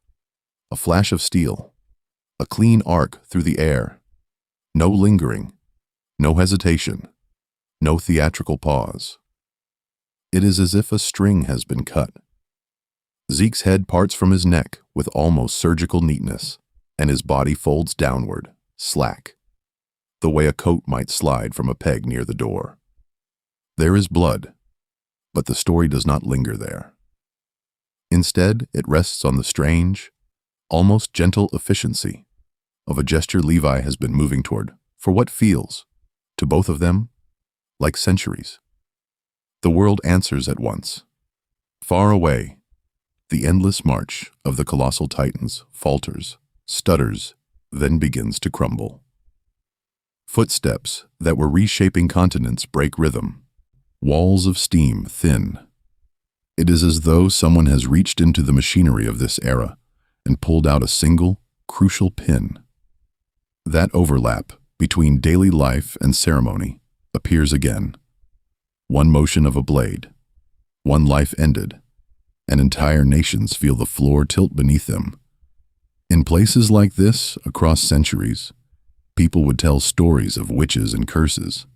A flash of steel, a clean arc through the air. No lingering, no hesitation, no theatrical pause. It is as if a string has been cut. Zeke's head parts from his neck with almost surgical neatness, and his body folds downward, slack, the way a coat might slide from a peg near the door. There is blood, but the story does not linger there. Instead, it rests on the strange, almost gentle efficiency of a gesture Levi has been moving toward for what feels, to both of them, like centuries. The world answers at once. Far away, the endless march of the colossal titans falters, stutters, then begins to crumble. Footsteps that were reshaping continents break rhythm. Walls of steam thin. It is as though someone has reached into the machinery of this era and pulled out a single, crucial pin. That overlap between daily life and ceremony appears again. One motion of a blade, one life ended, and entire nations feel the floor tilt beneath them. In places like this, across centuries, people would tell stories of witches and curses.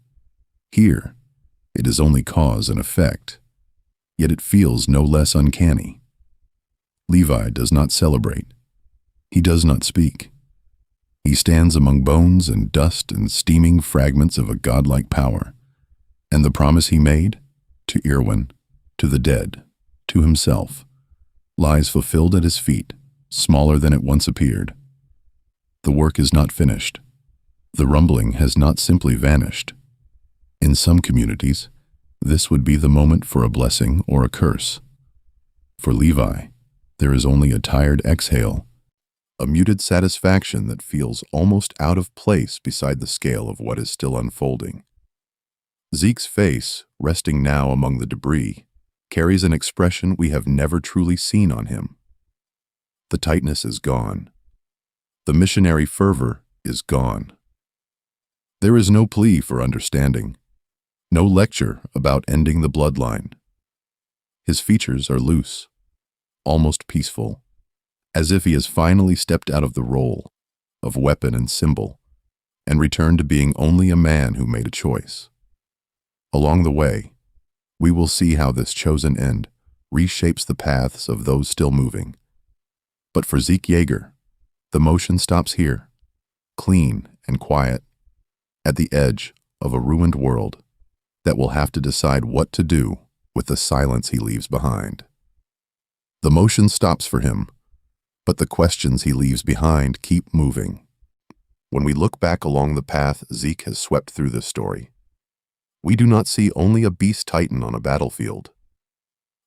Here, it is only cause and effect, yet it feels no less uncanny. Levi does not celebrate. He does not speak. He stands among bones and dust and steaming fragments of a godlike power, and the promise he made, to Irwin, to the dead, to himself, lies fulfilled at his feet, smaller than it once appeared. The work is not finished. The rumbling has not simply vanished. In some communities, this would be the moment for a blessing or a curse. For Levi, there is only a tired exhale, a muted satisfaction that feels almost out of place beside the scale of what is still unfolding. Zeke's face, resting now among the debris, carries an expression we have never truly seen on him. The tightness is gone. The missionary fervor is gone. There is no plea for understanding, no lecture about ending the bloodline. His features are loose, almost peaceful, as if he has finally stepped out of the role of weapon and symbol and returned to being only a man who made a choice. Along the way, we will see how this chosen end reshapes the paths of those still moving. But for Zeke Yeager, the motion stops here, clean and quiet, at the edge of a ruined world that will have to decide what to do with the silence he leaves behind. The motion stops for him, but the questions he leaves behind keep moving. When we look back along the path Zeke has swept through this story, we do not see only a beast titan on a battlefield.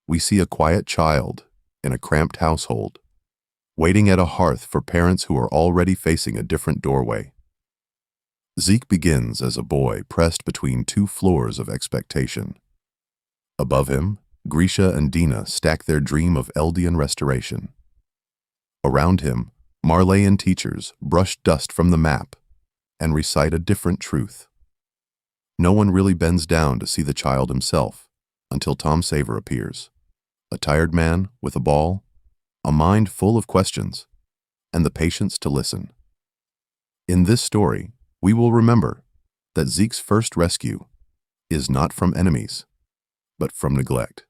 We see a quiet child in a cramped household, waiting at a hearth for parents who are already facing a different doorway. Zeke begins as a boy pressed between two floors of expectation. Above him, Grisha and Dina stack their dream of Eldian restoration. Around him, Marleyan teachers brush dust from the map and recite a different truth. No one really bends down to see the child himself until Tom Saver appears, a tired man with a ball, a mind full of questions, and the patience to listen. In this story, we will remember that Zeke's first rescue is not from enemies, but from neglect.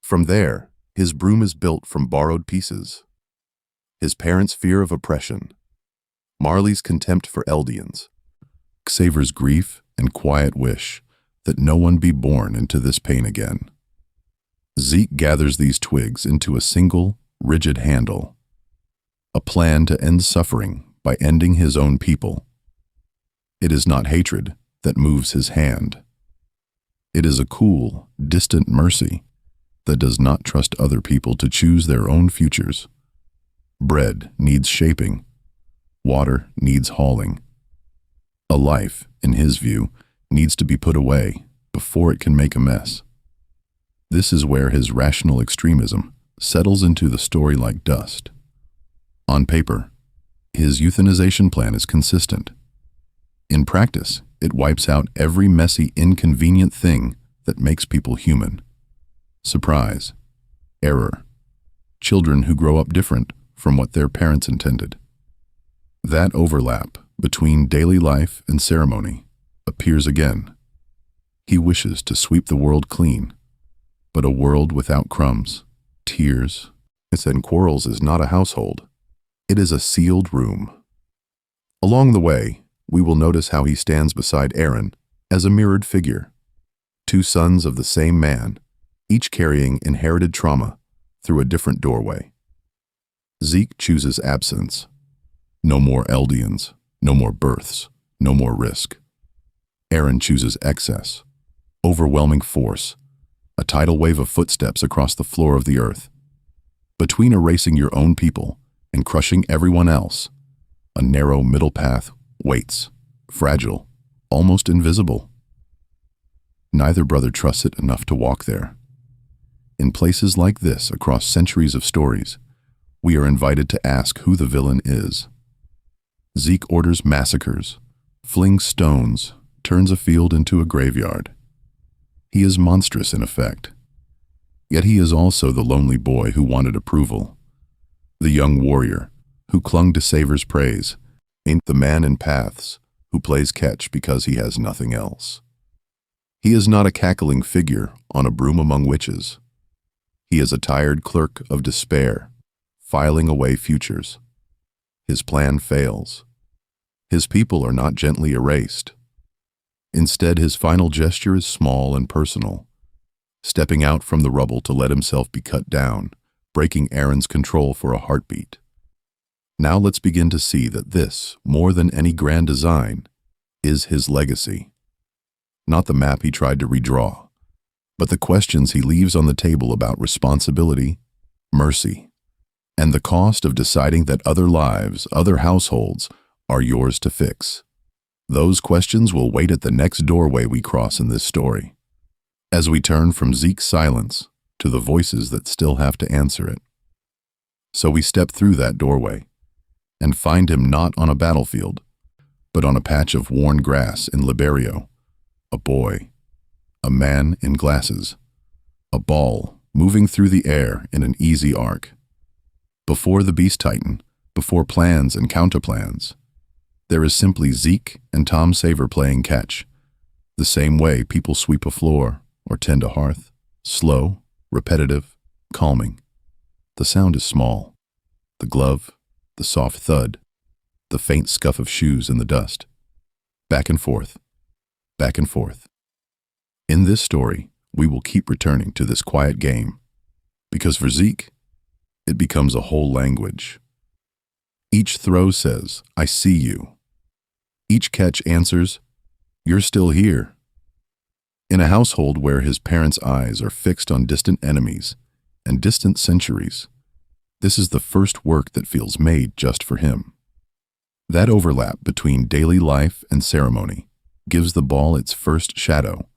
From there, his broom is built from borrowed pieces. His parents' fear of oppression, Marley's contempt for Eldians, Xaver's grief and quiet wish that no one be born into this pain again. Zeke gathers these twigs into a single, rigid handle, a plan to end suffering by ending his own people. It is not hatred that moves his hand. It is a cool, distant mercy that does not trust other people to choose their own futures. Bread needs shaping. Water needs hauling. A life, in his view, needs to be put away before it can make a mess. This is where his rational extremism settles into the story like dust. On paper, his euthanization plan is consistent. In practice, it wipes out every messy, inconvenient thing that makes people human. Surprise, error, children who grow up different from what their parents intended. That overlap between daily life and ceremony appears again. He wishes to sweep the world clean, but a world without crumbs, tears, and quarrels is not a household. It is a sealed room. Along the way, we will notice how he stands beside Aaron as a mirrored figure. Two sons of the same man, each carrying inherited trauma through a different doorway. Zeke chooses absence. No more Eldians, no more births, no more risk. Aaron chooses excess, overwhelming force, a tidal wave of footsteps across the floor of the earth. Between erasing your own people and crushing everyone else, a narrow middle path waits, fragile, almost invisible. Neither brother trusts it enough to walk there. In places like this, across centuries of stories, we are invited to ask who the villain is. Zeke orders massacres, flings stones, turns a field into a graveyard. He is monstrous in effect. Yet he is also the lonely boy who wanted approval, the young warrior who clung to Saver's praise, ain't the man in paths who plays catch because he has nothing else. He is not a cackling figure on a broom among witches. He is a tired clerk of despair, filing away futures. His plan fails. His people are not gently erased. Instead, his final gesture is small and personal, stepping out from the rubble to let himself be cut down, breaking Aaron's control for a heartbeat. Now let's begin to see that this, more than any grand design, is his legacy. Not the map he tried to redraw, but the questions he leaves on the table about responsibility, mercy, and the cost of deciding that other lives, other households, are yours to fix. Those questions will wait at the next doorway we cross in this story, as we turn from Zeke's silence to the voices that still have to answer it. So we step through that doorway and find him not on a battlefield, but on a patch of worn grass in Liberio. A boy, a man in glasses, a ball moving through the air in an easy arc. Before the Beast Titan, before plans and counterplans, there is simply Zeke and Tom Saver playing catch, the same way people sweep a floor or tend a hearth, slow, repetitive, calming. The sound is small, the glove, the soft thud, the faint scuff of shoes in the dust. Back and forth, back and forth. In this story, we will keep returning to this quiet game, because for Zeke, it becomes a whole language. Each throw says, "I see you." Each catch answers, "You're still here." In a household where his parents' eyes are fixed on distant enemies and distant centuries, this is the first work that feels made just for him. That overlap between daily life and ceremony gives the ball its first shadow.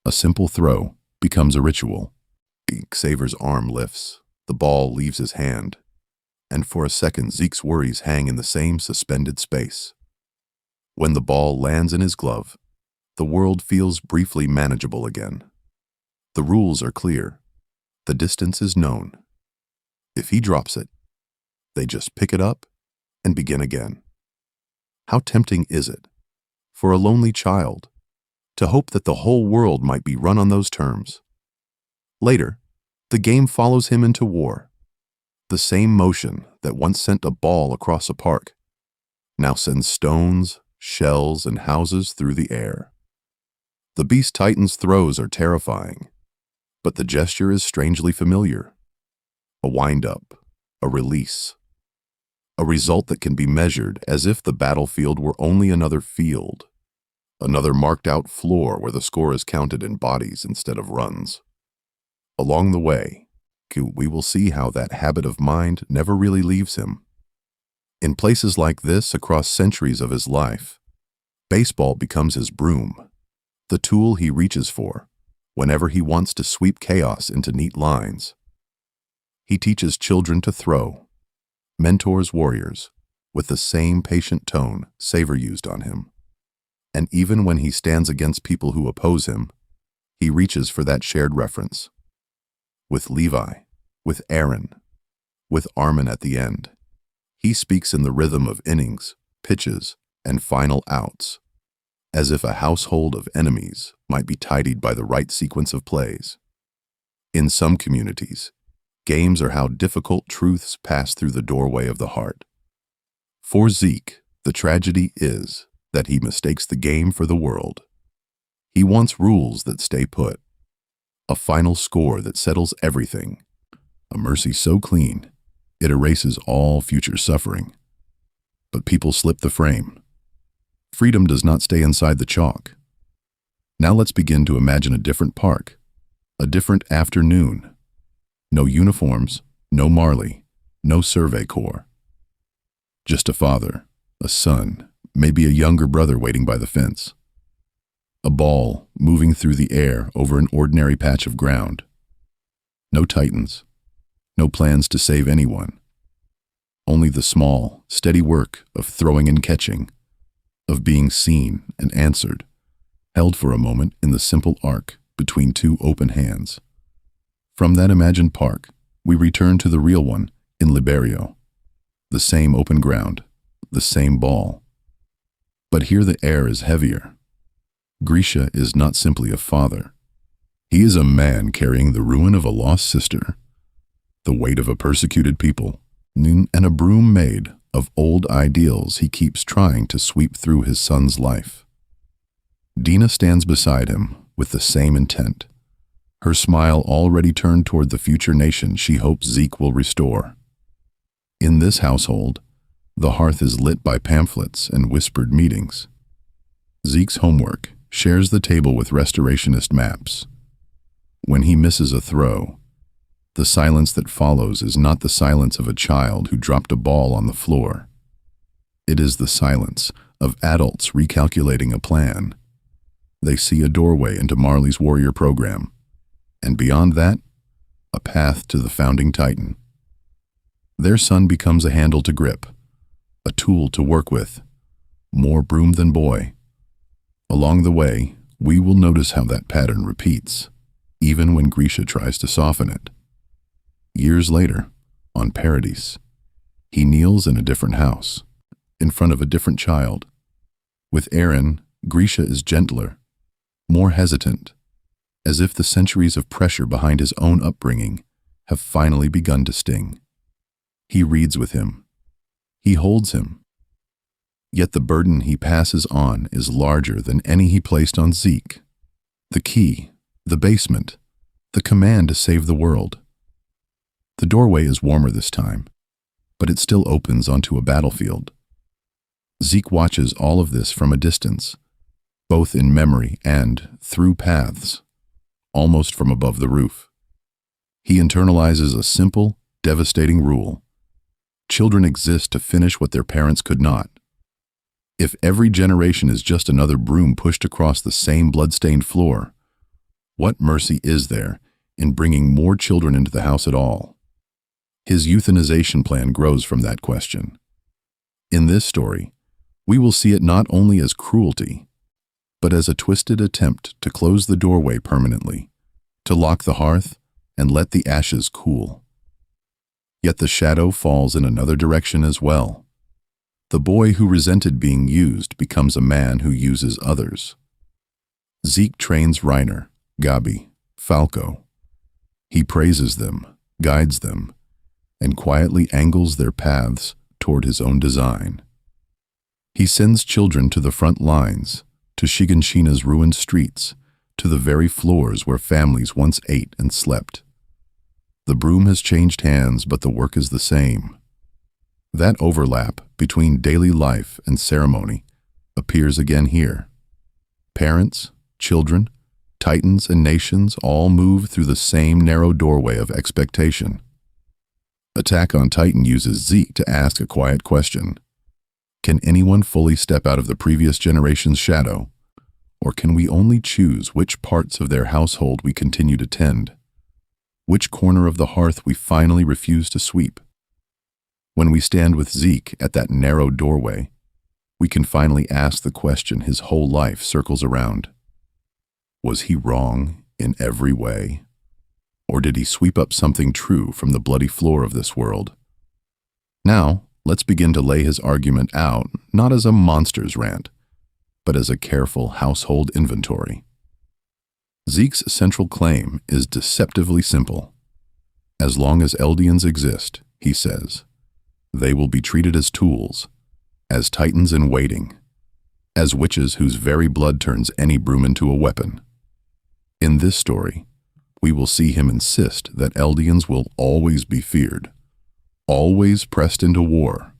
A simple throw becomes a ritual. Saver's arm lifts, the ball leaves his hand, and for a second Zeke's worries hang in the same suspended space. When the ball lands in his glove, the world feels briefly manageable again. The rules are clear. The distance is known. If he drops it, they just pick it up and begin again. How tempting is it, for a lonely child, to hope that the whole world might be run on those terms? Later, the game follows him into war. The same motion that once sent a ball across a park now sends stones, shells, and houses through the air. The Beast Titan's throws are terrifying, but the gesture is strangely familiar. A wind-up, a release, a result that can be measured as if the battlefield were only another field, another marked-out floor where the score is counted in bodies instead of runs. Along the way, we will see how that habit of mind never really leaves him. In places like this, across centuries of his life, baseball becomes his broom, the tool he reaches for whenever he wants to sweep chaos into neat lines. He teaches children to throw, mentors warriors, with the same patient tone Saver used on him. And even when he stands against people who oppose him, he reaches for that shared reference. With Levi, with Aaron, with Armin at the end, he speaks in the rhythm of innings, pitches, and final outs, as if a household of enemies might be tidied by the right sequence of plays. In some communities, games are how difficult truths pass through the doorway of the heart. For Zeke, the tragedy is that he mistakes the game for the world. He wants rules that stay put, a final score that settles everything, a mercy so clean it erases all future suffering. But people slip the frame. Freedom does not stay inside the chalk. Now let's begin to imagine a different park, a different afternoon. No uniforms, no Marley, no Survey Corps. Just a father, a son, maybe a younger brother waiting by the fence. A ball moving through the air over an ordinary patch of ground. No titans, no plans to save anyone. Only the small, steady work of throwing and catching, of being seen and answered, held for a moment in the simple arc between two open hands. From that imagined park, we return to the real one in Liberio. The same open ground, the same ball. But here the air is heavier. Grisha is not simply a father. He is a man carrying the ruin of a lost sister, the weight of a persecuted people, and a broom made of old ideals he keeps trying to sweep through his son's life. Dina stands beside him with the same intent, her smile already turned toward the future nation she hopes Zeke will restore. In this household, the hearth is lit by pamphlets and whispered meetings. Zeke's homework shares the table with restorationist maps. When he misses a throw, the silence that follows is not the silence of a child who dropped a ball on the floor. It is the silence of adults recalculating a plan. They see a doorway into Marley's warrior program, and beyond that, a path to the founding titan. Their son becomes a handle to grip, a tool to work with, more broom than boy. Along the way, we will notice how that pattern repeats, even when Grisha tries to soften it. Years later, on Paradise, he kneels in a different house, in front of a different child. With Aaron, Grisha is gentler, more hesitant, as if the centuries of pressure behind his own upbringing have finally begun to sting. He reads with him. He holds him. Yet the burden he passes on is larger than any he placed on Zeke. The key, the basement, the command to save the world. The doorway is warmer this time, but it still opens onto a battlefield. Zeke watches all of this from a distance, both in memory and through paths, almost from above the roof. He internalizes a simple, devastating rule. Children exist to finish what their parents could not. If every generation is just another broom pushed across the same blood-stained floor, what mercy is there in bringing more children into the house at all? His euthanization plan grows from that question. In this story, we will see it not only as cruelty, but as a twisted attempt to close the doorway permanently, to lock the hearth and let the ashes cool. Yet the shadow falls in another direction as well. The boy who resented being used becomes a man who uses others. Zeke trains Reiner, Gabi, Falco. He praises them, guides them, and quietly angles their paths toward his own design. He sends children to the front lines, to Shiganshina's ruined streets, to the very floors where families once ate and slept. The broom has changed hands, but the work is the same. That overlap between daily life and ceremony appears again here. Parents, children, titans, and nations all move through the same narrow doorway of expectation. Attack on Titan uses Zeke to ask a quiet question. Can anyone fully step out of the previous generation's shadow? Or can we only choose which parts of their household we continue to tend? Which corner of the hearth we finally refuse to sweep? When we stand with Zeke at that narrow doorway, we can finally ask the question his whole life circles around. Was he wrong in every way? Or did he sweep up something true from the bloody floor of this world? Now, let's begin to lay his argument out, not as a monster's rant, but as a careful household inventory. Zeke's central claim is deceptively simple. As long as Eldians exist, he says, they will be treated as tools, as titans in waiting, as witches whose very blood turns any broom into a weapon. In this story, we will see him insist that Eldians will always be feared, always pressed into war,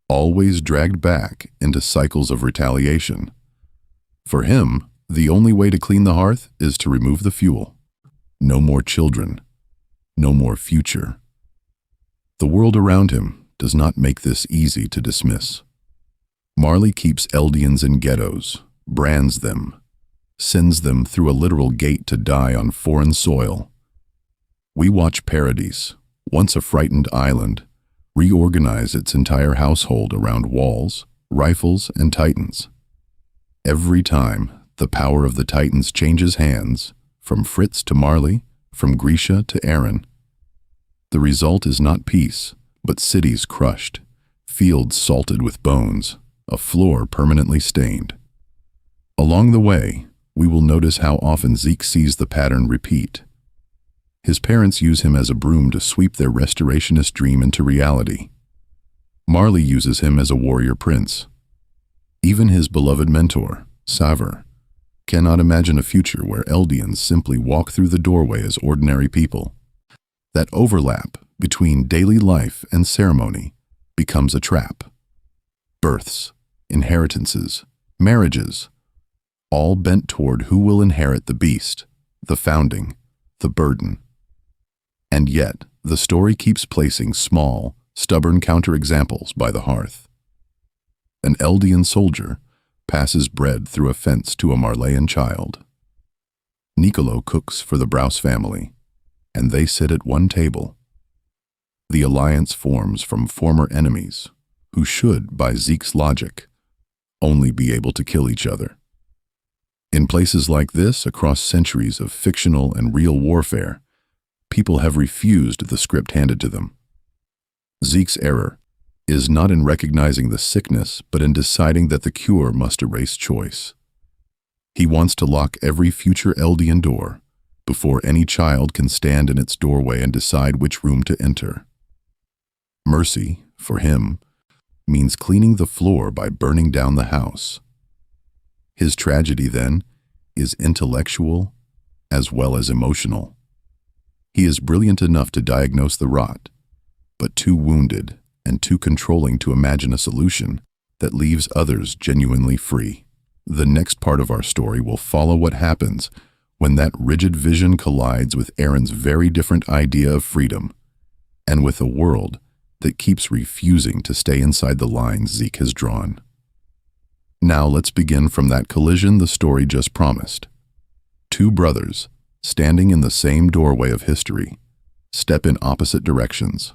always dragged back into cycles of retaliation. For him, the only way to clean the hearth is to remove the fuel. No more children, no more future. The world around him does not make this easy to dismiss. Marley keeps Eldians in ghettos, brands them, sends them through a literal gate to die on foreign soil. We watch Paradise, once a frightened island, reorganize its entire household around walls, rifles, and titans. Every time, the power of the titans changes hands, from Fritz to Marley, from Grisha to Aaron. The result is not peace, but cities crushed, fields salted with bones, a floor permanently stained. Along the way, we will notice how often Zeke sees the pattern repeat. His parents use him as a broom to sweep their restorationist dream into reality. Marley uses him as a warrior prince. Even his beloved mentor, Saver, cannot imagine a future where Eldians simply walk through the doorway as ordinary people. That overlap between daily life and ceremony becomes a trap. Births, inheritances, marriages, all bent toward who will inherit the beast, the founding, the burden. And yet, the story keeps placing small, stubborn counterexamples by the hearth. An Eldian soldier passes bread through a fence to a Marleyan child. Nicolo cooks for the Browse family, and they sit at one table. The alliance forms from former enemies who should, by Zeke's logic, only be able to kill each other. In places like this, across centuries of fictional and real warfare, people have refused the script handed to them. Zeke's error is not in recognizing the sickness, but in deciding that the cure must erase choice. He wants to lock every future Eldian door before any child can stand in its doorway and decide which room to enter. Mercy, for him, means cleaning the floor by burning down the house. His tragedy, then, is intellectual as well as emotional. He is brilliant enough to diagnose the rot, but too wounded and too controlling to imagine a solution that leaves others genuinely free. The next part of our story will follow what happens when that rigid vision collides with Aaron's very different idea of freedom, and with a world that keeps refusing to stay inside the lines Zeke has drawn. Now let's begin from that collision the story just promised. Two brothers, standing in the same doorway of history, step in opposite directions.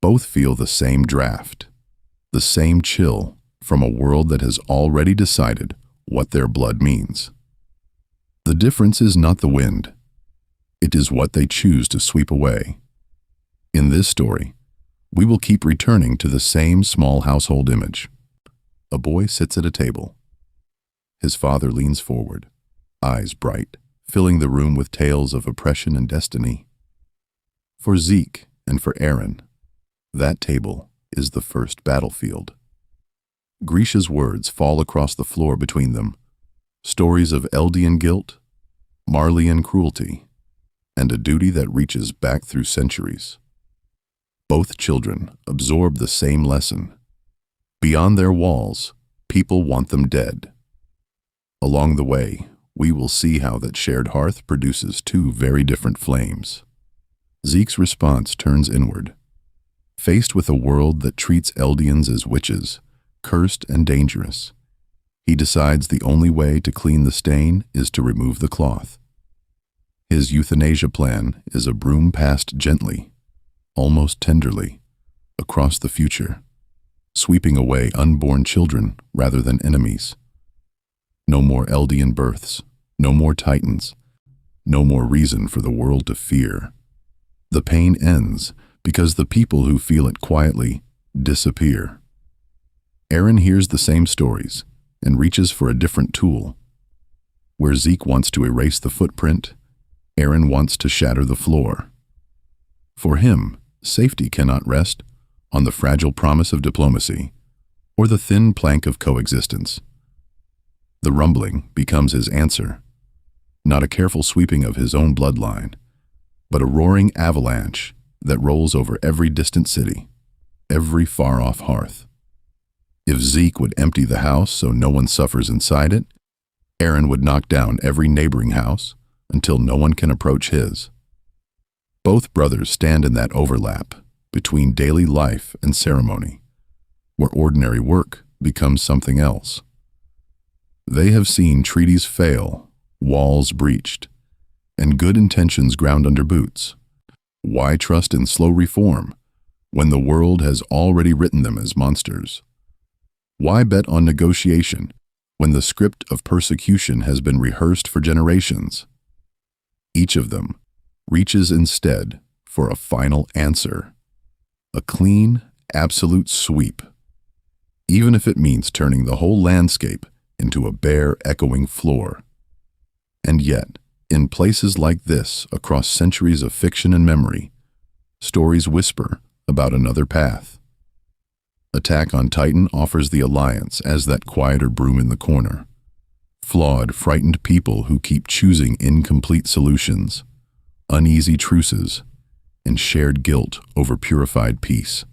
Both feel the same draft, the same chill from a world that has already decided what their blood means. The difference is not the wind. It is what they choose to sweep away. In this story, we will keep returning to the same small household image. A boy sits at a table. His father leans forward, eyes bright, filling the room with tales of oppression and destiny. For Zeke and for Aaron, that table is the first battlefield. Grisha's words fall across the floor between them, stories of Eldian guilt, Marleyan cruelty, and a duty that reaches back through centuries. Both children absorb the same lesson. Beyond their walls, people want them dead. Along the way, we will see how that shared hearth produces two very different flames. Zeke's response turns inward. Faced with a world that treats Eldians as witches, cursed and dangerous, he decides the only way to clean the stain is to remove the cloth. His euthanasia plan is a broom passed gently, almost tenderly, across the future, sweeping away unborn children rather than enemies. No more Eldian births, no more titans, no more reason for the world to fear. The pain ends because the people who feel it quietly disappear. Aaron hears the same stories and reaches for a different tool. Where Zeke wants to erase the footprint, Aaron wants to shatter the floor. For him, safety cannot rest on the fragile promise of diplomacy or the thin plank of coexistence. The rumbling becomes his answer, not a careful sweeping of his own bloodline, but a roaring avalanche that rolls over every distant city, every far-off hearth. If Zeke would empty the house so no one suffers inside it, Aaron would knock down every neighboring house until no one can approach his. Both brothers stand in that overlap between daily life and ceremony, where ordinary work becomes something else. They have seen treaties fail, walls breached, and good intentions ground under boots. Why trust in slow reform when the world has already written them as monsters? Why bet on negotiation when the script of persecution has been rehearsed for generations? Each of them reaches instead for a final answer, a clean, absolute sweep, even if it means turning the whole landscape into a bare, echoing floor. And yet, in places like this, across centuries of fiction and memory, stories whisper about another path. Attack on Titan offers the Alliance as that quieter broom in the corner, Flawed, frightened people who keep choosing incomplete solutions, uneasy truces, and shared guilt over purified peace.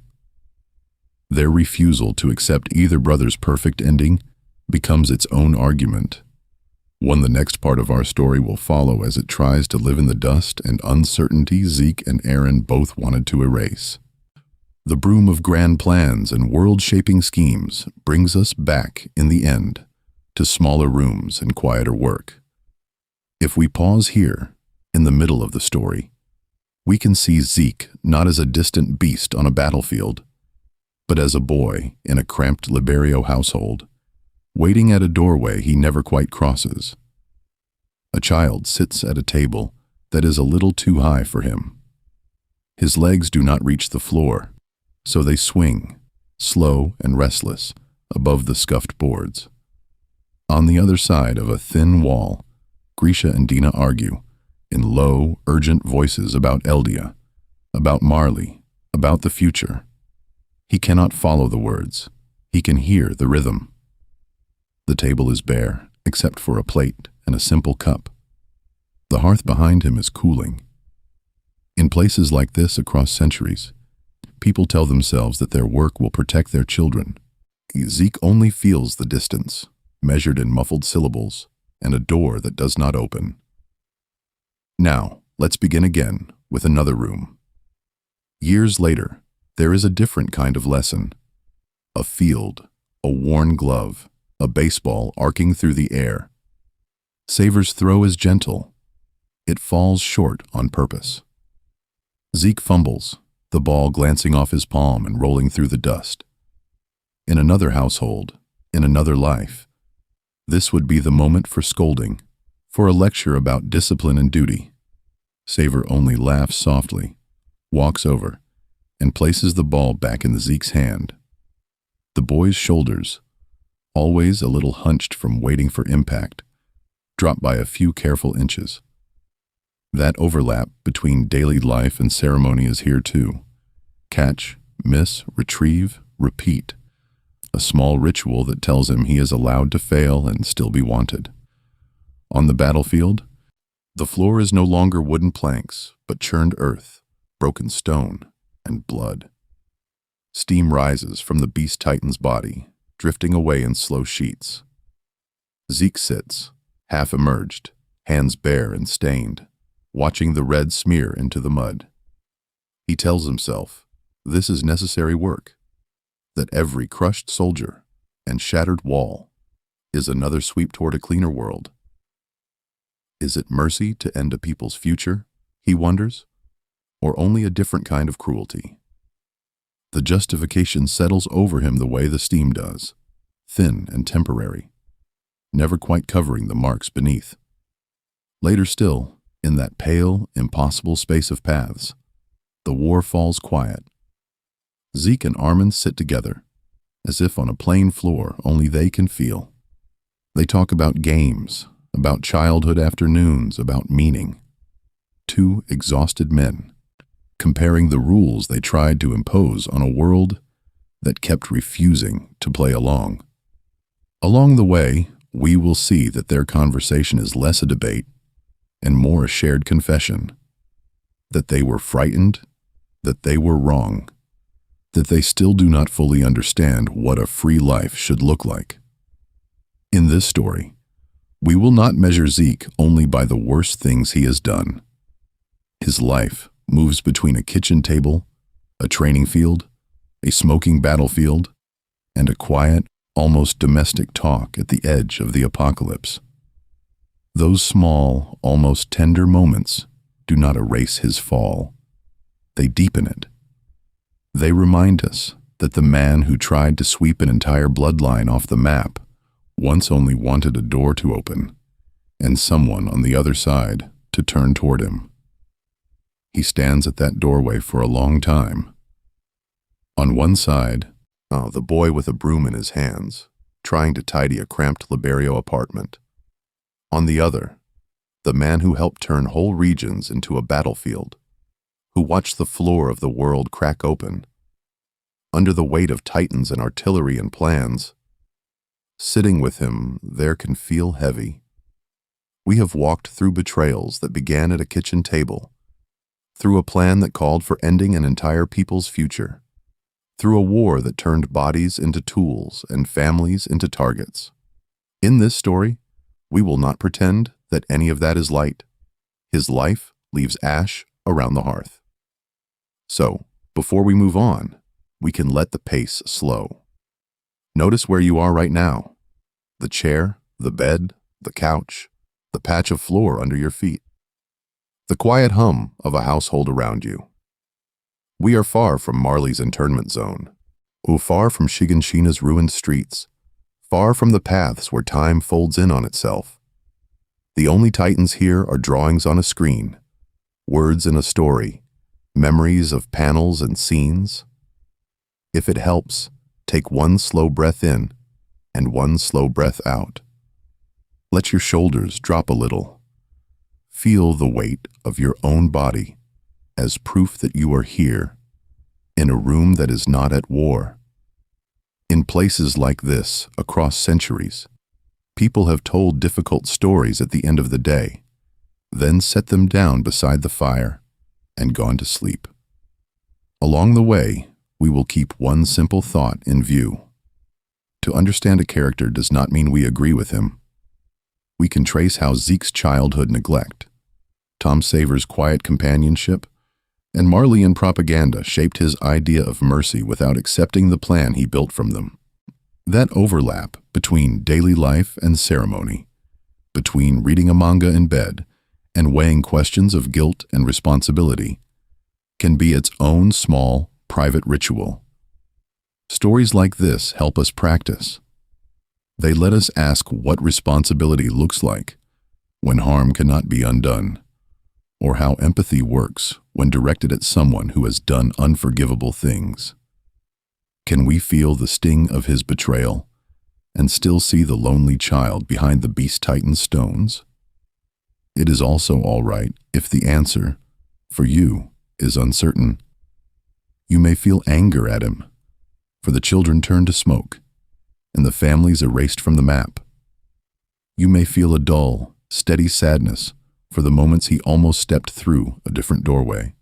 Their refusal to accept either brother's perfect ending becomes its own argument, one the next part of our story will follow as it tries to live in the dust and uncertainty Zeke and Aaron both wanted to erase. The broom of grand plans and world-shaping schemes brings us back, in the end, to smaller rooms and quieter work. If we pause here, in the middle of the story, we can see Zeke not as a distant beast on a battlefield, but as a boy in a cramped Liberio household, waiting at a doorway he never quite crosses. A child sits at a table that is a little too high for him. His legs do not reach the floor, so they swing, slow and restless, above the scuffed boards. On the other side of a thin wall, Grisha and Dina argue, in low, urgent voices about Eldia, about Marley, about the future. He cannot follow the words. He can hear the rhythm. The table is bare, except for a plate and a simple cup. The hearth behind him is cooling. In places like this across centuries, people tell themselves that their work will protect their children. Zeke only feels the distance, measured in muffled syllables, and a door that does not open. Now, let's begin again with another room. Years later, there is a different kind of lesson. A field, a worn glove, a baseball arcing through the air. Saver's throw is gentle. It falls short on purpose. Zeke fumbles, the ball glancing off his palm and rolling through the dust. In another household, in another life, this would be the moment for scolding, for a lecture about discipline and duty. Saver only laughs softly, walks over, and places the ball back in Zeke's hand. The boy's shoulders, always a little hunched from waiting for impact, drop by a few careful inches. That overlap between daily life and ceremony is here too. Catch, miss, retrieve, repeat. A small ritual that tells him he is allowed to fail and still be wanted. On the battlefield, the floor is no longer wooden planks, but churned earth, broken stone, and blood. Steam rises from the beast titan's body, drifting away in slow sheets. Zeke sits, half emerged, hands bare and stained, watching the red smear into the mud. He tells himself, this is necessary work, that every crushed soldier and shattered wall is another sweep toward a cleaner world. Is it mercy to end a people's future, he wonders, or only a different kind of cruelty? The justification settles over him the way the steam does, thin and temporary, never quite covering the marks beneath. Later still, in that pale, impossible space of paths, the war falls quiet. Zeke and Armin sit together, as if on a plain floor only they can feel. They talk about games, about childhood afternoons, about meaning. Two exhausted men, comparing the rules they tried to impose on a world that kept refusing to play along. Along the way, we will see that their conversation is less a debate and more a shared confession. That they were frightened, that they were wrong, that they still do not fully understand what a free life should look like. In this story, we will not measure Zeke only by the worst things he has done. His life moves between a kitchen table, a training field, a smoking battlefield, and a quiet, almost domestic talk at the edge of the apocalypse. Those small, almost tender moments do not erase his fall. They deepen it. They remind us that the man who tried to sweep an entire bloodline off the map once only wanted a door to open, and someone on the other side to turn toward him. He stands at that doorway for a long time. On one side, the boy with a broom in his hands, trying to tidy a cramped Liberio apartment. On the other, the man who helped turn whole regions into a battlefield, who watched the floor of the world crack open. Under the weight of titans and artillery and plans, Sitting with him there can feel heavy. We have walked through betrayals that began at a kitchen table, through a plan that called for ending an entire people's future, through a war that turned bodies into tools and families into targets. In this story, we will not pretend that any of that is light. His life leaves ash around the hearth. So, before we move on, we can let the pace slow. Notice where you are right now. The chair, the bed, the couch, the patch of floor under your feet. The quiet hum of a household around you. We are far from Marley's internment zone, far from Shiganshina's ruined streets, far from the paths where time folds in on itself. The only titans here are drawings on a screen, words in a story, memories of panels and scenes. If it helps, take one slow breath in and one slow breath out. Let your shoulders drop a little. Feel the weight of your own body as proof that you are here, in a room that is not at war. In places like this, across centuries, people have told difficult stories at the end of the day, then set them down beside the fire and gone to sleep. Along the way, we will keep one simple thought in view. To understand a character does not mean we agree with him. We can trace how Zeke's childhood neglect, Tom Saver's quiet companionship, and Marleyan propaganda shaped his idea of mercy without accepting the plan he built from them. That overlap between daily life and ceremony, between reading a manga in bed and weighing questions of guilt and responsibility, can be its own small, private ritual. Stories like this help us practice. They let us ask what responsibility looks like when harm cannot be undone, or how empathy works when directed at someone who has done unforgivable things. Can we feel the sting of his betrayal and still see the lonely child behind the Beast Titan's stones? It is also all right if the answer, for you, is uncertain. You may feel anger at him, for the children turned to smoke, and the families erased from the map. You may feel a dull, steady sadness for the moments he almost stepped through a different doorway,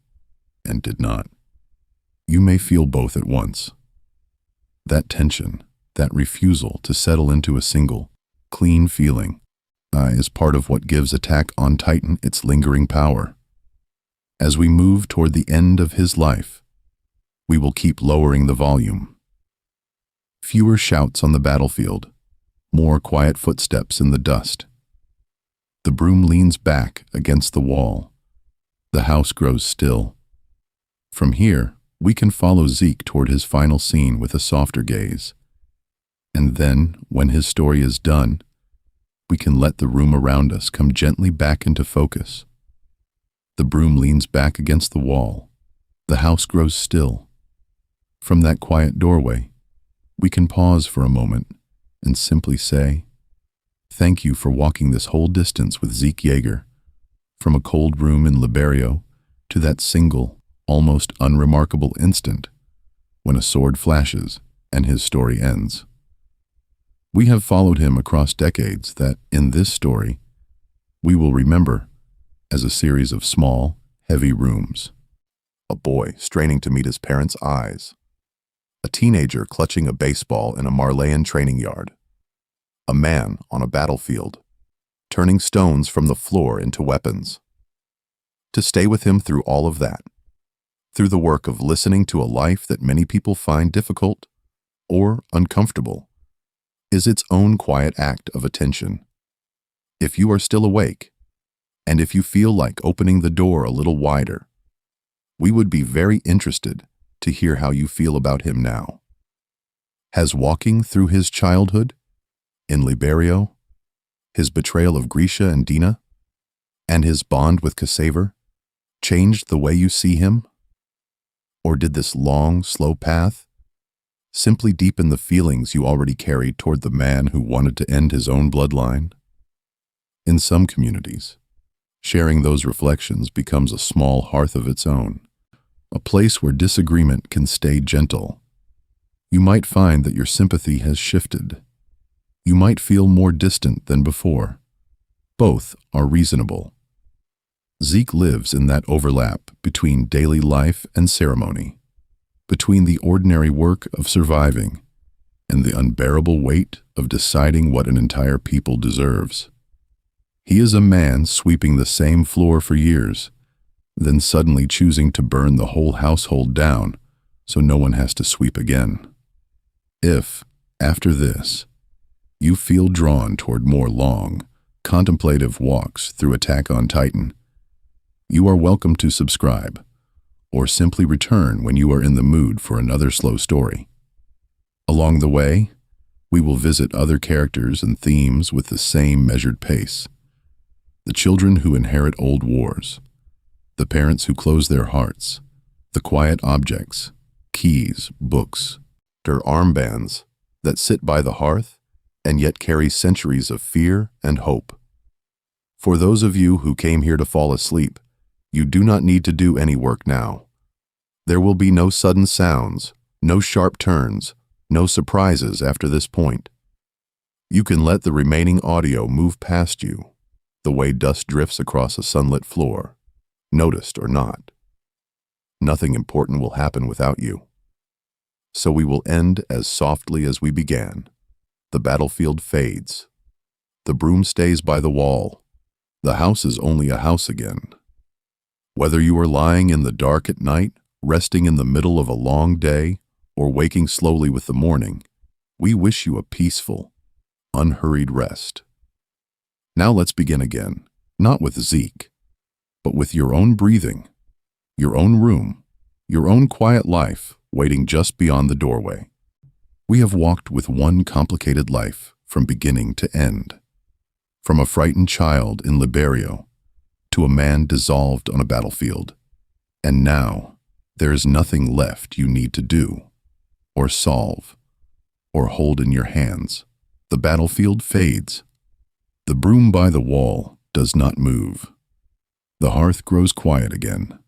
and did not. You may feel both at once. That tension, that refusal to settle into a single, clean feeling, is part of what gives Attack on Titan its lingering power. As we move toward the end of his life, we will keep lowering the volume. Fewer shouts on the battlefield, more quiet footsteps in the dust. The broom leans back against the wall. The house grows still. From here, we can follow Zeke toward his final scene with a softer gaze. And then, when his story is done, we can let the room around us come gently back into focus. The broom leans back against the wall. The house grows still. From that quiet doorway, we can pause for a moment and simply say, "Thank you for walking this whole distance with Zeke Yeager, from a cold room in Liberio to that single, almost unremarkable instant when a sword flashes and his story ends." We have followed him across decades that, in this story, we will remember as a series of small, heavy rooms. A boy straining to meet his parents' eyes. A teenager clutching a baseball in a Marleyan training yard. A man on a battlefield, turning stones from the floor into weapons. To stay with him through all of that, through the work of listening to a life that many people find difficult or uncomfortable, is its own quiet act of attention. If you are still awake, and if you feel like opening the door a little wider, we would be very interested to hear how you feel about him now. Has walking through his childhood, in Liberio, his betrayal of Grisha and Dina, and his bond with Casaver, changed the way you see him? Or did this long, slow path simply deepen the feelings you already carried toward the man who wanted to end his own bloodline? In some communities, sharing those reflections becomes a small hearth of its own, a place where disagreement can stay gentle. You might find that your sympathy has shifted. You might feel more distant than before. Both are reasonable. Zeke lives in that overlap between daily life and ceremony, between the ordinary work of surviving and the unbearable weight of deciding what an entire people deserves. He is a man sweeping the same floor for years, then suddenly choosing to burn the whole household down so no one has to sweep again. If, after this, you feel drawn toward more long, contemplative walks through Attack on Titan, you are welcome to subscribe, or simply return when you are in the mood for another slow story. Along the way, we will visit other characters and themes with the same measured pace. The children who inherit old wars, the parents who close their hearts, the quiet objects, keys, books, or armbands that sit by the hearth and yet carry centuries of fear and hope. For those of you who came here to fall asleep, you do not need to do any work now. There will be no sudden sounds, no sharp turns, no surprises after this point. You can let the remaining audio move past you, the way dust drifts across a sunlit floor, noticed or not. Nothing important will happen without you. So we will end as softly as we began. The battlefield fades. The broom stays by the wall. The house is only a house again. Whether you are lying in the dark at night, resting in the middle of a long day, or waking slowly with the morning, we wish you a peaceful, unhurried rest. Now let's begin again, not with Zeke, but with your own breathing, your own room, your own quiet life waiting just beyond the doorway. We have walked with one complicated life from beginning to end, from a frightened child in Liberio to a man dissolved on a battlefield. And now, there is nothing left you need to do, or solve, or hold in your hands. The battlefield fades. The broom by the wall does not move. The hearth grows quiet again.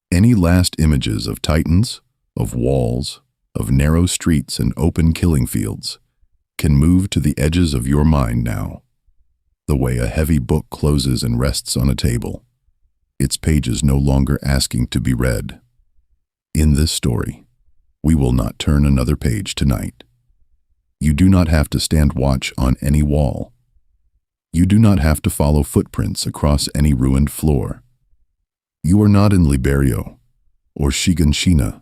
Any last images of titans, of walls, of narrow streets and open killing fields can move to the edges of your mind now, the way a heavy book closes and rests on a table, its pages no longer asking to be read. In this story, we will not turn another page tonight. You do not have to stand watch on any wall. You do not have to follow footprints across any ruined floor. You are not in Liberio, or Shiganshina,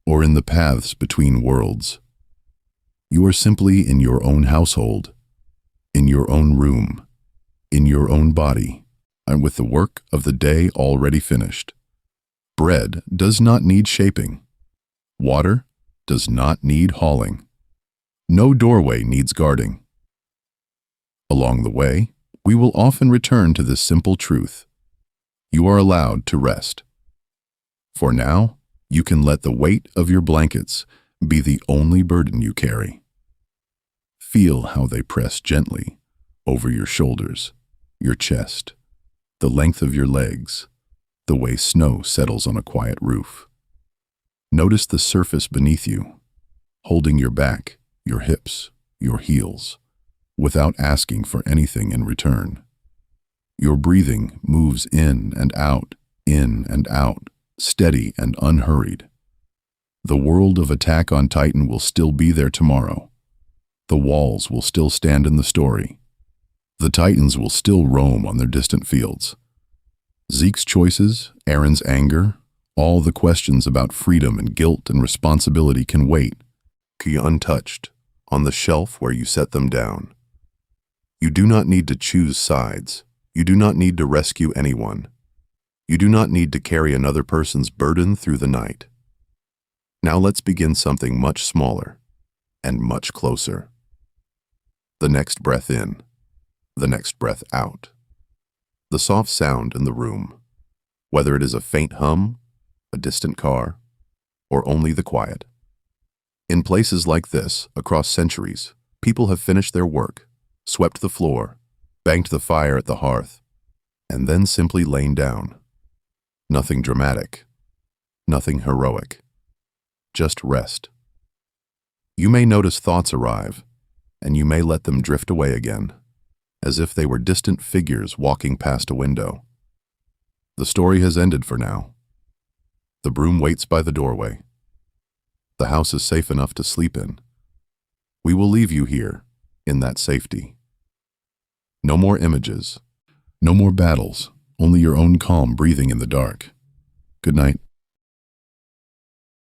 or in the paths between worlds. You are simply in your own household, in your own room, in your own body, and with the work of the day already finished. Bread does not need shaping. Water does not need hauling. No doorway needs guarding. Along the way, we will often return to this simple truth. You are allowed to rest. For now, you can let the weight of your blankets be the only burden you carry. Feel how they press gently over your shoulders, your chest, the length of your legs, the way snow settles on a quiet roof. Notice the surface beneath you, holding your back, your hips, your heels, without asking for anything in return. Your breathing moves in and out, steady and unhurried. The world of Attack on Titan will still be there tomorrow. The walls will still stand in the story. The Titans will still roam on their distant fields. Zeke's choices, Aaron's anger, all the questions about freedom and guilt and responsibility can wait, untouched, on the shelf where you set them down. You do not need to choose sides. You do not need to rescue anyone. You do not need to carry another person's burden through the night. Now let's begin something much smaller and much closer. The next breath in, the next breath out. The soft sound in the room, whether it is a faint hum, a distant car, or only the quiet. In places like this, across centuries, people have finished their work, swept the floor, banked the fire at the hearth, and then simply lain down. Nothing dramatic, nothing heroic, just rest. You may notice thoughts arrive, and you may let them drift away again, as if they were distant figures walking past a window. The story has ended for now. The broom waits by the doorway. The house is safe enough to sleep in. We will leave you here, in that safety. No more images. No more battles, only your own calm breathing in the dark. Good night.